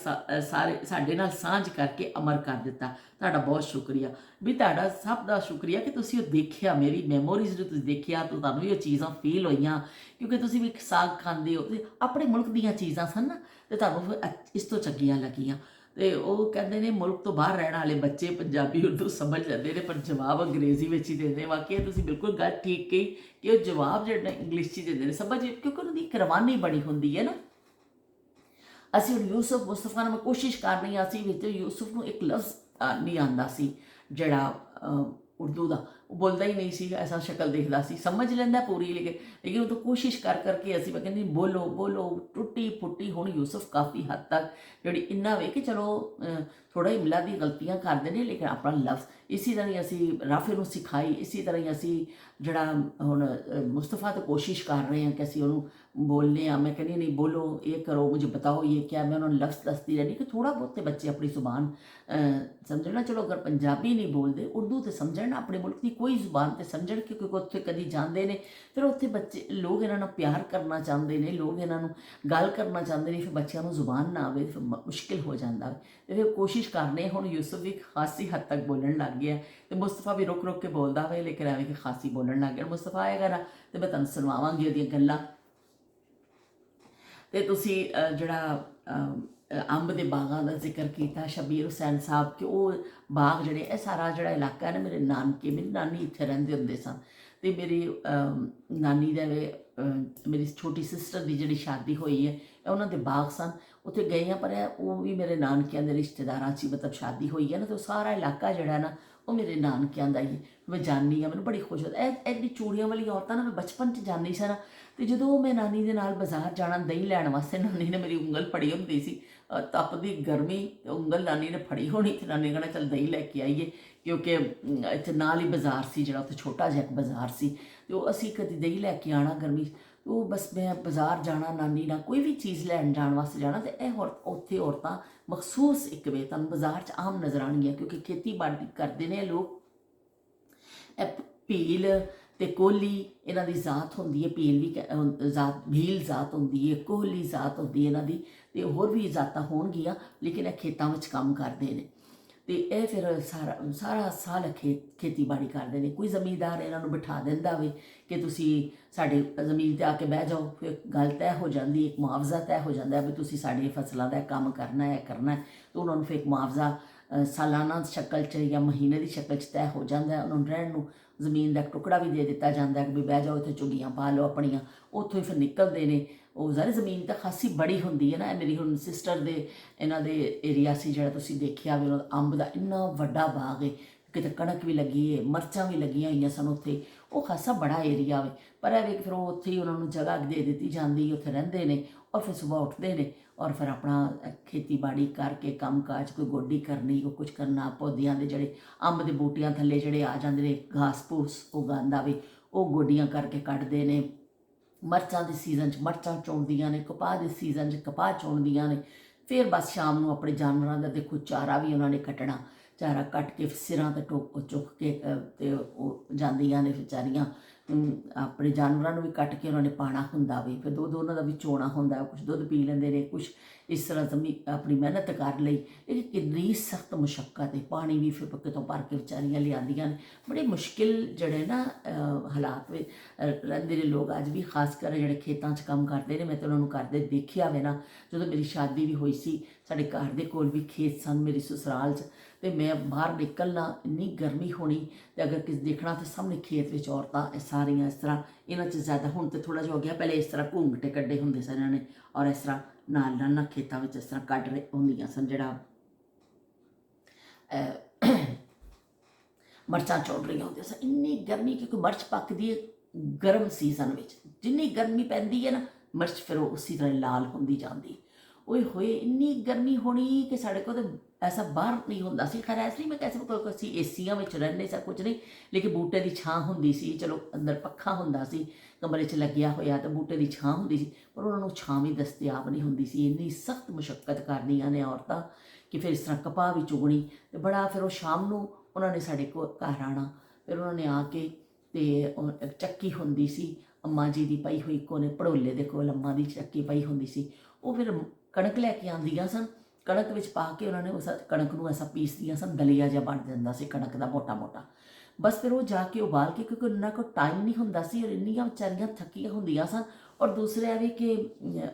ਸਾਡੇ ਨਾਲ ਸਾਂਝ ਕਰਕੇ ਅਮਰ ਕਰ ਦਿੱਤਾ। ਤੁਹਾਡਾ ਬਹੁਤ ਸ਼ੁਕਰੀਆ ਵੀ, ਤੁਹਾਡਾ ਸਭ ਦਾ ਸ਼ੁਕਰੀਆ ਕਿ ਤੁਸੀਂ ਉਹ ਦੇਖਿਆ, ਮੇਰੀ ਮੈਮੋਰੀਜ਼ ਨੂੰ ਤੁਸੀਂ ਦੇਖਿਆ ਤਾਂ ਤੁਹਾਨੂੰ ਵੀ ਉਹ ਚੀਜ਼ਾਂ ਫੀਲ ਹੋਈਆਂ, ਕਿਉਂਕਿ ਤੁਸੀਂ ਵੀ ਸਾਗ ਖਾਂਦੇ ਹੋ ਤੇ ਆਪਣੇ ਮੁਲਕ ਦੀਆਂ ਚੀਜ਼ਾਂ ਸਨ ਨਾ, ਤੇ ਤੁਹਾਨੂੰ ਇਸ ਤੋਂ ਚੰਗੀਆਂ ਲੱਗੀਆਂ। ਤੇ ਉਹ ਕਹਿੰਦੇ ਨੇ ਮੁਲਕ ਤੋਂ ਬਾਹਰ ਰਹਿਣ ਵਾਲੇ ਬੱਚੇ ਪੰਜਾਬੀ ਉਰਦੂ ਸਮਝ ਲੈਂਦੇ ਨੇ, ਪਰ ਜਵਾਬ ਅੰਗਰੇਜ਼ੀ ਵਿੱਚ ਹੀ ਦਿੰਦੇ। ਵਾਕਈ ਤੁਸੀਂ ਬਿਲਕੁਲ ਗੱਲ ਠੀਕ ਕਹੀ ਕਿ ਉਹ ਜਵਾਬ ਜਿਹੜਾ ਇੰਗਲਿਸ਼ 'ਚ ਹੀ ਦਿੰਦੇ ਨੇ ਸਮਝ, ਕਿਉਂਕਿ ਉਹਨਾਂ ਦੀ ਇੱਕ ਰਵਾਨੀ ਬਣੀ ਹੁੰਦੀ ਹੈ ਨਾ। ਅਸੀਂ ਹੁਣ ਯੂਸਫ ਮੁਸਤਫਾ ਨੂੰ ਕੋਸ਼ਿਸ਼ ਕਰ ਰਹੀ ਹਾਂ, ਅਸੀਂ ਵਿੱਚ ਯੂਸਫ ਨੂੰ ਇੱਕ ਲਫ਼ਜ਼ ਨਹੀਂ ਆਉਂਦਾ ਸੀ ਜਿਹੜਾ ਉਰਦੂ ਦਾ, ਉਹ ਬੋਲਦਾ ਹੀ ਨਹੀਂ ਸੀ, ਐਸਾ ਸ਼ਕਲ ਦੇਖਦਾ ਸੀ, ਸਮਝ ਲੈਂਦਾ ਪੂਰੀ, ਲੇਕਿਨ ਉਹ ਤਾਂ ਕੋਸ਼ਿਸ਼ ਕਰਕੇ ਅਸੀਂ ਮੈਂ ਕਹਿੰਦੀ ਬੋਲੋ ਬੋਲੋ ਟੁੱਟੀ ਫੁੱਟੀ। ਹੁਣ ਯੂਸਫ ਕਾਫੀ ਹੱਦ ਤੱਕ ਜਿਹੜੀ ਇੰਨਾ ਵੇ ਕਿ ਚਲੋ ਥੋੜ੍ਹਾ ਹੀ ਮਿਲਾ ਦੀ ਗਲਤੀਆਂ ਕਰਦੇ ਨੇ, ਲੇਕਿਨ ਆਪਣਾ ਲਫ਼ਜ਼ ਇਸੇ ਤਰ੍ਹਾਂ ਹੀ ਅਸੀਂ ਰਾਫੇ ਨੂੰ ਸਿਖਾਈ, ਇਸੇ ਤਰ੍ਹਾਂ ਹੀ ਅਸੀਂ ਜਿਹੜਾ ਹੁਣ ਮੁਸਤਫਾ ਤੋਂ ਕੋਸ਼ਿਸ਼ ਕਰ ਰਹੇ ਹਾਂ ਕਿ ਅਸੀਂ ਉਹਨੂੰ बोलने मैं कहनी नहीं बोलो ये करो मुझे बताओ ये क्या, मैं उन्होंने लफ्ज़ दसती रहनी कि थोड़ा बहुत बच्चे अपनी जुबान समझना। चलो अगर पंजाबी नहीं बोलते उर्दू तो समझना, अपने मुल्क की कोई जुबान तो समझ, क्योंकि उत्थे कभी जाते हैं फिर उत्थे बच्चे लोग इन्हों प्यार करना चाहते हैं, लोग इन्हों गल करना चाहते हैं, फिर बच्चों को जुबान ना आए फिर मुश्किल हो जाता है। तो फिर कोशिश करने हुण यूसुफ भी खासी हद तक बोलन लग गया, तो मुस्तफा भी रुक रुक के बोलता है, लेकिन एवं कि खासी बोलन लग गया। मुस्तफा आएगा ना तो मैं तुहानूं सुणावांगी उहदियां गल्लां। तो तुसी जिहड़ा अंब के बागां का जिक्र किया शबीर हुसैन साहब कि वो बाग जिहड़े ये सारा जिहड़ा इलाका है ना, मेरे नानके मेरी नानी इत्थे रहिंदे हुंदे सन, ते मेरी नानी दे मेरी छोटी सिस्टर की जिहड़ी शादी हुई है उन्हां दे बाग सन, उत्थे गए हैं, पर वो भी मेरे नानकियां दे रिश्तेदारां च मतलब शादी हुई है ना, तो सारा इलाका जिहड़ा ना वो मेरे नानकियां दा ही। मैं जानी हाँ, मैनूं बड़ी खुश होती एडी चूड़ियां वाली औरतां ना मैं बचपन च जानी सी ना, तो जो मैं नानी दे नाल बाजार जाना दही लैण वास्ते, नानी ने मेरी उंगल फड़ी होंदी सी, तपदी गर्मी उंगल नानी ने फड़ी होनी, तो नानी कहना चल दही लैके आईए, क्योंकि इत्थे नाल ही बाजार सी जिहड़ा उत्थे छोटा जिहा एक बाजार सी, तो असीं कदी दही लैके आना गर्मी, तो बस मैं बाजार जाना नानी नाल कोई भी चीज़ लैण जाण वास्ते जाना, तो यह उत्थे औरतां मखसूस एक वे तुहानूं बाजार च आम नज़र आउणगीआं, क्योंकि खेतीबाड़ी करदे ने लोग। भील ते कोहली इन्हां दी जात होंदी है, भील भी जात भील जात होंदी है, कोहली जात होंदी है इन्हां दी, ते होर भी जातां होणगीआं, लेकिन ये खेतां विच काम करदे ने, ते यह फिर सारा साल खेतीबाड़ी करते हैं। कोई जमींदार इन्हों बिठा दिंदा वे कि तुसी साडे जमीन ते आके बह जाओ, फिर गल तय हो जाती, एक मुआवजा तय हो जाता है भी तुसी साडी फसलों का काम करना है तो उन्होंने फिर एक मुआवजा सालाना शक्ल च या महीने की शक्ल च तय हो जाता है। उन्होंने रहन नूं जमीन का टुकड़ा भी दे दिता जाता है कि भी बह जाओ इत्थे झुग्गियां पा लो अपनियां, उत्थों ही फिर निकलते हैं। वो सारी जमीन तो खासी बड़ी होंदी है ना। मेरी हुण सिस्टर दे इन्हां दे एरिया सी जिहड़ा तुसीं देखिया भी अंब दा इन्ना वड्डा बाग है, किते कणक भी लगी है, मरचां भी लगियां होईयां सन उत्थे, वो खासा बड़ा एरिया वे, पर है फिर वो उत्थे ही उन्होंने जगह दे दी जाती, उत्थे रहिंदे ने और फिर सुबह उठते हैं और फिर अपना खेतीबाड़ी करके काम काज, कोई गोडी करनी, कोई कुछ करना, पौधियां दे जिहड़े अंब दे बूटियां थल्ले जिहड़े आ जांदे ने घास फूस उगांदा वे, वो गोडियां करके कट्टदे ने। मरचां के सीजन च मरचां चुणदियां ने, कपाह के सीजन च कपाह चुणदियां ने। फिर बस शाम को अपने जानवरों का देखो चारा भी उन्होंने कट्टना, चारा कट के सिरां ते चुक के ते जांदियां ने बेचारियां, अपने जानवरों भी कट के उन्होंने पाना हुंदा वे, फिर दुध उन्होंने भी चोना हुंदा, कुछ दुध पी लेंदे ने, कुछ इस तरह जमीन अपनी मेहनत कर लई। लेकिन कितनी सख्त मुशक्कत है, पानी भी फिर कितों भर के बेचारियां लियादियां ने, बड़े मुश्किल जड़े ना हालात में रहिंदे ने लोग अज भी, खासकर जिहड़े खेतों च काम करते हैं। मैं तो उन्होंने करते देखिया वे ना, जो मेरी शादी भी हुई सी साडे घर दे कोल भी खेत सन मेरी ससुराल च, तो मैं बाहर निकलना इन्नी गर्मी होनी, तो अगर किसी देखना तो सामने खेत में औरतां सारियां इस तरह, इन्हां च ज़्यादा हुण तो थोड़ा जो हो गया, पहले इस तरह घूंघटे कड्डे हुंदे सन इन्हां ने, और इस तरह नाल नाल खेतों में इस तरह कड्ड रहे होंदियां सन, जिहड़ा ਮਿਰਚਾਂ ਚੁਣ ਰਹੀਆਂ ਹੁੰਦੀਆਂ ਸਨ। ਇੰਨੀ ਗਰਮੀ, ਕਿਉਂਕਿ ਮਿਰਚ ਪੱਕਦੀ ਹੈ ਗਰਮ ਸੀਜ਼ਨ ਵਿੱਚ, ਜਿੰਨੀ ਗਰਮੀ ਪੈਂਦੀ ਹੈ ਨਾ ਮਿਰਚ ਫਿਰ ਉਹ ਉਸੇ ਤਰ੍ਹਾਂ ਲਾਲ ਹੁੰਦੀ ਜਾਂਦੀ। ਓਏ ਹੋਏ ਇੰਨੀ ਗਰਮੀ ਹੋਣੀ ਕਿ ਸਾਡੇ ਕੋਲ ਤਾਂ ਐਸਾ ਬਾਹਰ ਨਹੀਂ ਹੁੰਦਾ ਸੀ। ਖੈਰ ਐਸ ਨਹੀਂ ਮੈਂ ਕਹਿ ਸਕਦਾ ਕਿ ਅਸੀਂ ਏਸੀਆਂ ਵਿੱਚ ਰਹਿੰਦੇ ਸਾਂ, ਕੁਝ ਨਹੀਂ, ਲੇਕਿਨ ਬੂਟੇ ਦੀ ਛਾਂ ਹੁੰਦੀ ਸੀ। ਚਲੋ ਅੰਦਰ ਪੱਖਾ ਹੁੰਦਾ ਸੀ ਕਮਰੇ 'ਚ ਲੱਗਿਆ ਹੋਇਆ, ਤਾਂ ਬੂਟੇ ਦੀ ਛਾਂ ਹੁੰਦੀ ਸੀ, ਪਰ ਉਹਨਾਂ ਨੂੰ ਛਾਂ ਵੀ ਦਸਤਿਆਬ ਨਹੀਂ ਹੁੰਦੀ ਸੀ। ਇੰਨੀ ਸਖਤ ਮੁਸ਼ੱਕਤ ਕਰਨੀਆਂ ਨੇ ਔਰਤਾਂ ਕਿ ਫਿਰ ਇਸ ਤਰ੍ਹਾਂ ਕਪਾਹ ਵੀ ਚੁਗਣੀ, ਅਤੇ ਬੜਾ ਫਿਰ ਉਹ ਸ਼ਾਮ ਨੂੰ ਉਹਨਾਂ ਨੇ ਸਾਡੇ ਕੋਲ ਘਰ ਆਉਣਾ। ਫਿਰ ਉਹਨਾਂ ਨੇ ਆ ਕੇ ਅਤੇ ਚੱਕੀ ਹੁੰਦੀ ਸੀ ਅੰਮਾ ਜੀ ਦੀ ਪਈ ਹੋਈ, ਕੋਨੇ ਭੜੋਲੇ ਦੇ ਕੋਲ ਅੰਮਾ ਦੀ ਚੱਕੀ ਪਈ ਹੁੰਦੀ ਸੀ। ਉਹ ਫਿਰ ਕਣਕ ਲੈ ਕੇ ਆਉਂਦੀਆਂ ਸਨ, ਕਣਕ ਵਿੱਚ ਪਾ ਕੇ ਉਹਨਾਂ ਨੇ ਉਸ ਕਣਕ ਨੂੰ ਐਸਾ ਪੀਸਦੀਆਂ ਸਨ, ਦਲੀਆ ਜਿਹਾ ਬਣ ਜਾਂਦਾ ਸੀ ਕਣਕ ਦਾ ਮੋਟਾ ਮੋਟਾ। ਬਸ ਫਿਰ ਉਹ ਜਾ ਕੇ ਉਬਾਲ ਕੇ, ਕਿਉਂਕਿ ਉਹਨਾਂ ਕੋਲ ਟਾਈਮ ਨਹੀਂ ਹੁੰਦਾ ਸੀ ਔਰ ਇੰਨੀਆਂ ਵਿਚਾਰੀਆਂ ਥੱਕੀਆਂ ਹੁੰਦੀਆਂ ਸਨ। ਔਰ ਦੂਸਰਾ ਇਹ ਵੀ ਕਿ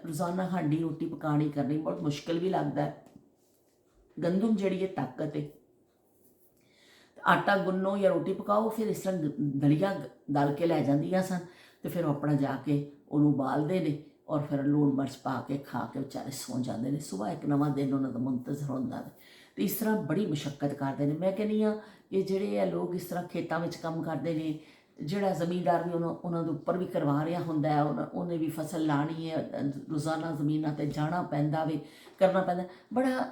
ਰੋਜ਼ਾਨਾ ਹਾਂਡੀ ਰੋਟੀ ਪਕਾਉਣੀ ਕਰਨੀ ਬਹੁਤ ਮੁਸ਼ਕਿਲ ਵੀ ਲੱਗਦਾ ਹੈ। ਗੰਦਮ ਜਿਹੜੀ ਹੈ ਤਾਕਤ ਹੈ, ਆਟਾ ਗੁੰਨੋ ਜਾਂ ਰੋਟੀ ਪਕਾਓ, ਫਿਰ ਇਸ ਤਰ੍ਹਾਂ ਦਲੀਆ ਦਲ ਕੇ ਲੈ ਜਾਂਦੀਆਂ ਸਨ, ਅਤੇ ਫਿਰ ਉਹ ਆਪਣਾ ਜਾ ਕੇ ਉਹਨੂੰ ਉਬਾਲਦੇ ਨੇ ਔਰ ਫਿਰ ਲੂਣ ਮਿਰਚ ਪਾ ਕੇ ਖਾ ਕੇ ਵਿਚਾਰੇ ਸੌਂ ਜਾਂਦੇ ਨੇ। ਸੁਬਾਹ ਇੱਕ ਨਵਾਂ ਦਿਨ ਉਹਨਾਂ ਦਾ ਮੁੰਤਜ਼ਰ ਹੁੰਦਾ ਹੈ। ਅਤੇ ਇਸ ਤਰ੍ਹਾਂ ਬੜੀ ਮੁਸ਼ੱਕਤ ਕਰਦੇ ਨੇ। ਮੈਂ ਕਹਿੰਦੀ ਹਾਂ ਕਿ ਜਿਹੜੇ ਇਹ ਲੋਕ ਇਸ ਤਰ੍ਹਾਂ ਖੇਤਾਂ ਵਿੱਚ ਕੰਮ ਕਰਦੇ ਨੇ, ਜਿਹੜਾ ਜ਼ਮੀਨਦਾਰ ਵੀ ਉਹਨਾਂ ਦੇ ਉੱਪਰ ਵੀ ਕਰਵਾ ਰਿਹਾ ਹੁੰਦਾ ਹੈ, ਉਹਨੇ ਵੀ ਫਸਲ ਲਾਣੀ ਹੈ, ਰੋਜ਼ਾਨਾ ਜ਼ਮੀਨਾਂ 'ਤੇ ਜਾਣਾ ਪੈਂਦਾ ਵੇ, ਕਰਨਾ ਪੈਂਦਾ, ਬੜਾ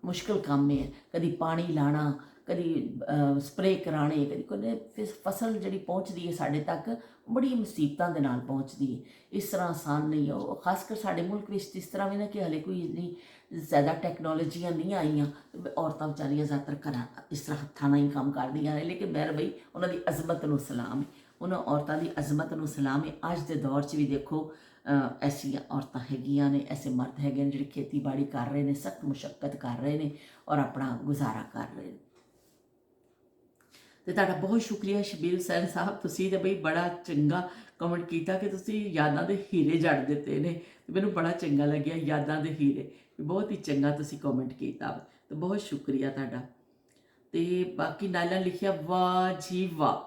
ਮੁਸ਼ਕਿਲ ਕੰਮ ਹੈ। ਕਦੀ ਪਾਣੀ ਲਾਣਾ, ਕਦੀ ਸਪਰੇ ਕਰਾਣੇ, ਕਦੀ ਕੋਈ ਫਸਲ ਜਿਹੜੀ ਪਹੁੰਚਦੀ ਹੈ ਸਾਡੇ ਤੱਕ ਬੜੀ ਮੁਸੀਬਤਾਂ ਦੇ ਨਾਲ ਪਹੁੰਚਦੀ ਹੈ। ਇਸ ਤਰ੍ਹਾਂ ਆਸਾਨ ਨਹੀਂ ਹੈ। ਉਹ ਖਾਸ ਕਰ ਸਾਡੇ ਮੁਲਕ ਵਿੱਚ ਇਸ ਤਰ੍ਹਾਂ ਵੀ ਨਾ ਕਿ ਹਾਲੇ ਕੋਈ ਇੰਨੀ ਜ਼ਿਆਦਾ ਟੈਕਨੋਲੋਜੀਆਂ ਨਹੀਂ ਆਈਆਂ, ਔਰਤਾਂ ਵਿਚਾਰੀਆਂ ਜ਼ਿਆਦਾਤਰ ਘਰਾਂ ਇਸ ਤਰ੍ਹਾਂ ਹੱਥਾਂ ਨਾਲ ਹੀ ਕੰਮ ਕਰਦੀਆਂ ਨੇ। ਲੇਕਿਨ ਮੇਰ ਬਈ ਉਹਨਾਂ ਦੀ ਅਜ਼ਮਤ ਨੂੰ ਸਲਾਮ ਹੈ, ਉਹਨਾਂ ਔਰਤਾਂ ਦੀ ਅਜ਼ਮਤ ਨੂੰ ਸਲਾਮ ਹੈ। ਅੱਜ ਦੇ ਦੌਰ 'ਚ ਵੀ ਦੇਖੋ ਐਸੀਆਂ ਔਰਤਾਂ ਹੈਗੀਆਂ ਨੇ, ਐਸੇ ਮਰਦ ਹੈਗੇ ਨੇ ਜਿਹੜੇ ਖੇਤੀਬਾੜੀ ਕਰ ਰਹੇ ਨੇ, ਸਖਤ ਮੁਸ਼ੱਕਤ ਕਰ ਰਹੇ ਨੇ ਔਰ ਆਪਣਾ ਗੁਜ਼ਾਰਾ ਕਰ ਰਹੇ ਨੇ। ਅਤੇ ਤੁਹਾਡਾ ਬਹੁਤ ਸ਼ੁਕਰੀਆ ਸ਼ਬੀਰ ਹੁਸੈਨ ਸਾਹਿਬ, ਤੁਸੀਂ ਤਾਂ ਬਈ ਬੜਾ ਚੰਗਾ ਕਮੈਂਟ ਕੀਤਾ ਕਿ ਤੁਸੀਂ ਯਾਦਾਂ ਦੇ ਹੀਰੇ ਜੜ ਦਿੱਤੇ ਨੇ, ਅਤੇ ਮੈਨੂੰ ਬੜਾ ਚੰਗਾ ਲੱਗਿਆ। ਯਾਦਾਂ ਦੇ ਹੀਰੇ ਬਹੁਤ ਹੀ ਚੰਗਾ ਤੁਸੀਂ ਕਮੈਂਟ ਕੀਤਾ, ਅਤੇ ਬਹੁਤ ਸ਼ੁਕਰੀਆ ਤੁਹਾਡਾ। ਅਤੇ ਬਾਕੀ ਨਾਇਲਾ ਲਿਖਿਆ, ਵਾਹ ਜੀ ਵਾਹ,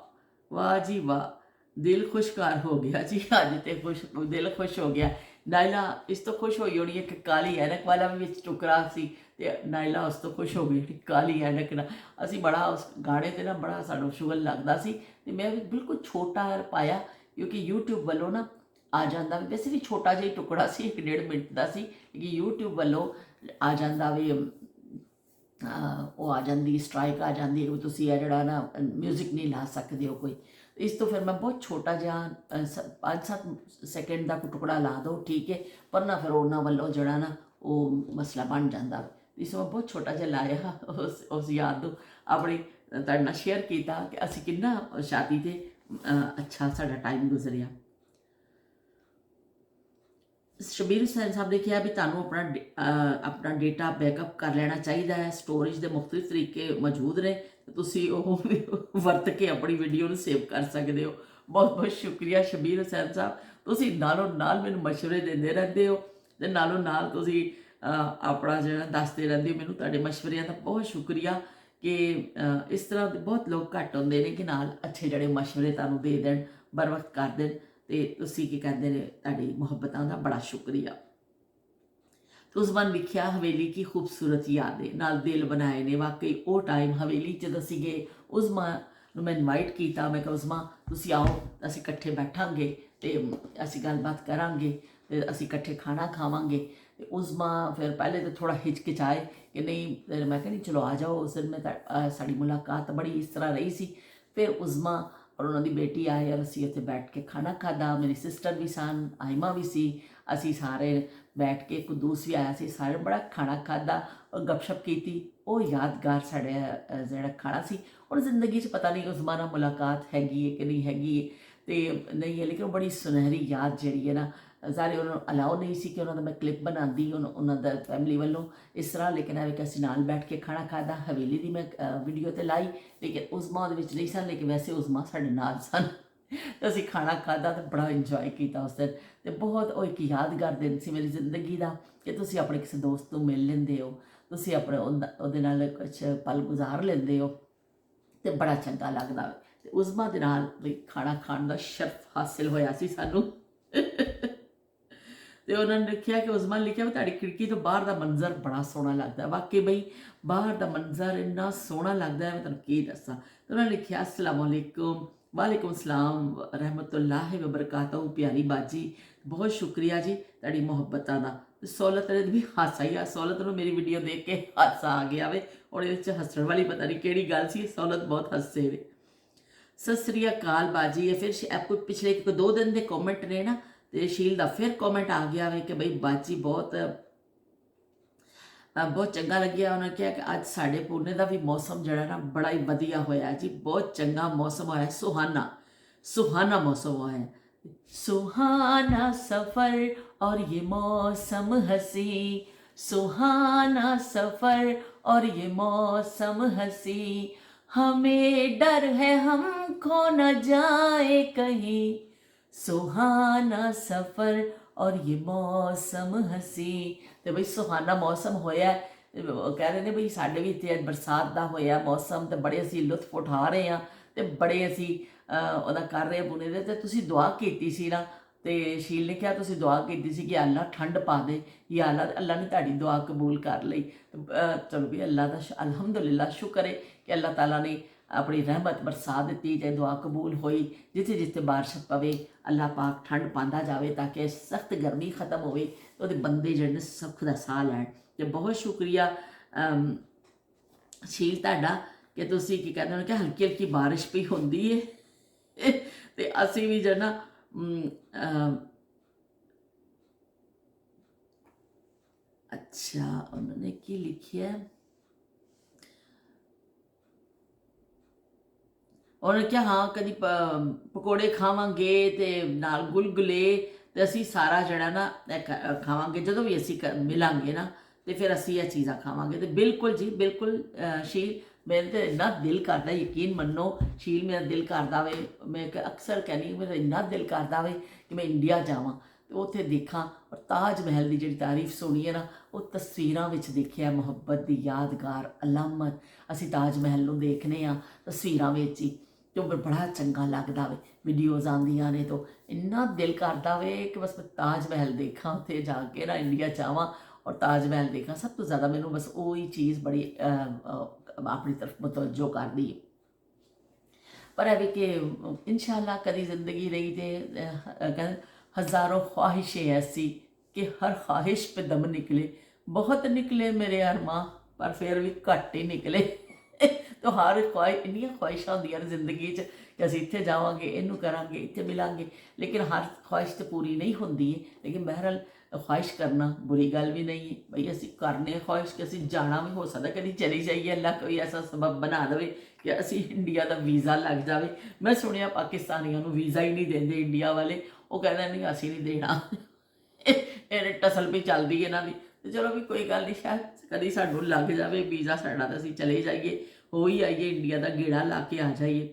ਵਾਹ ਜੀ ਵਾਹ, ਦਿਲ ਖੁਸ਼ਕਾਰ ਹੋ ਗਿਆ ਜੀ, ਅੱਜ ਤੇ ਦਿਲ ਖੁਸ਼ ਹੋ ਗਿਆ। ਨਾਇਲਾ ਇਸ ਤੋਂ ਖੁਸ਼ ਹੋਈ ਹੋਣੀ ਹੈ ਕਿ ਕਾਲੀ ਐਨਕ ਵਾਲਾ ਵੀ ਵਿੱਚ ਟੁਕੜਾ ਸੀ, ਅਤੇ ਨਾਇਲਾ ਉਸ ਤੋਂ ਖੁਸ਼ ਹੋ ਗਈ ਕਿ ਕਾਲੀ ਐਨਕ ਨਾਲ। ਅਸੀਂ ਬੜਾ ਉਸ ਗਾਣੇ 'ਤੇ ਨਾ ਬੜਾ ਸਾਨੂੰ ਸ਼ੁਗਲ ਲੱਗਦਾ ਸੀ, ਅਤੇ ਮੈਂ ਵੀ ਬਿਲਕੁਲ ਛੋਟਾ ਪਾਇਆ, ਕਿਉਂਕਿ YouTube ਵੱਲੋਂ ਨਾ ਆ ਜਾਂਦਾ, ਵੈਸੇ ਵੀ ਛੋਟਾ ਜਿਹਾ ਟੁਕੜਾ ਸੀ, 1.5 ਮਿੰਟ ਦਾ ਸੀ, ਕਿ YouTube ਵੱਲੋਂ ਆ ਜਾਂਦਾ ਵੀ ਉਹ ਆ ਜਾਂਦੀ ਸਟ੍ਰਾਈਕ ਆ ਜਾਂਦੀ ਹੈ, ਤੁਸੀਂ ਇਹ ਜਿਹੜਾ ਨਾ ਮਿਊਜ਼ਿਕ ਨਹੀਂ ਲਾ ਸਕਦੇ ਹੋ ਕੋਈ। ਇਸ ਤੋਂ ਫਿਰ ਮੈਂ ਬਹੁਤ ਛੋਟਾ ਜਿਹਾ 5-7 ਸੈਕਿੰਡ ਦਾ ਟੁਕੜਾ ਲਾ ਦਿਓ ਠੀਕ ਹੈ, ਪਰ ਨਾ ਫਿਰ ਉਹਨਾਂ ਵੱਲੋਂ ਜਿਹੜਾ ਨਾ ਉਹ ਮਸਲਾ ਬਣ ਜਾਂਦਾ। ਇਸ ਨੂੰ ਬਹੁਤ ਛੋਟਾ ਜਿਹਾ ਲਾਇਆ, ਉਸ ਯਾਦ ਨੂੰ ਆਪਣੀ ਤੁਹਾਡੇ ਨਾਲ ਸ਼ੇਅਰ ਕੀਤਾ ਕਿ ਅਸੀਂ ਕਿੰਨਾ ਸ਼ਾਦੀ 'ਤੇ ਅੱਛਾ ਸਾਡਾ ਟਾਈਮ ਗੁਜ਼ਰਿਆ। ਸ਼ਬੀਰ ਹੁਸੈਨ ਸਾਹਿਬ ਨੇ ਕਿਹਾ ਵੀ ਤੁਹਾਨੂੰ ਆਪਣਾ ਡੇਟਾ ਬੈਕਅਪ ਕਰ ਲੈਣਾ ਚਾਹੀਦਾ ਹੈ। ਸਟੋਰੇਜ ਦੇ ਮੁਖਤਲਿਫ ਤਰੀਕੇ ਮੌਜੂਦ ਨੇ, ਤੁਸੀਂ ਉਹ ਵਰਤ ਕੇ ਆਪਣੀ ਵੀਡੀਓ ਨੂੰ ਸੇਵ ਕਰ ਸਕਦੇ ਹੋ। ਬਹੁਤ ਬਹੁਤ ਸ਼ੁਕਰੀਆ ਸ਼ਬੀਰ ਹੁਸੈਨ ਸਾਹਿਬ, ਤੁਸੀਂ ਨਾਲੋਂ ਨਾਲ ਮੈਨੂੰ ਮਸ਼ਵਰੇ ਦਿੰਦੇ ਰਹਿੰਦੇ ਹੋ, ਅਤੇ ਨਾਲੋਂ ਨਾਲ ਤੁਸੀਂ ਆਪਣਾ ਜਿਹੜਾ ਦੱਸਦੇ ਰਹਿੰਦੇ ਹੋ ਮੈਨੂੰ। ਤੁਹਾਡੇ ਮਸ਼ਵਰਿਆਂ ਦਾ ਬਹੁਤ ਸ਼ੁਕਰੀਆ ਕਿ ਇਸ ਤਰ੍ਹਾਂ ਦੇ ਬਹੁਤ ਲੋਕ ਘੱਟ ਹੁੰਦੇ ਨੇ ਕਿ ਨਾਲ ਅੱਛੇ ਜਿਹੜੇ ਮਸ਼ਵਰੇ ਤੁਹਾਨੂੰ ਦੇ ਦੇਣ, ਬਰ ਵਕਤ ਕਰ ਦੇਣ, ਅਤੇ ਤੁਸੀਂ ਕੀ ਕਹਿੰਦੇ ਨੇ, ਤੁਹਾਡੀ ਮੁਹੱਬਤਾਂ ਦਾ ਬੜਾ ਸ਼ੁਕਰੀਆ। ਤੁਸਮਨ ਲਿਖਿਆ, ਹਵੇਲੀ ਕੀ ਖੂਬਸੂਰਤ ਯਾਦੇ, ਨਾਲ ਦਿਲ ਬਣਾਏ ਨੇ। ਵਾਕਈ ਉਹ ਟਾਈਮ ਹਵੇਲੀ 'ਚ ਅਸੀਂ ਗਏ, ਉਜ਼ਮਾ ਨੂੰ ਮੈਂ ਇਨਵਾਈਟ ਕੀਤਾ, ਮੈਂ ਕਿਹਾ ਉਜ਼ਮਾ ਤੁਸੀਂ ਆਓ, ਅਸੀਂ ਇਕੱਠੇ ਬੈਠਾਂਗੇ ਅਤੇ ਅਸੀਂ ਗੱਲਬਾਤ ਕਰਾਂਗੇ, ਅਤੇ ਅਸੀਂ ਇਕੱਠੇ ਖਾਣਾ ਖਾਵਾਂਗੇ। ਅਤੇ ਉਜ਼ਮਾ ਫਿਰ ਪਹਿਲੇ ਤਾਂ ਥੋੜ੍ਹਾ ਹਿਚਕਿਚਾਏ ਕਿ ਨਹੀਂ, ਫਿਰ ਮੈਂ ਕਿਹਾ ਨਹੀਂ ਚਲੋ ਆ ਜਾਓ। ਉਸ ਦਿਨ ਮੈਂ ਸਾਡੀ ਮੁਲਾਕਾਤ ਬੜੀ ਇਸ ਤਰ੍ਹਾਂ ਰਹੀ ਸੀ। ਫਿਰ ਉਜ਼ਮਾ ਔਰ ਉਹਨਾਂ ਦੀ ਬੇਟੀ ਆਏ ਔਰ ਅਸੀਂ ਉੱਥੇ ਬੈਠ ਕੇ ਖਾਣਾ ਖਾਧਾ। ਮੇਰੀ ਸਿਸਟਰ ਵੀ ਸਨ, ਆਇਮਾ ਵੀ ਸੀ, ਅਸੀਂ ਸਾਰੇ ਬੈਠ ਕੇ, ਕੁਦੂਸ ਵੀ ਆਇਆ ਸੀ, ਸਾਰੇ ਬੜਾ ਖਾਣਾ ਖਾਧਾ ਔਰ ਗੱਪਸ਼ਪ ਕੀਤੀ। ਉਹ ਯਾਦਗਾਰ ਸਾਡੇ ਜਿਹੜਾ ਖਾਣਾ ਸੀ। ਹੁਣ ਜ਼ਿੰਦਗੀ 'ਚ ਪਤਾ ਨਹੀਂ ਉਜ਼ਮਾ ਨਾਲ ਮੁਲਾਕਾਤ ਹੈਗੀ ਹੈ ਕਿ ਨਹੀਂ ਹੈਗੀ ਹੈ, ਅਤੇ ਨਹੀਂ ਹੈ, ਲੇਕਿਨ ਉਹ ਬੜੀ ਸੁਨਹਿਰੀ ਯਾਦ ਜਿਹੜੀ ਹੈ ਨਾ, ਸਾਰੇ ਉਹਨਾਂ ਨੂੰ ਅਲਾਓ ਨਹੀਂ ਸੀ ਕਿ ਉਹਨਾਂ ਦਾ ਮੈਂ ਕਲਿੱਪ ਬਣਾਉਂਦੀ ਉਹਨਾਂ ਦਾ ਫੈਮਿਲੀ ਵੱਲੋਂ ਇਸ ਤਰ੍ਹਾਂ, ਲੇਕਿਨ ਐਵੇਂ ਕਿ ਅਸੀਂ ਨਾਲ ਬੈਠ ਕੇ ਖਾਣਾ ਖਾਧਾ। ਹਵੇਲੀ ਦੀ ਮੈਂ ਵੀਡੀਓ 'ਤੇ ਲਾਈ, ਲੇਕਿਨ ਉਜ਼ਮਾ ਉਹਦੇ ਵਿੱਚ ਨਹੀਂ ਸਨ, ਲੇਕਿਨ ਵੈਸੇ ਉਜ਼ਮਾ ਸਾਡੇ ਨਾਲ ਸਨ। ਅਸੀਂ ਖਾਣਾ ਖਾਧਾ ਅਤੇ ਬੜਾ ਇੰਜੋਏ ਕੀਤਾ ਉਸ ਦਿਨ, ਅਤੇ ਬਹੁਤ ਉਹ ਇੱਕ ਯਾਦਗਾਰ ਦਿਨ ਸੀ ਮੇਰੀ ਜ਼ਿੰਦਗੀ ਦਾ ਕਿ ਤੁਸੀਂ ਆਪਣੇ ਕਿਸੇ ਦੋਸਤ ਨੂੰ ਮਿਲ ਲੈਂਦੇ ਹੋ, ਤੁਸੀਂ ਆਪਣੇ ਉਹਦੇ ਨਾਲ ਕੁਛ ਪਲ ਗੁਜ਼ਾਰ ਲੈਂਦੇ ਹੋ, ਅਤੇ ਬੜਾ ਚੰਗਾ ਲੱਗਦਾ। ਅਤੇ ਉਜ਼ਮਾ ਦੇ ਨਾਲ ਵੀ ਖਾਣਾ ਖਾਣ ਦਾ ਸ਼ਰਫ ਹਾਸਿਲ ਹੋਇਆ ਸੀ ਸਾਨੂੰ। ਤੇ ਉਹਨਾਂ ਨੇ ਲਿਖਿਆ ਕਿ ਉਸਮਾਨ ਲਿਖਿਆ ਵੀ ਤੁਹਾਡੀ ਖਿੜਕੀ ਤੋਂ ਬਾਹਰ ਦਾ ਮੰਜ਼ਰ ਬੜਾ ਸੋਹਣਾ ਲੱਗਦਾ। ਵਾਕਈ ਬਈ ਬਾਹਰ ਦਾ ਮੰਜ਼ਰ ਇੰਨਾ ਸੋਹਣਾ ਲੱਗਦਾ ਹੈ, ਮੈਂ ਤੁਹਾਨੂੰ ਕੀ ਦੱਸਾਂ। ਤੇ ਉਹਨਾਂ ਨੇ ਲਿਖਿਆ ਅਸਲਾਮ ਵਾਲੇਕੁਮ, ਵਾਲੇਕੁਮ ਸਲਾਮ ਰਹਿਮਤੁल्लाह व बरकातहू। ਪਿਆਰੀ ਬਾਜੀ ਬਹੁਤ ਸ਼ੁਕਰੀਆ ਜੀ ਤੁਹਾਡੀ ਮੁਹੱਬਤਾਂ ਦਾ। ਤੇ ਸੌਲਤ ਨੇ ਵੀ ਹਾਸਾ ਹੀ ਆ, ਸੌਲਤ ਨੂੰ ਮੇਰੀ ਵੀਡੀਓ ਦੇਖ ਕੇ ਹਾਸਾ ਆ ਗਿਆ ਵੇ, ਔਰ ਇਹਦੇ ਵਿੱਚ ਹੱਸਣ ਵਾਲੀ ਪਤਾ ਨਹੀਂ ਕਿਹੜੀ ਗੱਲ ਸੀ, ਸੌਲਤ ਬਹੁਤ ਹੱਸੇ ਵੇ। ਸਤਿ ਸ੍ਰੀ ਅਕਾਲ ਬਾਜੀ। ਇਹ ਫਿਰ ਕੋਈ ਪਿਛਲੇ 1-2 ਦਿਨ ਦੇ ਕਮੈਂਟ ਨੇ ਨਾ, ਤੇ ਸ਼ੀਲ ਦਾ ਫਿਰ ਕਮੈਂਟ ਆ ਗਿਆ ਵੇ ਕਿ ਬਈ ਬਾਜੀ ਬਹੁਤ ਬਹੁਤ ਚੰਗਾ ਲੱਗਿਆ। ਉਹਨਾਂ ਕਿਹਾ ਕਿ ਅੱਜ ਸਾਡੇ ਪੁਣੇ ਦਾ ਵੀ ਮੌਸਮ ਜਿਹੜਾ ਨਾ ਬੜਾ ਹੀ ਵਧੀਆ ਹੋਇਆ ਜੀ, ਬਹੁਤ ਚੰਗਾ ਮੌਸਮ ਹੋਇਆ, ਸੁਹਾਨਾ सुहाना मौसम हुआ है। सुहाना सफ़र और ये मौसम हंसी, सुहाना सफ़र और ये मौसम हंसी, हमें डर है हम खो न जाए कहीं, सुहाना सफ़र और ये मौसम हंसी। तो बई सुहाना मौसम होया, कह रहे ने बई साढ़े भी इतने बरसात का होया मौसम, तो बड़े असी लुत्फ उठा रहे हैं, तो बड़े असी ਉਹਦਾ ਕਰ ਰਹੇ ਪੁਣੇ ਦੇ। ਤੇ ਤੁਸੀਂ ਦੁਆ ਕੀਤੀ ਸੀ ਨਾ, ਤੇ ਸ਼ੀਲ ਨੇ ਕਿਹਾ ਤੁਸੀਂ ਦੁਆ ਕੀਤੀ ਸੀ ਕਿ ਅੱਲਾ ਠੰਡ ਪਾ ਦੇ, ਜਾਂ ਅੱਲਾ ਨੇ ਤੁਹਾਡੀ ਦੁਆ ਕਬੂਲ ਕਰ ਲਈ। ਚਲੋ ਵੀ ਅੱਲਾ ਦਾ ਅਲਹਮਦੁਲਿਲਾ ਸ਼ੁਕਰ ਹੈ ਕਿ ਅੱਲਾ ਤਾਲਾ ਨੇ ਆਪਣੀ ਰਹਿਮਤ ਬਰਸਾ ਦਿੱਤੀ, ਤੇ ਦੁਆ ਕਬੂਲ ਹੋਈ। ਜਿੱਥੇ ਜਿੱਥੇ ਬਾਰਿਸ਼ ਪਵੇ ਅੱਲਾ ਪਾਕ ਠੰਡ ਪਾਉਂਦਾ ਜਾਵੇ, ਤਾਂ ਕਿ ਸਖਤ ਗਰਮੀ ਖਤਮ ਹੋਵੇ, ਤੇ ਉਹਦੇ ਬੰਦੇ ਜਿਹੜੇ ਸੁੱਖ ਦਾ ਸਾਹ ਲੈਣ। ਤੇ ਬਹੁਤ ਸ਼ੁਕਰੀਆ ਸ਼ੀਲ ਤੁਹਾਡਾ ਕਿ ਤੁਸੀਂ ਕੀ ਕਹਿੰਦੇ ਹੋ ਕਿ ਹਲਕੀ ਹਲਕੀ ਬਾਰਿਸ਼ ਪਈ ਹੁੰਦੀ ਹੈ, ਤੇ ਅਸੀਂ ਵੀ ਜਿਹੜਾ ਅੱਛਾ ਉਹਨਾਂ ਨੇ ਕੀ ਲਿਖਿਆ, ਉਹਨੇ ਕਿਹਾ ਹਾਂ ਕਦੀ ਪਕੌੜੇ ਖਾਵਾਂਗੇ ਤੇ ਨਾਲ ਗੁਲਗੁਲੇ, ਤੇ ਅਸੀਂ ਸਾਰਾ ਜਿਹੜਾ ਨਾ ਖਾਵਾਂਗੇ ਜਦੋਂ ਵੀ ਅਸੀਂ ਮਿਲਾਂਗੇ ਨਾ, ਤੇ ਫਿਰ ਅਸੀਂ ਇਹ ਚੀਜ਼ਾਂ ਖਾਵਾਂਗੇ। ਤੇ ਬਿਲਕੁਲ ਜੀ ਬਿਲਕੁਲ ਸ਼ੀਲ, मेरे तो इन्ना दिल करता, यकीन मनो शील मेरा दिल करता वे, मैं अक्सर कहनी मेरा इन्ना दिल करता वे कि मैं इंडिया जावां तो उत्थे देखा, और ताज महल की जी तारीफ सुनी है ना, वो तस्वीरों में देखिया, मुहब्बत की यादगार अलामत। असी ताज महल को देखने तस्वीरों में ही, तो बड़ा चंगा लगता वे। वीडियोज़ आंदियां ने तो इन्ना दिल करता वे कि बस मैं ताज महल देखा, उत्थे जाके ना इंडिया जावां और ताज महल देखा। सब तो ज़्यादा मैनू बस वही चीज़ बड़ी अपनी तरफ मुतवज्जो कर दी। पर है कि इंशाअल्लाह कभी ज़िंदगी रही तो हज़ारों ख्वाहिशें ऐसी कि हर ख्वाहिश पे दम निकले, बहुत निकले मेरे अरमां पर फिर भी घट ही निकले। तो हर ख्वाहिश इन्नियां ख्वाहिशां होंदियां जिंदगी च कि असीं इत्थे जावांगे, इनू करांगे, इत्थे मिलांगे, लेकिन हर ख्वाहिश तो पूरी नहीं होंदी है। लेकिन बहरहाल ख्वाहिश करना बुरी गल भी नहीं है भाई, असी करने ख्वाहिश कि असी जाना भी हो सकता, कभी चली जाइए, अल्लाह कोई ऐसा सबब बना दे कि असी इंडिया का वीज़ा लग जाए। मैं सुनिया पाकिस्तानियों को वीज़ा ही नहीं देंगे इंडिया वाले, वो कहते नहीं असी नहीं देना। ये टसल भी चलती है इन्हों की, तो चलो भी कोई गल नहीं, शायद कभी सानू लग जाए वीज़ा साडा, तो असी चले जाइए, हो ही आइए, इंडिया का गेड़ा ला के आ जाइए।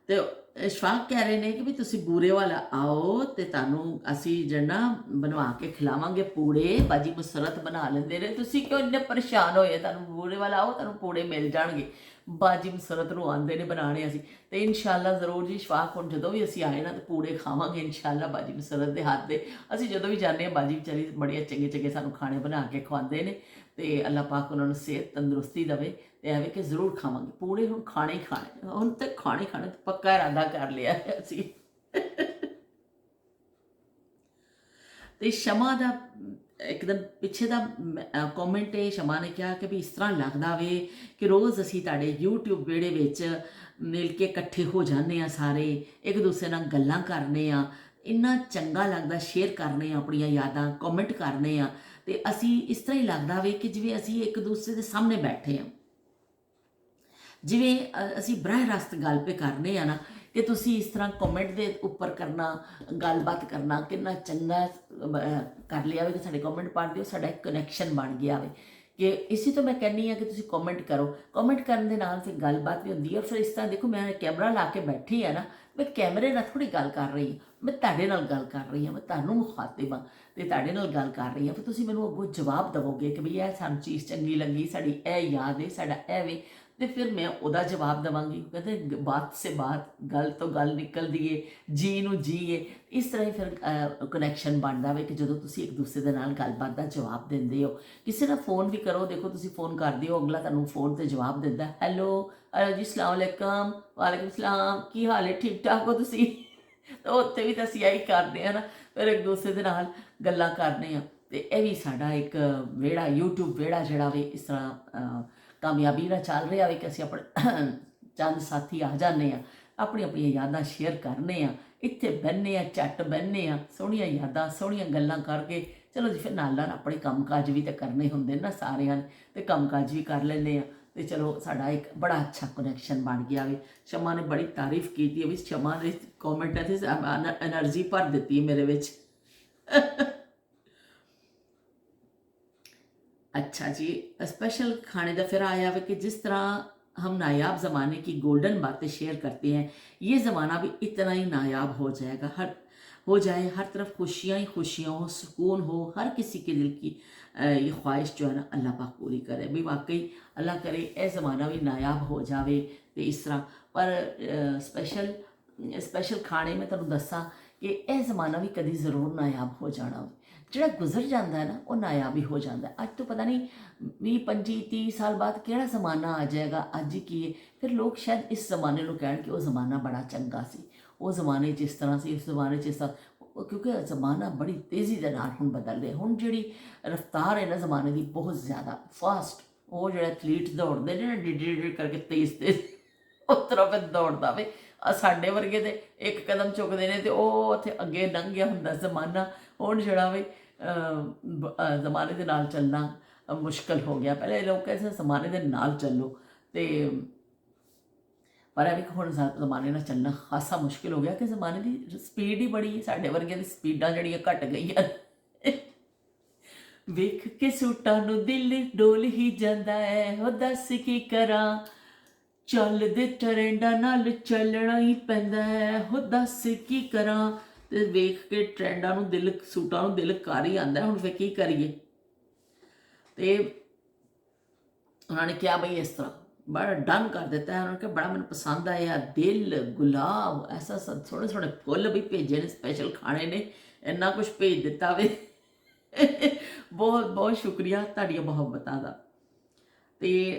तो इशफाक कह रहे हैं कि भी तुसी बूरे वाला आओ तो तुहानू असी जना बनवा के खिलावांगे पूड़े। बाजी मुसरत बना लेंदे ने, तुसी क्यों इन्ने परेशान होए, तुहानू बूरे वाला आओ तुहानू पूड़े मिल जाणगे। बाजी मुसरत नूं आंदे ने बनाने असी, तो इंशाअल्लाह जरूर जी इशफाक हुण जदों भी असी आए ना तो पूड़े खावांगे इंशाअल्लाह बाजी मुसरत दे हाथ दे। असी जदों भी जाने बाजी विचारी बड़े चंगे चंगे सानू खाने बना के खवांदे ने, तो अल्लाह पाक उन्होंने सेहत तंदुरुस्ती दवे। तो एवं कि जरूर खावांगे पूड़े, हुण खाने ही खाने, हुण तो खाने खाने तो पक्का इरादा कर लिया है असी। तो शमा का एकदम पिछे का कॉमेंट है, शमा ने कहा कि भी इस तरह लगता वे कि रोज़ असी तुहाडे यूट्यूब वेड़े विच मिल के इकट्ठे हो जाने आ, सारे एक दूसरे नाल गल्लां करने आ, इन्ना चंगा लगता, शेयर करने अपनियां यादां, कॉमेंट करने आ, तो असी इस तरह ही लगता वे कि जिवें असी एक दूसरे के सामने बैठे हैं, जिवें असी बराह रास्त गल पे करने आ ना, कि तुसी इस तरह कॉमेंट के उपर करना, गलबात करना, कितना चंगा कर लिया कि साडे कॉमेंट पढ़ते हो, साडा एक कनैक्शन बन गया वे। कि इसी तो मैं कहनी हाँ कि तुसी कॉमेंट करो, कॉमेंट करने के नाल फिर गलबात भी होंदी है। फिर इस तरह देखो मैं कैमरा ला के बैठी है ना, मैं कैमरे नाल थोड़ी गल कर रही हूँ, मैं तुहाडे नाल गल कर रही हूँ, मैं तुहानू मुखातिब हाँ तो तुहाडे नाल गल कर रही हूँ। फिर तुसी मैनू अगों जवाब दवोगे कि भई यह सानू चीज़ चंगी लगी, साडी ए याद है, साडा ए वे, ਤੇ ਫਿਰ ਮੈਂ ਉਹਦਾ ਜਵਾਬ ਦੇਵਾਂਗੀ। ਕਹਿੰਦੇ ਬਾਤ ਸੇ ਬਾਤ, ਗੱਲ ਤੋਂ ਗੱਲ ਨਿਕਲਦੀ ਏ, ਜੀ ਨੂੰ ਜੀ ਏ। ਇਸ ਤਰ੍ਹਾਂ ਹੀ ਫਿਰ ਕਨੈਕਸ਼ਨ ਬਣਦਾ ਵੇ ਕਿ ਜਦੋਂ ਤੁਸੀਂ ਇੱਕ ਦੂਸਰੇ ਦੇ ਨਾਲ ਗੱਲਬਾਤ ਦਾ ਜਵਾਬ ਦਿੰਦੇ ਹੋ। ਕਿਸੇ ਨਾਲ ਫੋਨ ਵੀ ਕਰੋ, ਦੇਖੋ ਤੁਸੀਂ ਫੋਨ ਕਰਦੇ ਹੋ, ਅਗਲਾ ਤੁਹਾਨੂੰ ਫੋਨ ਤੇ ਜਵਾਬ ਦਿੰਦਾ, ਹੈਲੋ ਜੀ ਸਲਾਮ ਅਲੈਕਮ, ਵਾਲੇਕੁਮ ਸਲਾਮ, ਕੀ ਹਾਲ ਹੈ, ਠੀਕ ਠਾਕ ਹੋ ਤੁਸੀਂ? ਤਾਂ ਉੱਥੇ ਵੀ ਤਾਂ ਅਸੀਂ ਇਹੀ ਕਰਦੇ ਹਾਂ ਨਾ, ਫਿਰ ਇੱਕ ਦੂਸਰੇ ਦੇ ਨਾਲ ਗੱਲਾਂ ਕਰਨੇ ਆ। ਤੇ ਇਹ ਵੀ ਸਾਡਾ ਇੱਕ ਵਿਹੜਾ, YouTube ਵਿਹੜਾ ਜਿਹੜਾ ਵੇ ਇਸ ਤਰ੍ਹਾਂ ਕਾਮਯਾਬੀ ਨਾਲ ਚੱਲ ਰਿਹਾ ਵੇ ਕਿ ਅਸੀਂ ਆਪਣੇ ਚੰਦ ਸਾਥੀ ਆ ਜਾਂਦੇ ਆ, ਆਪਣੀ ਆਪਣੀਆਂ ਯਾਦਾਂ ਸ਼ੇਅਰ ਕਰਨੇ ਆ, ਇੱਥੇ ਬਹਿੰਦੇ ਆ, ਝੱਟ ਬਹਿੰਦੇ ਆ, ਸੋਹਣੀਆਂ ਯਾਦਾਂ ਸੋਹਣੀਆਂ ਗੱਲਾਂ ਕਰਕੇ ਚਲੋ ਜੀ। ਫਿਰ ਨਾਲ ਨਾਲ ਆਪਣੇ ਕੰਮਕਾਜ ਵੀ ਤਾਂ ਕਰਨੇ ਹੁੰਦੇ ਨਾ ਸਾਰਿਆਂ ਨੇ, ਤੇ ਕੰਮਕਾਜ ਵੀ ਕਰ ਲੈਂਦੇ ਆ। ਤੇ ਚਲੋ ਸਾਡਾ ਇੱਕ ਬੜਾ ਅੱਛਾ ਕਨੈਕਸ਼ਨ ਬਣ ਗਿਆ ਵੇ। ਸ਼ਮਾ ਨੇ ਬੜੀ ਤਾਰੀਫ ਕੀਤੀ ਹੈ ਵੀ, ਸ਼ਮਾ ਦੇ ਕਮੈਂਟਾਂ 'ਤੇ ਐਨਰਜੀ ਭਰ ਦਿੱਤੀ ਹੈ ਮੇਰੇ ਵਿੱਚ। अच्छा जी, स्पेशल खाने का फिर आया है कि जिस तरह हम नायाब ज़माने की गोल्डन बातें शेयर करते हैं, ये ज़माना भी इतना ही नायाब हो जाएगा। हो जाए, हर तरफ खुशियाँ ही खुशियाँ हो, सुकून हो, हर किसी के दिल की ये ख्वाहिश जो है ना अल्लाह पाक पूरी करे। भी वाकई अल्लाह करे ये ज़माना भी नायाब हो जाए। तो इस तरह पर स्पेशल खाने में तुहानूं दसां कि यह ज़माना भी कभी ज़रूर नायाब हो जाना। ਜਿਹੜਾ ਗੁਜ਼ਰ ਜਾਂਦਾ ਹੈ ਨਾ ਉਹ ਨਾਯਾਬ ਹੀ ਹੋ ਜਾਂਦਾ। ਅੱਜ ਤੋਂ ਪਤਾ ਨਹੀਂ 20 25 30 ਸਾਲ ਬਾਅਦ ਕਿਹੜਾ ਜ਼ਮਾਨਾ ਆ ਜਾਏਗਾ, ਅੱਜ ਕੀ ਹੈ। ਫਿਰ ਲੋਕ ਸ਼ਾਇਦ ਇਸ ਜ਼ਮਾਨੇ ਨੂੰ ਕਹਿਣ ਕਿ ਉਹ ਜ਼ਮਾਨਾ ਬੜਾ ਚੰਗਾ ਸੀ, ਉਹ ਜ਼ਮਾਨੇ 'ਚ ਇਸ ਤਰ੍ਹਾਂ ਸੀ, ਇਸ ਜ਼ਮਾਨੇ 'ਚ ਇਸ ਤਰ੍ਹਾਂ। ਕਿਉਂਕਿ ਜ਼ਮਾਨਾ ਬੜੀ ਤੇਜ਼ੀ ਦੇ ਨਾਲ ਹੁਣ ਬਦਲ ਰਿਹਾ। ਹੁਣ ਜਿਹੜੀ ਰਫ਼ਤਾਰ ਹੈ ਨਾ ਜ਼ਮਾਨੇ ਦੀ ਬਹੁਤ ਜ਼ਿਆਦਾ ਫਾਸਟ, ਉਹ ਜਿਹੜਾ ਐਥਲੀਟ ਦੌੜਦੇ ਨੇ ਨਾ ਡੀ ਕਰਕੇ ਤੇਜ਼ ਉਸ ਤਰ੍ਹਾਂ ਫਿਰ ਦੌੜਦਾ ਵੇ। ਸਾਡੇ ਵਰਗੇ ਤੇ ਇੱਕ ਕਦਮ ਚੁੱਕਦੇ ਨੇ ਤੇ ਉਹ ਉੱਥੇ ਅੱਗੇ ਲੰਘ ਗਿਆ ਹੁੰਦਾ ਜ਼ਮਾਨਾ। ਹੁਣ ਜਿਹੜਾ ਵੇ ਜ਼ਮਾਨੇ ਦੇ ਨਾਲ ਚੱਲਣਾ ਮੁਸ਼ਕਿਲ ਹੋ ਗਿਆ। ਪਹਿਲੇ ਲੋਕ ਕਹਿੰਦੇ ਜ਼ਮਾਨੇ ਦੇ ਨਾਲ ਚੱਲੋ, ਤੇ ਪਰ ਇਹ ਵੀ ਹੁਣ ਜ਼ਮਾਨੇ ਨਾਲ ਚੱਲਣਾ ਖਾਸਾ ਮੁਸ਼ਕਿਲ ਹੋ ਗਿਆ ਕਿ ਜ਼ਮਾਨੇ ਦੀ ਸਪੀਡ ਹੀ ਬੜੀ ਹੈ। ਸਾਡੇ ਵਰਗੇ ਦੀ ਸਪੀਡਾਂ ਜਿਹੜੀਆਂ ਘਟ ਗਈਆਂ। ਵੇਖ ਕੇ ਸੂਟਾਂ ਨੂੰ ਦਿਲ ਡੋਲ ਹੀ ਜਾਂਦਾ ਹੈ, ਉਹ ਦੱਸ ਕੀ ਕਰਾਂ, ਚੱਲਦੇ ਟਰੈਂਡਾਂ ਨਾਲ ਚੱਲਣਾ ਹੀ ਪੈਂਦਾ ਹੈ, ਉਹ ਦੱਸ ਕੀ ਕਰਾਂ। ਤੇ ਵੇਖ ਕੇ ਟਰੈਂਡਾਂ ਨੂੰ ਦਿਲ, ਸੂਟਾਂ ਨੂੰ ਦਿਲ ਕਰ ਹੀ ਆਉਂਦਾ। ਹੁਣ ਫਿਰ ਕੀ ਕਰੀਏ। ਤੇ ਉਹਨਾਂ ਨੇ ਕਿਹਾ ਬਈ ਇਸ ਤਰ੍ਹਾਂ ਬੜਾ ਡਨ ਕਰ ਦਿੱਤਾ ਹੈ। ਉਹਨਾਂ ਨੇ ਕਿਹਾ ਬੜਾ ਮੈਨੂੰ ਪਸੰਦ ਆਇਆ, ਦਿਲ, ਗੁਲਾਬ, ਐਸਾ ਸੋਹਣੇ ਸੋਹਣੇ ਫੁੱਲ ਵੀ ਭੇਜੇ ਨੇ, ਸਪੈਸ਼ਲ ਖਾਣੇ ਨੇ, ਇੰਨਾ ਕੁਛ ਭੇਜ ਦਿੱਤਾ ਵੇ। ਬਹੁਤ ਬਹੁਤ ਸ਼ੁਕਰੀਆ ਤੁਹਾਡੀਆਂ ਮੁਹੱਬਤਾਂ ਦਾ। ਤੇ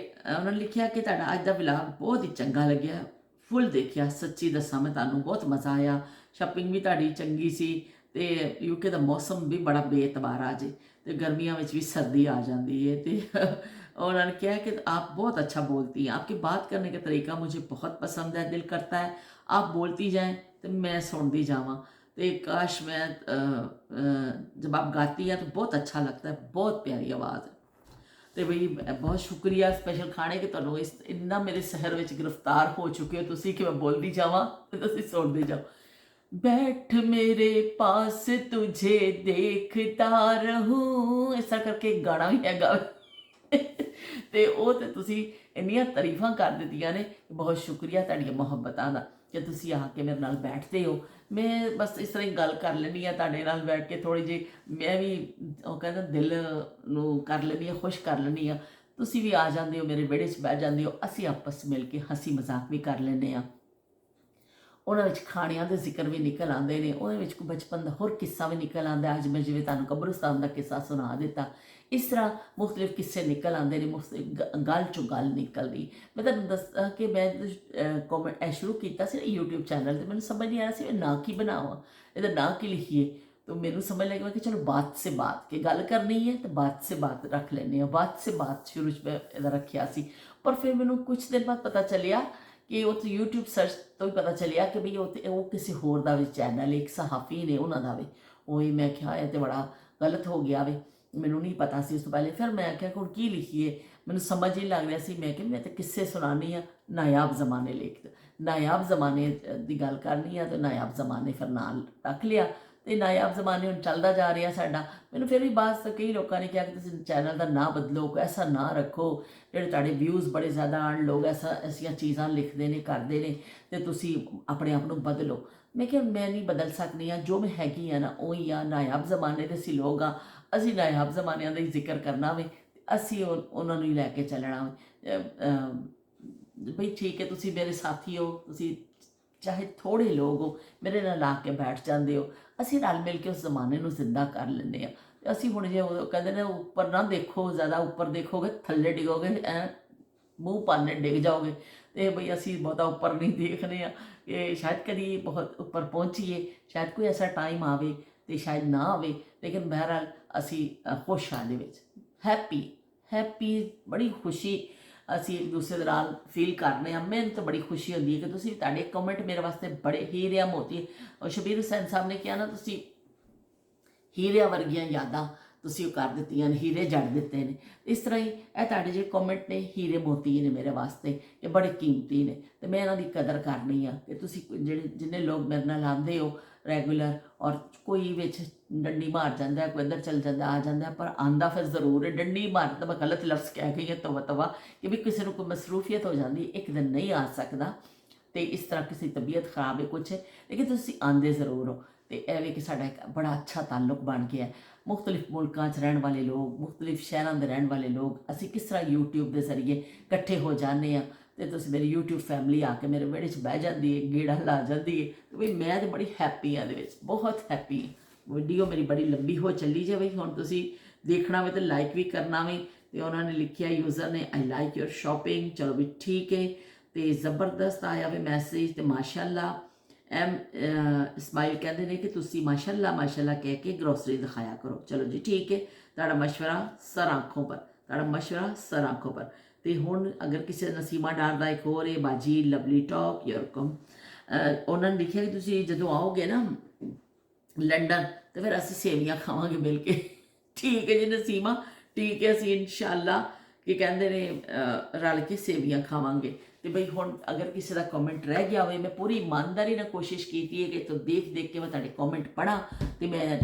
ਉਹਨਾਂ ਨੇ ਲਿਖਿਆ ਕਿ ਤੁਹਾਡਾ ਅੱਜ ਦਾ ਵਲੌਗ ਬਹੁਤ ਹੀ ਚੰਗਾ ਲੱਗਿਆ, ਫੁੱਲ ਦੇਖਿਆ, ਸੱਚੀ ਦੱਸਾਂ ਮੈਂ ਤੁਹਾਨੂੰ ਬਹੁਤ ਮਜ਼ਾ ਆਇਆ। ਸ਼ਾਪਿੰਗ ਵੀ ਤੁਹਾਡੀ ਚੰਗੀ ਸੀ, ਤੇ ਯੂਕੇ ਦਾ ਮੌਸਮ ਵੀ ਬੜਾ ਬੇਤਬਾਰ ਆ ਜੇ, ਤੇ ਗਰਮੀਆਂ ਵਿੱਚ ਵੀ सर्दी आ जाती है। तो उन्होंने कहा कि आप बहुत अच्छा बोलती हैं, आपकी बात करने का तरीका मुझे बहुत पसंद है, दिल करता है आप बोलती जाएं तो मैं सुनती जावां। तो काश मैं जब आप गाती हैं तो बहुत अच्छा लगता है, बहुत प्यारी आवाज़ है। तो बई बहुत शुक्रिया स्पेशल खाने कि तुहानूं इस इन्ना मेरे शहर में गिरफ्तार हो चुके हो तुसीं कि मैं बोलती जावां ते तुसीं सुनते जाओ। बैठ मेरे पास तुझे देखता रहूं, ऐसा करके एक गाना भी हैगा। ਤੇ ਉਹ ਤੇ ਤੁਸੀਂ ਇੰਨੀਆਂ ਤਾਰੀਫਾਂ ਕਰ ਦਿੱਤੀਆਂ ਨੇ। ਬਹੁਤ ਸ਼ੁਕਰੀਆ ਤੁਹਾਡੀਆਂ ਮੁਹੱਬਤਾਂ ਦਾ ਕਿ ਤੁਸੀਂ ਆ ਕੇ ਮੇਰੇ ਨਾਲ ਬੈਠਦੇ ਹੋ। ਮੈਂ ਬਸ ਇਸ ਤਰ੍ਹਾਂ ਹੀ ਗੱਲ ਕਰ ਲੈਂਦੀ ਹਾਂ ਤੁਹਾਡੇ ਨਾਲ ਬੈਠ ਕੇ, ਥੋੜ੍ਹੀ ਜਿਹੀ ਮੈਂ ਵੀ ਉਹ ਕਹਿੰਦਾ ਦਿਲ ਨੂੰ ਕਰ ਲੈਂਦੀ ਹਾਂ, ਖੁਸ਼ ਕਰ ਲੈਂਦੀ ਹਾਂ। ਤੁਸੀਂ ਵੀ ਆ ਜਾਂਦੇ ਹੋ, ਮੇਰੇ ਵਿਹੜੇ 'ਚ ਬਹਿ ਜਾਂਦੇ ਹੋ, ਅਸੀਂ ਆਪਸ ਮਿਲ ਕੇ ਹੱਸੀ ਮਜ਼ਾਕ ਵੀ ਕਰ ਲੈਂਦੇ ਹਾਂ। ਉਹਨਾਂ ਵਿੱਚ ਖਾਣਿਆਂ ਦੇ ਜ਼ਿਕਰ ਵੀ ਨਿਕਲ ਆਉਂਦੇ ਨੇ, ਉਹਦੇ ਵਿੱਚ ਕੋਈ ਬਚਪਨ ਦਾ ਹੋਰ ਕਿੱਸਾ ਵੀ ਨਿਕਲ ਆਉਂਦਾ। ਅੱਜ ਮੈਂ ਜਿਵੇਂ ਤੁਹਾਨੂੰ ਕਬਰਸਤਾਨ ਦਾ ਕਿੱਸਾ ਸੁਣਾ ਦਿੱਤਾ, ਇਸ ਤਰ੍ਹਾਂ ਮੁਖਤਲਿਫ ਕਿੱਸੇ ਨਿਕਲ ਆਉਂਦੇ ਨੇ, ਗੱਲ 'ਚੋਂ ਗੱਲ ਨਿਕਲਦੀ। ਮੈਂ ਤੁਹਾਨੂੰ ਦੱਸਾਂ ਕਿ ਮੈਂ ਇਹ ਸ਼ੁਰੂ ਕੀਤਾ ਸੀ YouTube ਚੈਨਲ 'ਤੇ, ਮੈਨੂੰ ਸਮਝ ਨਹੀਂ ਆ ਰਿਹਾ ਸੀ ਮੈਂ ਨਾਂ ਕੀ ਬਣਾਵਾਂ, ਇਹਦਾ ਨਾਂ ਕੀ ਲਿਖੀਏ। तो मैंने समझ लगा कि चलो बात से बात के गल करनी है तो बात से बात रख लेने, बात से बात शुरू में रखिया सी। पर फिर मैंने कुछ दिन बाद पता चलिया कि वो तो यूट्यूब सर्च तो भी पता चलिया कि भाई वो किसी होर दा भी चैनल, एक सहाफ़ी ने उन्हों का भी, वही मैं क्या है तो बड़ा गलत हो गया वे, मैनू नहीं पता सी उस तो पहले। फिर मैं क्या हुण की लिखीए, मैनू समझ ही लग रहा सी। मैं कि मैं तो किस्से सुनानी आ, नायाब जमाने लिख, नायाब जमाने की गल करनी है तो नायाब जमाने फिर नाल रख लिया। तो नायाब जमाने हम चलता जा रहा साडा। मैंने फिर भी बाद कई लोगों ने कहा कि तुम चैनल का ना बदलो, ऐसा ना रखो जोड़े तुहाडे व्यूज़ बड़े ज़्यादा आन, लोग ऐसा चीज़ां लिखते हैं करते हैं तो तुसी अपने आप को बदलो। मैं क्या मैं नहीं बदल सकती हाँ, जो मैं हैगी हाँ ना वही हाँ। नायाब जमाने के असी लोग हाँ, असी नायाब जमानिया का ही जिक्र करना वे, असी उन्होंने ही लैके चलना वे। ਬਈ ਠੀਕ ਹੈ ਤੁਸੀਂ ਮੇਰੇ ਸਾਥੀ ਹੋ, ਤੁਸੀਂ ਚਾਹੇ ਥੋੜ੍ਹੇ ਲੋਕ ਹੋ, ਮੇਰੇ ਨਾਲ ਲਾ ਕੇ ਬੈਠ ਜਾਂਦੇ ਹੋ। ਅਸੀਂ ਰਲ ਮਿਲ ਕੇ ਉਸ ਜ਼ਮਾਨੇ ਨੂੰ ਜ਼ਿੰਦਾ ਕਰ ਲੈਂਦੇ ਹਾਂ। ਤੇ ਅਸੀਂ ਹੁਣ ਜੇ ਉਹ ਕਹਿੰਦੇ ਨੇ ਉੱਪਰ ਨਾ ਦੇਖੋ, ਜ਼ਿਆਦਾ ਉੱਪਰ ਦੇਖੋਗੇ ਥੱਲੇ ਡਿੱਗੋਗੇ, ਐ ਮੂੰਹ ਪਾਣੇ ਡਿੱਗ ਜਾਓਗੇ। ਤੇ ਬਈ ਅਸੀਂ ਬਹੁਤਾ ਉੱਪਰ ਨਹੀਂ ਦੇਖਦੇ ਹਾਂ ਕਿ ਸ਼ਾਇਦ ਕਦੀ ਬਹੁਤ ਉੱਪਰ ਪਹੁੰਚੀਏ, ਸ਼ਾਇਦ ਕੋਈ ਐਸਾ ਟਾਈਮ ਆਵੇ ਤੇ ਸ਼ਾਇਦ ਨਾ ਆਵੇ, ਲੇਕਿਨ ਬਹਰਹਾਲ ਅਸੀਂ ਖੁਸ਼ ਹਾਂ ਦੇ ਵਿੱਚ, ਹੈਪੀ ਬੜੀ ਖੁਸ਼ੀ ਅਸੀਂ ਇੱਕ ਦੂਸਰੇ ਦੇ ਨਾਲ ਫੀਲ ਕਰਨੇ ਹਾਂ। ਮੈਨੂੰ ਤਾਂ ਬੜੀ ਖੁਸ਼ੀ ਹੁੰਦੀ ਹੈ ਕਿ ਤੁਸੀਂ, ਤੁਹਾਡੇ ਕਮੈਂਟ ਮੇਰੇ ਵਾਸਤੇ ਬੜੇ ਹੀਰਿਆਂ ਮੋਤੀ। ਔਰ ਸ਼ਬੀਰ ਹੁਸੈਨ ਸਾਹਿਬ ਨੇ ਕਿਹਾ ਨਾ, ਤੁਸੀਂ ਹੀਰਿਆਂ ਵਰਗੀਆਂ ਯਾਦਾਂ ਤੁਸੀਂ ਉਹ ਕਰ ਦਿੱਤੀਆਂ ਨੇ, ਹੀਰੇ ਜੜ ਦਿੱਤੇ ਨੇ। ਇਸ ਤਰ੍ਹਾਂ ਹੀ ਇਹ ਤੁਹਾਡੇ ਜਿਹੜੇ ਕਮੈਂਟ ਨੇ ਹੀਰੇ ਮੋਤੀ ਨੇ ਮੇਰੇ ਵਾਸਤੇ, ਇਹ ਬੜੇ ਕੀਮਤੀ ਨੇ ਤੇ ਮੈਂ ਇਹਨਾਂ ਦੀ ਕਦਰ ਕਰਨੀ ਆ ਕਿ ਤੁਸੀਂ ਜਿਹੜੇ ਜਿੰਨੇ ਲੋਕ ਮੇਰੇ ਨਾਲ ਆਉਂਦੇ ਹੋ ਰੈਗੂਲਰ, ਔਰ ਕੋਈ ਵਿੱਚ ਡੰਡੀ ਮਾਰ ਜਾਂਦਾ, ਕੋਈ ਇੱਧਰ ਚੱਲ ਜਾਂਦਾ ਆ ਜਾਂਦਾ, ਪਰ ਆਂਦਾ ਫਿਰ ਜ਼ਰੂਰ ਹੈ। ਡੰਡੀ ਮਾਰ ਤਾਂ ਮੈਂ ਗਲਤ ਲਫ਼ਜ਼ ਕਹਿ ਗਈ ਹੈ ਤਵਾ ਕਿ ਵੀ ਕਿਸੇ ਨੂੰ ਕੋਈ ਮਸਰੂਫੀਅਤ ਹੋ ਜਾਂਦੀ, ਇੱਕ ਦਿਨ ਨਹੀਂ ਆ ਸਕਦਾ ਤੇ ਇਸ ਤਰ੍ਹਾਂ ਕਿਸੇ ਦੀ ਤਬੀਅਤ ਖਰਾਬ ਹੈ ਕੁਛ, ਲੇਕਿਨ ਤੁਸੀਂ ਆਂਦੇ ਜ਼ਰੂਰ ਹੋ। ਤੇ ਇਹ ਵੀ ਕਿ ਸਾਡਾ ਇੱਕ ਬੜਾ ਅੱਛਾ ਤਾਲੁਕ ਬਣ ਗਿਆ। ਮੁਖਤਲਿਫ ਮੁਲਕਾਂ 'ਚ ਰਹਿਣ ਵਾਲੇ ਲੋਕ, ਮੁਖਤਲਿਫ ਸ਼ਹਿਰਾਂ ਦੇ ਰਹਿਣ ਵਾਲੇ ਲੋਕ, ਅਸੀਂ ਕਿਸ ਤਰ੍ਹਾਂ YouTube ਦੇ ਜ਼ਰੀਏ ਇਕੱਠੇ ਹੋ ਜਾਂਦੇ ਹਾਂ। ਤੇ ਤੁਸੀਂ ਮੇਰੀ YouTube ਫੈਮਿਲੀ ਆ ਕੇ ਮੇਰੇ ਵਿਹੜੇ 'ਚ ਬਹਿ ਜਾਂਦੀ ਹੈ, ਗੇੜਾ ਲਾ ਜਾਂਦੀ ਹੈ। ਵੀ ਮੈਂ ਤਾਂ ਬੜੀ ਹੈਪੀ ਹਾਂ ਇਹਦੇ ਵਿੱਚ, ਬਹੁਤ ਹੈਪੀ। ਵੀਡੀਓ ਮੇਰੀ ਬੜੀ ਲੰਬੀ ਹੋ ਚੱਲੀ ਜਾਵੇ, ਹੁਣ ਤੁਸੀਂ ਦੇਖਣਾ ਵੇ ਤੇ ਲਾਈਕ ਵੀ ਕਰਨਾ ਵੇ। ਤੇ ਉਹਨਾਂ ਨੇ ਲਿਖਿਆ ਯੂਜ਼ਰ ਨੇ, ਆਈ ਲਾਈਕ ਯੂਰ ਸ਼ਾਪਿੰਗ। ਚਲੋ ਵੀ ਠੀਕ ਹੈ। ਤੇ ਜ਼ਬਰਦਸਤ ਆਇਆ ਵੇ ਮੈਸੇਜ ਤੇ ਮਾਸ਼ਾਅੱਲਾ। ਐਮ ਇਸਮਾਈਲ ਕਹਿੰਦੇ ਨੇ ਕਿ ਤੁਸੀਂ ਮਾਸ਼ਾਅੱਲਾ ਕਹਿ ਕੇ ਗਰੋਸਰੀ ਦਿਖਾਇਆ ਕਰੋ। ਚਲੋ ਜੀ ਠੀਕ ਹੈ, ਤੁਹਾਡਾ ਮਸ਼ਵਰਾ ਸਰ ਆਂਖੋਂ ਪਰ, ਤੁਹਾਡਾ ਮਸ਼ਵਰਾ ਸਰ ਆਂਖੋਂ ਪਰ। ਤੇ ਹੁਣ ਅਗਰ ਕਿਸੇ ਨਸੀਮਾ ਡਾਰ ਦਾ ਇੱਕ ਹੋਰ ਹੈ, ਬਾਜੀ ਲਵਲੀ ਟੌਪ ਯੂਰਕਮ, ਉਹਨਾਂ ਨੇ ਲਿਖਿਆ ਕਿ ਤੁਸੀਂ ਜਦੋਂ ਆਓਗੇ ਨਾ ਲੰਡਨ ਤੇ ਫਿਰ ਅਸੀਂ ਸੇਵੀਆਂ ਖਾਵਾਂਗੇ ਮਿਲ ਕੇ। ਠੀਕ ਹੈ ਜੀ ਨਸੀਮਾ, ਠੀਕ ਹੈ, ਅਸੀਂ ਇਨਸ਼ਾਅੱਲਾ ਕੀ ਕਹਿੰਦੇ ਨੇ ਰਲ ਕੇ ਸੇਵੀਆਂ ਖਾਵਾਂਗੇ। ਤੇ ਬਈ ਹੁਣ ਅਗਰ ਕਿਸੇ ਦਾ ਕਮੈਂਟ ਰਹਿ ਗਿਆ ਹੋਵੇ, ਮੈਂ ਪੂਰੀ ਇਮਾਨਦਾਰੀ ਨਾਲ ਕੋਸ਼ਿਸ਼ ਕੀਤੀ ਹੈ ਕਿ ਤੋਂ ਦੇਖ ਕੇ ਮੈਂ ਤੁਹਾਡੇ ਕਮੈਂਟ ਪੜ੍ਹਾਂ ਤੇ ਮੈਂ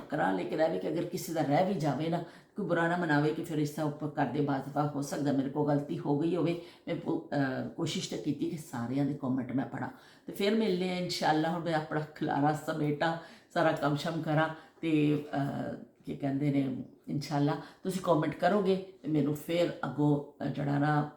ਕਰਾਂ, ਲੇਕਿਨ ਇਹ ਵੀ ਕਿ ਅਗਰ ਕਿਸੇ ਦਾ ਰਹਿ ਵੀ ਜਾਵੇ ਨਾ, ਕੋਈ ਬੁਰਾ ਨਾ ਮਨਾਵੇ ਕਿ ਫਿਰ ਇਸ ਤਰ੍ਹਾਂ ਉੱਪਰ ਕਰਦੇ ਬਾਜ਼ਫਾ ਹੋ ਸਕਦਾ ਮੇਰੇ ਕੋਲ ਗਲਤੀ ਹੋ ਗਈ ਹੋਵੇ। ਮੈਂ ਕੋਸ਼ਿਸ਼ ਤਾਂ ਕੀਤੀ ਕਿ ਸਾਰਿਆਂ ਦੇ ਕਮੈਂਟ ਮੈਂ ਪੜ੍ਹਾਂ। ਤੇ ਫਿਰ ਮਿਲਦੇ ਹਾਂ ਇਨਸ਼ਾਅੱਲਾ। ਹੁਣ ਮੈਂ ਆਪਣਾ ਖਿਲਾਰਾ ਸਮੇਟਾਂ, ਸਾਰਾ ਕੰਮ ਸ਼ਮ ਕਰਾਂ ਤੇ ਕੀ ਕਹਿੰਦੇ ਨੇ ਇਨਸ਼ਾਅੱਲਾ ਤੁਸੀਂ ਕਮੈਂਟ ਕਰੋਗੇ ਤੇ ਮੈਨੂੰ ਫਿਰ ਅੱਗੋਂ ਜਿਹੜਾ ਨਾ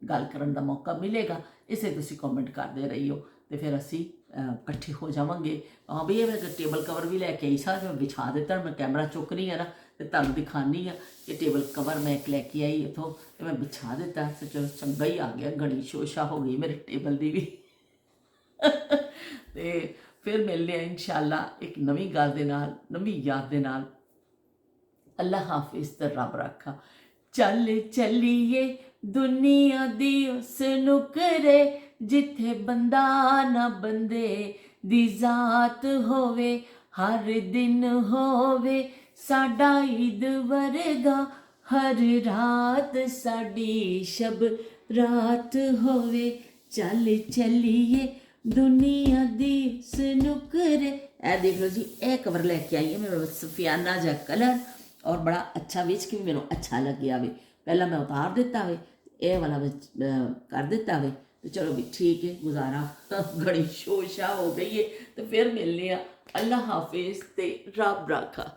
ਗੱਲ ਕਰਨ ਦਾ ਮੌਕਾ ਮਿਲੇਗਾ। ਇਸੇ ਤੁਸੀਂ ਕਮੈਂਟ ਕਰਦੇ ਰਹੀਓ ਤੇ ਫਿਰ ਅਸੀਂ ਇਕੱਠੇ ਹੋ ਜਾਵਾਂਗੇ। ਹਾਂ ਬਈ ਇਹ ਮੈਂ ਟੇਬਲ ਕਵਰ ਵੀ ਲੈ ਕੇ ਆਈ ਸਾਂ, ਮੈਂ ਵਿਛਾ ਦਿੱਤਾ। ਮੈਂ ਕੈਮਰਾ ਚੁੱਕ ਰਹੀ ਹਾਂ ਨਾ ਤੇ ਤੁਹਾਨੂੰ ਦਿਖਾਉਂਦੀ ਹਾਂ ਕਿ ਟੇਬਲ ਕਵਰ ਮੈਂ ਇੱਕ ਲੈ ਕੇ ਆਈ ਇੱਥੋਂ ਤੇ ਮੈਂ ਵਿਛਾ ਦਿੱਤਾ। ਤੇ ਚਲੋ ਚੰਗਾ ਹੀ ਆ ਗਿਆ, ਘਣੀ ਸ਼ੋਸ਼ਾ ਹੋ ਗਈ ਮੇਰੇ ਟੇਬਲ ਦੀ ਵੀ। ਤੇ ਫਿਰ ਮਿਲਦੇ ਹਾਂ ਇਨਸ਼ਾਅੱਲਾ ਇੱਕ ਨਵੀਂ ਗੱਲ ਦੇ ਨਾਲ, ਨਵੀਂ ਯਾਦ ਦੇ ਨਾਲ। ਅੱਲਾ ਹਾਫਿਜ਼ ਤੇ ਰੱਬ ਰਾਖਾ। ਚੱਲ ਚੱਲੀਏ ਦੁਨੀਆ ਦੀ ਉਸ ਨੁਕਰੇ, ਜਿੱਥੇ ਬੰਦਾ ਨਾ ਬੰਦੇ ਦੀ ਜ਼ਾਤ ਹੋਵੇ। ਹਰ ਦਿਨ ਹੋਵੇ ਸਾਡਾ ਈਦ ਵਰਗਾ, ਹਰ ਰਾਤ ਸਾਡੀ ਸ਼ਬ ਰਾਤ ਹੋਵੇ। ਚੱਲ ਚੱਲੀਏ ਦੁਨੀਆ ਦੀ ਉਸ ਨੁਕਰੇ। ਇਹ ਦੇਖ ਲਓ ਜੀ, ਇਹ ਕਵਰ ਲੈ ਕੇ ਆਈ ਹਾਂ ਮੈਂ, ਸਫਿਆਨਾ ਜਿਹਾ ਕਲਰ ਔਰ ਬੜਾ ਅੱਛਾ ਵੇਚ ਕੇ ਵੀ ਮੈਨੂੰ ਅੱਛਾ ਲੱਗਿਆ ਵੇ। ਪਹਿਲਾਂ ਮੈਂ ਉਤਾਰ ਦਿੱਤਾ ਵੇ, ਇਹ ਵਾਲਾ ਵਿੱਚ ਕਰ ਦਿੱਤਾ ਵੇ। ਤੇ ਚਲੋ ਵੀ ਠੀਕ ਹੈ, ਗੁਜ਼ਾਰਾ ਘੜੀ ਸ਼ੋਸ਼ਾ ਹੋ ਗਈ ਹੈ। ਤੇ ਫਿਰ ਮਿਲਨੇ ਆ। ਅੱਲਾ ਹਾਫਿਜ਼ ਤੇ ਰੱਬ ਰਾਖਾ।